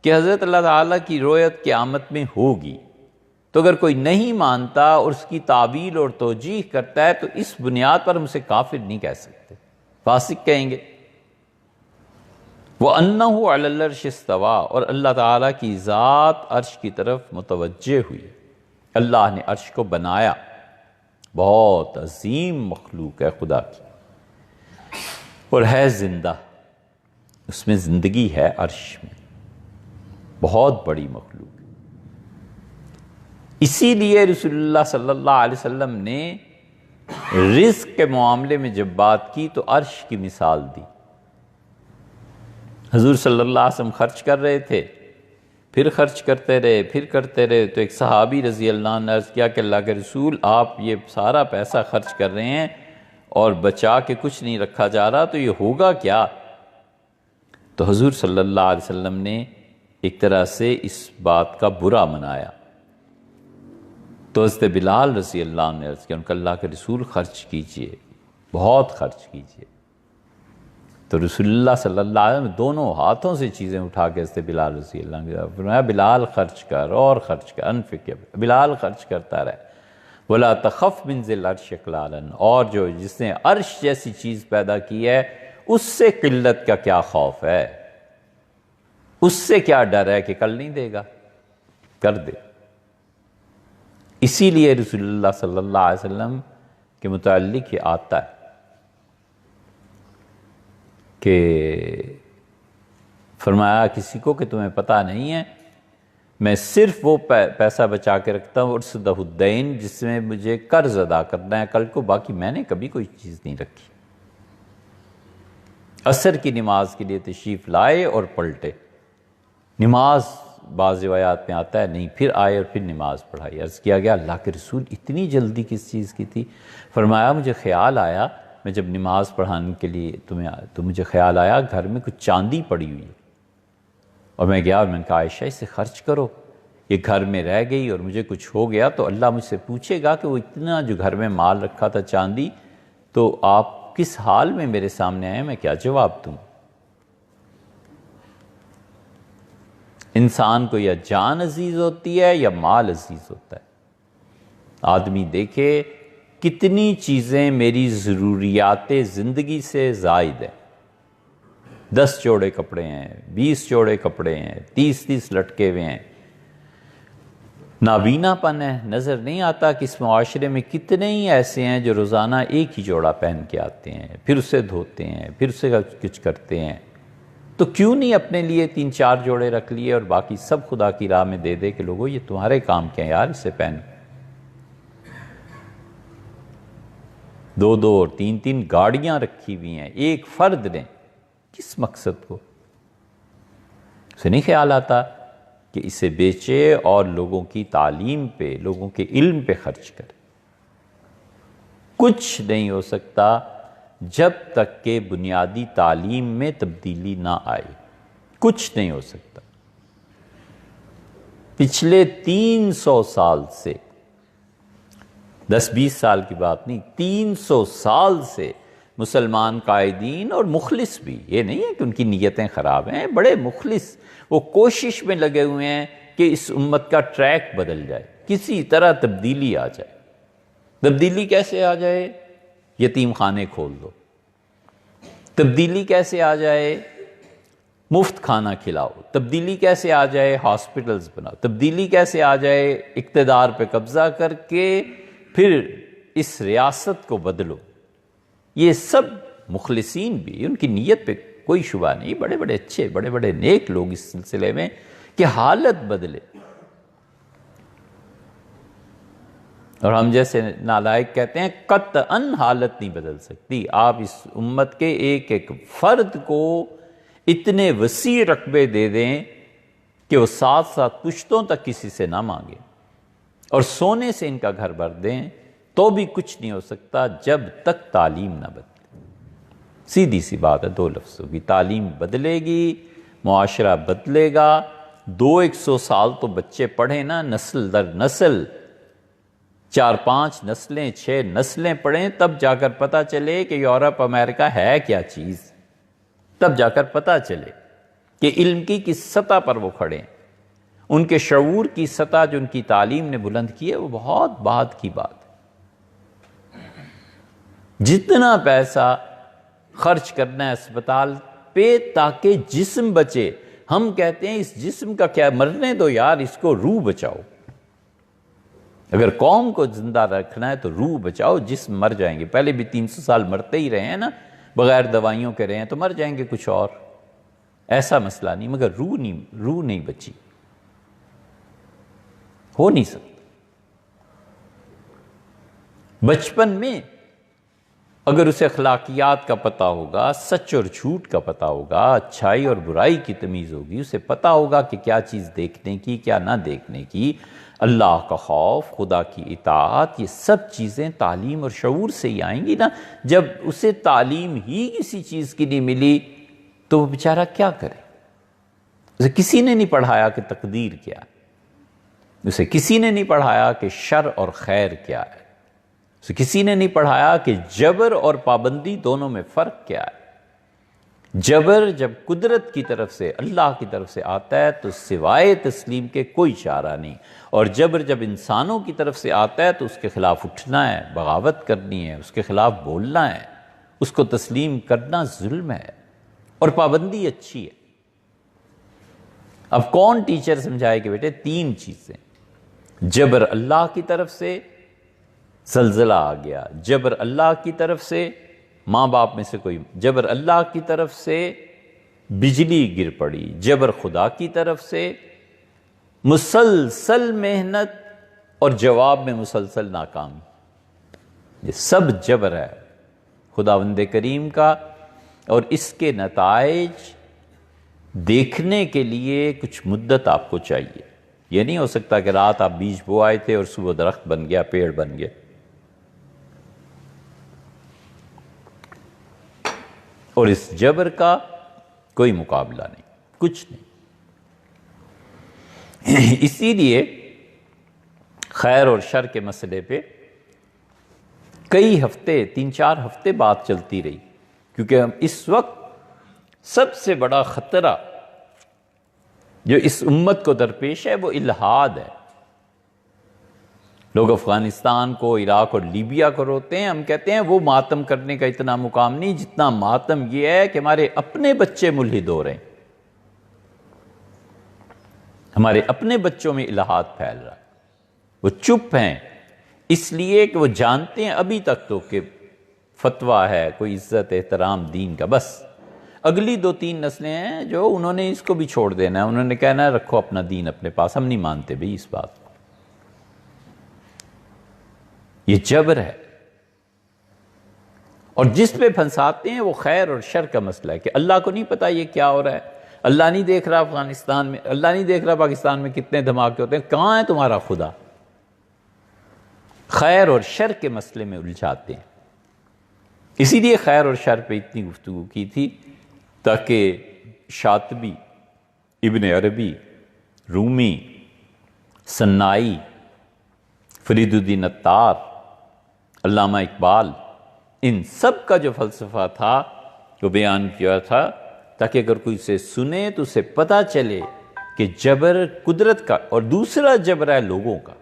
کہ حضرت اللہ تعالیٰ کی رؤیت قیامت میں ہوگی، تو اگر کوئی نہیں مانتا اور اس کی تعویل اور توجیہ کرتا ہے تو اس بنیاد پر ہم اسے کافر نہیں کہہ سکتے، فاسق کہیں گے۔ وَأَنَّهُ عَلَى الْعَرْشِ اسْتَوَىٰ، اور اللہ تعالیٰ کی ذات عرش کی طرف متوجہ ہوئی۔ اللہ نے عرش کو بنایا، بہت عظیم مخلوق ہے خدا کی، اور ہے زندہ، اس میں زندگی ہے عرش میں، بہت بڑی مخلوق ہے۔ اسی لیے رسول اللہ صلی اللہ علیہ وسلم نے رزق کے معاملے میں جب بات کی تو عرش کی مثال دی۔ حضور صلی اللہ علیہ وسلم خرچ کر رہے تھے، پھر خرچ کرتے رہے، پھر کرتے رہے، تو ایک صحابی رضی اللہ عنہ نے عرض کیا کہ اللہ کے رسول آپ یہ سارا پیسہ خرچ کر رہے ہیں اور بچا کے کچھ نہیں رکھا جا رہا، تو یہ ہوگا کیا؟ تو حضور صلی اللہ علیہ وسلم نے ایک طرح سے اس بات کا برا منایا۔ تو حضرت بلال رضی اللہ عنہ نے عرض کیا، ان کا اللہ کے رسول خرچ کیجئے، بہت خرچ کیجئے۔ تو رسول اللہ صلی اللہ علیہ وسلم دونوں ہاتھوں سے چیزیں اٹھا کے حضرت بلال رضی اللہ عنہ نے فرمایا بلال خرچ کر اور خرچ کر، انفق، بلال خرچ کرتا رہے۔ وَلَا تَخَفْ مِنْ ذِي الْعَرْشِ اقْلَالًا، اور جو جس نے عرش جیسی چیز پیدا کی ہے اس سے قلت کا کیا خوف ہے، اس سے کیا ڈر ہے کہ کل نہیں دے گا، کر دے۔ اسی لیے رسول اللہ صلی اللہ علیہ وسلم کے متعلق یہ آتا ہے کہ فرمایا کسی کو کہ تمہیں پتہ نہیں ہے میں صرف وہ پیسہ بچا کے رکھتا ہوں، ارصدہ الدین، جس میں مجھے قرض ادا کرنا ہے کل کو، باقی میں نے کبھی کوئی چیز نہیں رکھی۔ عصر کی نماز کے لیے تشریف لائے اور پلٹے، نماز بعض روایات میں آتا ہے نہیں، پھر آئے اور پھر نماز پڑھائی۔ عرض کیا گیا اللہ کے رسول اتنی جلدی کس چیز کی تھی؟ فرمایا مجھے خیال آیا، میں جب نماز پڑھانے کے لیے تو مجھے خیال آیا گھر میں کچھ چاندی پڑی ہوئی ہے، اور میں گیا اور میں نے کہا عائشہ اسے خرچ کرو، یہ گھر میں رہ گئی اور مجھے کچھ ہو گیا تو اللہ مجھ سے پوچھے گا کہ وہ اتنا جو گھر میں مال رکھا تھا چاندی، تو آپ کس حال میں میرے سامنے آئے، میں کیا جواب دوں؟ انسان کو یا جان عزیز ہوتی ہے یا مال عزیز ہوتا ہے۔ آدمی دیکھے کتنی چیزیں میری ضروریات زندگی سے زائد ہیں، 10 جوڑے کپڑے ہیں، 20 جوڑے کپڑے ہیں، 30 لٹکے ہوئے ہیں، نابینا پن ہے، نظر نہیں آتا کہ اس معاشرے میں کتنے ہی ایسے ہیں جو روزانہ ایک ہی جوڑا پہن کے آتے ہیں، پھر اسے دھوتے ہیں، پھر اسے کچھ کرتے ہیں، تو کیوں نہیں اپنے لیے 3-4 جوڑے رکھ لیے اور باقی سب خدا کی راہ میں دے دے کہ لوگوں یہ تمہارے کام کے ہیں یار، اسے پہن۔ 2 اور 3 گاڑیاں رکھی ہوئی ہیں ایک فرد نے، کس مقصد کو؟ اسے نہیں خیال آتا کہ اسے بیچے اور لوگوں کی تعلیم پہ، لوگوں کے علم پہ خرچ کرے۔ کچھ نہیں ہو سکتا جب تک کہ بنیادی تعلیم میں تبدیلی نہ آئے، کچھ نہیں ہو سکتا۔ پچھلے 300 سال سے، 10-20 سال کی بات نہیں، 300 سال سے مسلمان قائدین اور مخلص بھی، یہ نہیں ہے کہ ان کی نیتیں خراب ہیں، بڑے مخلص، وہ کوشش میں لگے ہوئے ہیں کہ اس امت کا ٹریک بدل جائے، کسی طرح تبدیلی آ جائے۔ تبدیلی کیسے آ جائے؟ یتیم خانے کھول دو۔ تبدیلی کیسے آ جائے؟ مفت کھانا کھلاؤ۔ تبدیلی کیسے آ جائے؟ ہاسپٹلز بناؤ۔ تبدیلی کیسے آ جائے؟ اقتدار پہ قبضہ کر کے پھر اس ریاست کو بدلو۔ یہ سب مخلصین بھی، ان کی نیت پہ کوئی شبہ نہیں، بڑے بڑے اچھے، بڑے بڑے نیک لوگ اس سلسلے میں کہ حالت بدلے، اور ہم جیسے نالائق کہتے ہیں قطعاً حالت نہیں بدل سکتی۔ آپ اس امت کے ایک ایک فرد کو اتنے وسیع رقبے دے دیں کہ وہ 7 پشتوں تک کسی سے نہ مانگے، اور سونے سے ان کا گھر بھر دیں تو بھی کچھ نہیں ہو سکتا جب تک تعلیم نہ بدلے۔ سیدھی سی بات ہے 2 لفظوں کی، تعلیم بدلے گی، معاشرہ بدلے گا۔ 200 سال تو بچے پڑھیں نا، نسل در نسل، 4-5 نسلیں، 6 نسلیں پڑھیں، تب جا کر پتہ چلے کہ یورپ امریکہ ہے کیا چیز، تب جا کر پتہ چلے کہ علم کی کس سطح پر وہ کھڑے ہیں، ان کے شعور کی سطح جو ان کی تعلیم نے بلند کی ہے وہ بہت بعد کی بات ہے۔ جتنا پیسہ خرچ کرنا ہے اسپتال پہ تاکہ جسم بچے، ہم کہتے ہیں اس جسم کا کیا، مرنے دو یار، اس کو روح بچاؤ۔ اگر قوم کو زندہ رکھنا ہے تو روح بچاؤ، جسم مر جائیں گے، پہلے بھی 300 سال مرتے ہی رہے ہیں نا، بغیر دوائیوں کے رہے ہیں، تو مر جائیں گے کچھ اور، ایسا مسئلہ نہیں، مگر روح نہیں بچی، ہو نہیں سکتا۔ بچپن میں اگر اسے اخلاقیات کا پتہ ہوگا، سچ اور جھوٹ کا پتہ ہوگا، اچھائی اور برائی کی تمیز ہوگی، اسے پتہ ہوگا کہ کیا چیز دیکھنے کی، کیا نہ دیکھنے کی، اللہ کا خوف، خدا کی اطاعت، یہ سب چیزیں تعلیم اور شعور سے ہی آئیں گی نا۔ جب اسے تعلیم ہی کسی چیز کی نہیں ملی تو وہ بیچارہ کیا کرے؟ اسے کسی نے نہیں پڑھایا کہ تقدیر کیا ہے، اسے کسی نے نہیں پڑھایا کہ شر اور خیر کیا ہے، اسے کسی نے نہیں پڑھایا کہ جبر اور پابندی دونوں میں فرق کیا ہے۔ جبر جب قدرت کی طرف سے، اللہ کی طرف سے آتا ہے تو سوائے تسلیم کے کوئی چارہ نہیں، اور جبر جب انسانوں کی طرف سے آتا ہے تو اس کے خلاف اٹھنا ہے، بغاوت کرنی ہے، اس کے خلاف بولنا ہے، اس کو تسلیم کرنا ظلم ہے، اور پابندی اچھی ہے۔ اب کون ٹیچر سمجھائے کہ بیٹے 3 چیزیں، جبر اللہ کی طرف سے، زلزلہ آ گیا، جبر اللہ کی طرف سے، ماں باپ میں سے کوئی، جبر اللہ کی طرف سے بجلی گر پڑی، جبر خدا کی طرف سے مسلسل محنت اور جواب میں مسلسل ناکامی، یہ سب جبر ہے خداوند کریم کا، اور اس کے نتائج دیکھنے کے لیے کچھ مدت آپ کو چاہیے۔ یہ نہیں ہو سکتا کہ رات آپ بیج بو آئے تھے اور صبح درخت بن گیا، پیڑ بن گیا۔ اور اس جبر کا کوئی مقابلہ نہیں، کچھ نہیں۔ اسی لیے خیر اور شر کے مسئلے پہ کئی ہفتے، 3-4 ہفتے بات چلتی رہی، کیونکہ ہم اس وقت سب سے بڑا خطرہ جو اس امت کو درپیش ہے وہ الحاد ہے۔ لوگ افغانستان کو، عراق اور لیبیا کو روتے ہیں، ہم کہتے ہیں وہ ماتم کرنے کا اتنا مقام نہیں جتنا ماتم یہ ہے کہ ہمارے اپنے بچے ملحد ہو رہے ہیں، ہمارے اپنے بچوں میں الحاد پھیل رہا ہے۔ وہ چپ ہیں اس لیے کہ وہ جانتے ہیں ابھی تک تو کہ فتویٰ ہے، کوئی عزت احترام دین کا، بس اگلی 2-3 نسلیں ہیں جو انہوں نے اس کو بھی چھوڑ دینا ہے، انہوں نے کہنا ہے رکھو اپنا دین اپنے پاس، ہم نہیں مانتے بھئی اس بات کو۔ یہ جبر ہے، اور جس پہ پھنساتے ہیں وہ خیر اور شر کا مسئلہ ہے کہ اللہ کو نہیں پتا یہ کیا ہو رہا ہے، اللہ نہیں دیکھ رہا افغانستان میں، اللہ نہیں دیکھ رہا پاکستان میں کتنے دھماکے ہوتے ہیں، کہاں ہے تمہارا خدا؟ خیر اور شر کے مسئلے میں الجھاتے ہیں۔ اسی لیے خیر اور شر پہ اتنی گفتگو کی تھی تاکہ شاطبی، ابن عربی، رومی، سنائی، فرید الدین عطار، علامہ اقبال، ان سب کا جو فلسفہ تھا وہ بیان کیا تھا، تاکہ اگر کوئی اسے سنے تو اسے پتہ چلے کہ جبر قدرت کا، اور دوسرا جبر ہے لوگوں کا۔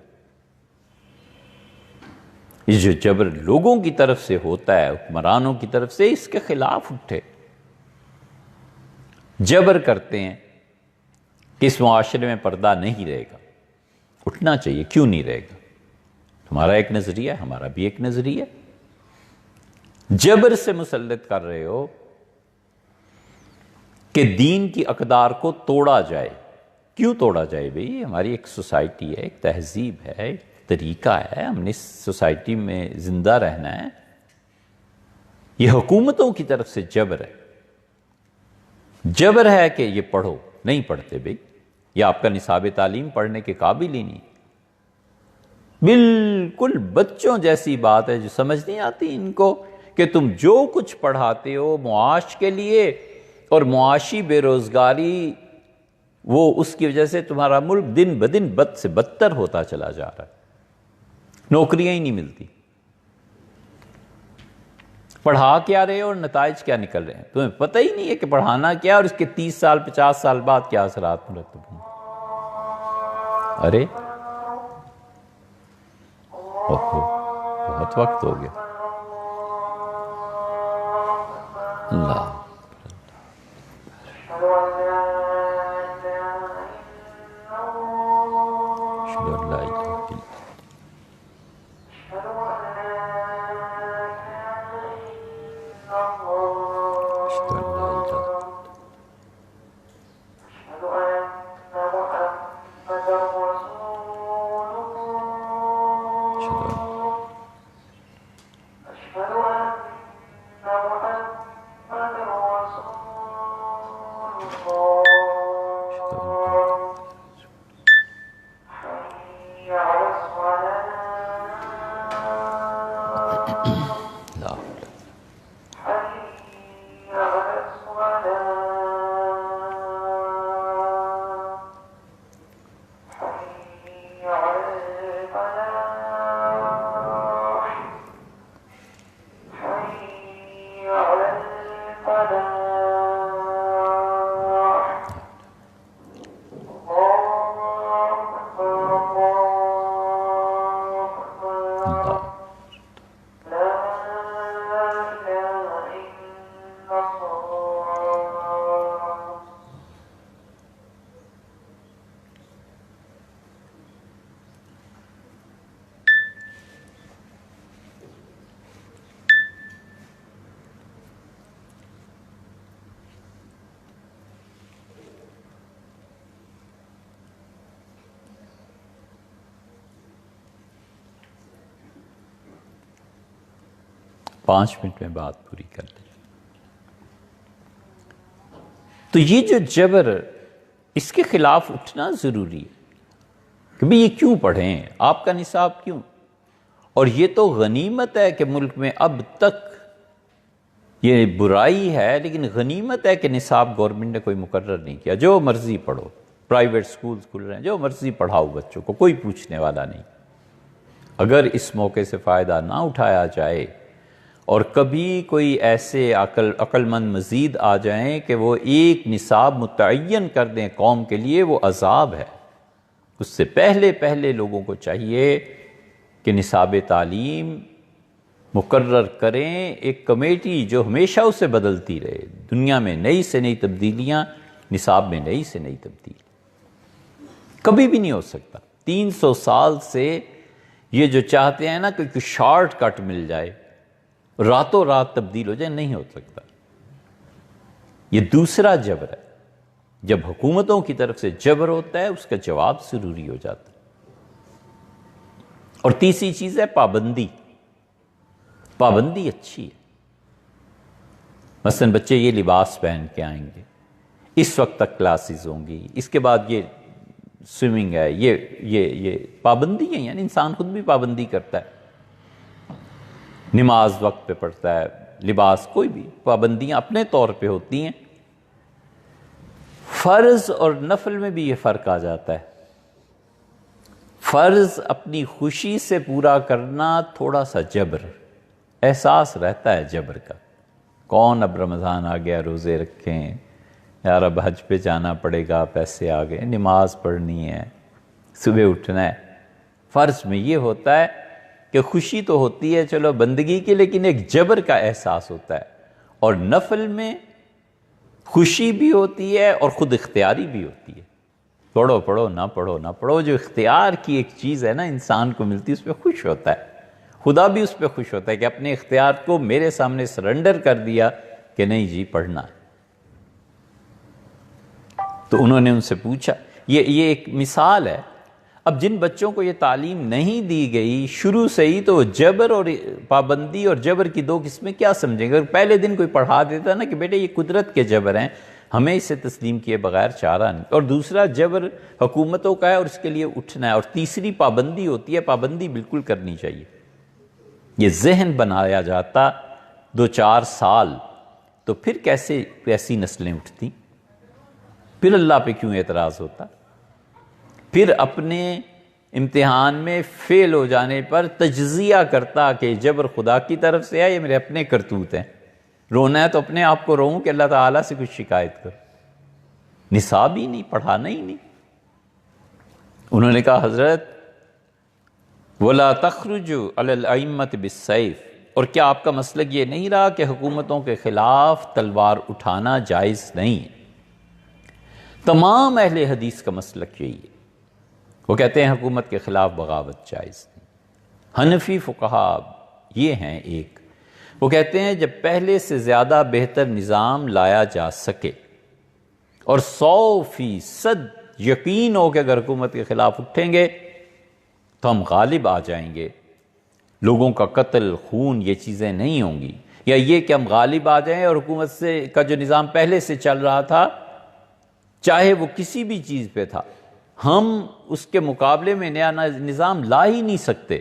یہ جو جبر لوگوں کی طرف سے ہوتا ہے، حکمرانوں کی طرف سے، اس کے خلاف اٹھے، جبر کرتے ہیں کہ اس معاشرے میں پردہ نہیں رہے گا، اٹھنا چاہیے، کیوں نہیں رہے گا؟ تمہارا ایک نظریہ، ہمارا بھی ایک نظریہ، جبر سے مسلط کر رہے ہو کہ دین کی اقدار کو توڑا جائے۔ کیوں توڑا جائے بھئی؟ ہماری ایک سوسائٹی ہے، ایک تہذیب ہے، ایک طریقہ ہے، ہم نے اس سوسائٹی میں زندہ رہنا ہے۔ یہ حکومتوں کی طرف سے جبر ہے، جبر ہے کہ یہ پڑھو، نہیں پڑھتے بھئی، یہ آپ کا نصاب تعلیم پڑھنے کے قابل ہی نہیں۔ بالکل بچوں جیسی بات ہے جو سمجھ نہیں آتی ان کو کہ تم جو کچھ پڑھاتے ہو معاش کے لیے، اور معاشی بے روزگاری، وہ اس کی وجہ سے تمہارا ملک دن بدن بد سے بدتر ہوتا چلا جا رہا ہے، نوکریاں ہی نہیں ملتی۔ پڑھا کیا رہے ہو اور نتائج کیا نکل رہے ہیں، تمہیں پتہ ہی نہیں ہے کہ پڑھانا کیا اور اس کے 30 سال 50 سال بعد کیا اثرات مرتب ہوں۔ ارے بہت وقت ہو گیا۔ اللہ 5 منٹ میں بات پوری کر لیں۔ تو یہ جو جبر، اس کے خلاف اٹھنا ضروری ہے کہ بھئی یہ کیوں پڑھیں، آپ کا نصاب کیوں؟ اور یہ تو غنیمت ہے کہ ملک میں اب تک یہ برائی ہے، لیکن غنیمت ہے کہ نصاب گورنمنٹ نے کوئی مقرر نہیں کیا، جو مرضی پڑھو، پرائیویٹ سکولز کھل رہے ہیں، جو مرضی پڑھاؤ بچوں کو، کوئی پوچھنے والا نہیں۔ اگر اس موقع سے فائدہ نہ اٹھایا جائے اور کبھی کوئی ایسے عقل مند مزید آ جائیں کہ وہ ایک نصاب متعین کر دیں قوم کے لیے، وہ عذاب ہے۔ اس سے پہلے لوگوں کو چاہیے کہ نصاب تعلیم مقرر کریں، ایک کمیٹی جو ہمیشہ اسے بدلتی رہے، دنیا میں نئی سے نئی تبدیلیاں، نصاب میں نئی سے نئی تبدیلی۔ کبھی بھی نہیں ہو سکتا۔ 300 سال سے یہ جو چاہتے ہیں نا کہ کوئی شارٹ کٹ مل جائے، راتوں رات تبدیل ہو جائے، نہیں ہو سکتا۔ یہ دوسرا جبر ہے۔ جب حکومتوں کی طرف سے جبر ہوتا ہے، اس کا جواب ضروری ہو جاتا ہے۔ اور تیسری چیز ہے پابندی۔ پابندی اچھی ہے۔ مثلا بچے یہ لباس پہن کے آئیں گے، اس وقت تک کلاسز ہوں گی، اس کے بعد یہ سوئمنگ ہے، یہ پابندی ہے، یعنی انسان خود بھی پابندی کرتا ہے، نماز وقت پہ پڑھتا ہے، لباس، کوئی بھی پابندیاں اپنے طور پہ ہوتی ہیں۔ فرض اور نفل میں بھی یہ فرق آ جاتا ہے۔ فرض اپنی خوشی سے پورا کرنا تھوڑا سا جبر، احساس رہتا ہے جبر کا، کون اب رمضان آ گیا روزے رکھیں، یار اب حج پہ جانا پڑے گا، پیسے آ گئے، نماز پڑھنی ہے، صبح اٹھنا ہے۔ فرض میں یہ ہوتا ہے کہ خوشی تو ہوتی ہے چلو بندگی کی، لیکن ایک جبر کا احساس ہوتا ہے۔ اور نفل میں خوشی بھی ہوتی ہے اور خود اختیاری بھی ہوتی ہے، پڑھو پڑھو نہ پڑھو نہ پڑھو، جو اختیار کی ایک چیز ہے نا انسان کو ملتی، اس پہ خوش ہوتا ہے، خدا بھی اس پہ خوش ہوتا ہے کہ اپنے اختیار کو میرے سامنے سرنڈر کر دیا کہ نہیں جی پڑھنا ہے۔ تو انہوں نے ان سے پوچھا، یہ ایک مثال ہے۔ اب جن بچوں کو یہ تعلیم نہیں دی گئی شروع سے ہی، تو جبر اور پابندی اور جبر کی دو قسمیں کیا سمجھیں گے؟ اگر پہلے دن کوئی پڑھا دیتا نا کہ بیٹے یہ قدرت کے جبر ہیں، ہمیں اسے تسلیم کیے بغیر چارہ نہیں۔ اور دوسرا جبر حکومتوں کا ہے اور اس کے لیے اٹھنا ہے، اور تیسری پابندی ہوتی ہے، پابندی بالکل کرنی چاہیے۔ یہ ذہن بنایا جاتا 2-4 سال، تو پھر کیسی نسلیں اٹھتی، پھر اللہ پہ کیوں اعتراض ہوتا؟ پھر اپنے امتحان میں فیل ہو جانے پر تجزیہ کرتا کہ جبر خدا کی طرف سے ہے یا میرے اپنے کرتوت ہیں۔ رونا ہے تو اپنے آپ کو روؤں کہ اللہ تعالیٰ سے کچھ شکایت کرو، نصاب ہی نہیں، پڑھانا ہی نہیں۔ انہوں نے کہا حضرت وَلَا تَخْرُجُوا عَلَى الْأَئِمَّةِ بِالسَّيْفِ، اور کیا آپ کا مسلک یہ نہیں رہا کہ حکومتوں کے خلاف تلوار اٹھانا جائز نہیں ہے؟ تمام اہل حدیث کا مسلک یہی ہے، وہ کہتے ہیں حکومت کے خلاف بغاوت جائز نہیں۔ حنفی فقہا یہ ہیں ایک، وہ کہتے ہیں جب پہلے سے زیادہ بہتر نظام لایا جا سکے اور 100% یقین ہو کہ اگر حکومت کے خلاف اٹھیں گے تو ہم غالب آ جائیں گے، لوگوں کا قتل خون یہ چیزیں نہیں ہوں گی، یا یہ کہ ہم غالب آ جائیں اور حکومت سے کا جو نظام پہلے سے چل رہا تھا چاہے وہ کسی بھی چیز پہ تھا، ہم اس کے مقابلے میں نیا نظام لا ہی نہیں سکتے،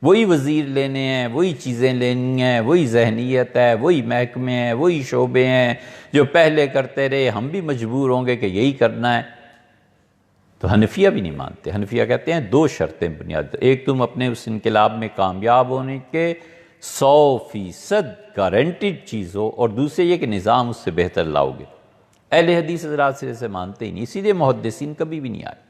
وہی وزیر لینے ہیں، وہی چیزیں لینی ہیں، وہی ذہنیت ہے، وہی محکمے ہیں، وہی شعبے ہیں جو پہلے کرتے رہے، ہم بھی مجبور ہوں گے کہ یہی کرنا ہے۔ تو حنفیہ بھی نہیں مانتے، حنفیہ کہتے ہیں 2 شرطیں بنیاد، ایک تم اپنے اس انقلاب میں کامیاب ہونے کے 100% گارنٹیڈ چیز ہو، اور دوسرے یہ کہ نظام اس سے بہتر لاؤ گے۔ اہل حدیث حضرات سے اسے مانتے ہی نہیں، اسی لیے محدثین کبھی بھی نہیں آئے۔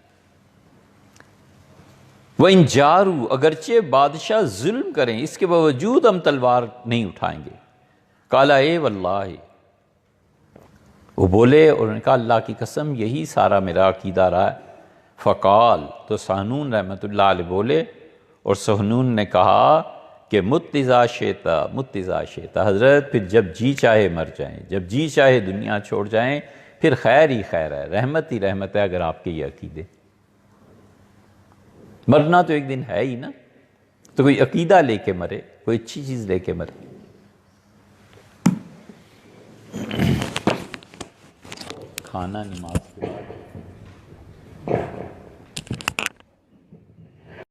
وَإِن جَارُوا، اگرچہ بادشاہ ظلم کریں اس کے باوجود ہم تلوار نہیں اٹھائیں گے۔ قَالَ اے واللہ، وہ بولے اور انہوں نے کہا اللہ کی قسم یہی سارا میرا عقیدہ رہا ہے۔ فقال، تو سہنون رحمۃ اللہ علیہ بولے، اور سہنون نے کہا کہ مت اذا شئت، حضرت پھر جب جی چاہے مر جائیں، جب جی چاہے دنیا چھوڑ جائیں، پھر خیر ہی خیر ہے، رحمت ہی رحمت ہے اگر آپ کے یہ عقیدے۔ مرنا تو ایک دن ہے ہی نا، تو کوئی عقیدہ لے کے مرے، کوئی اچھی چیز لے کے مرے۔ کھانا نماز کے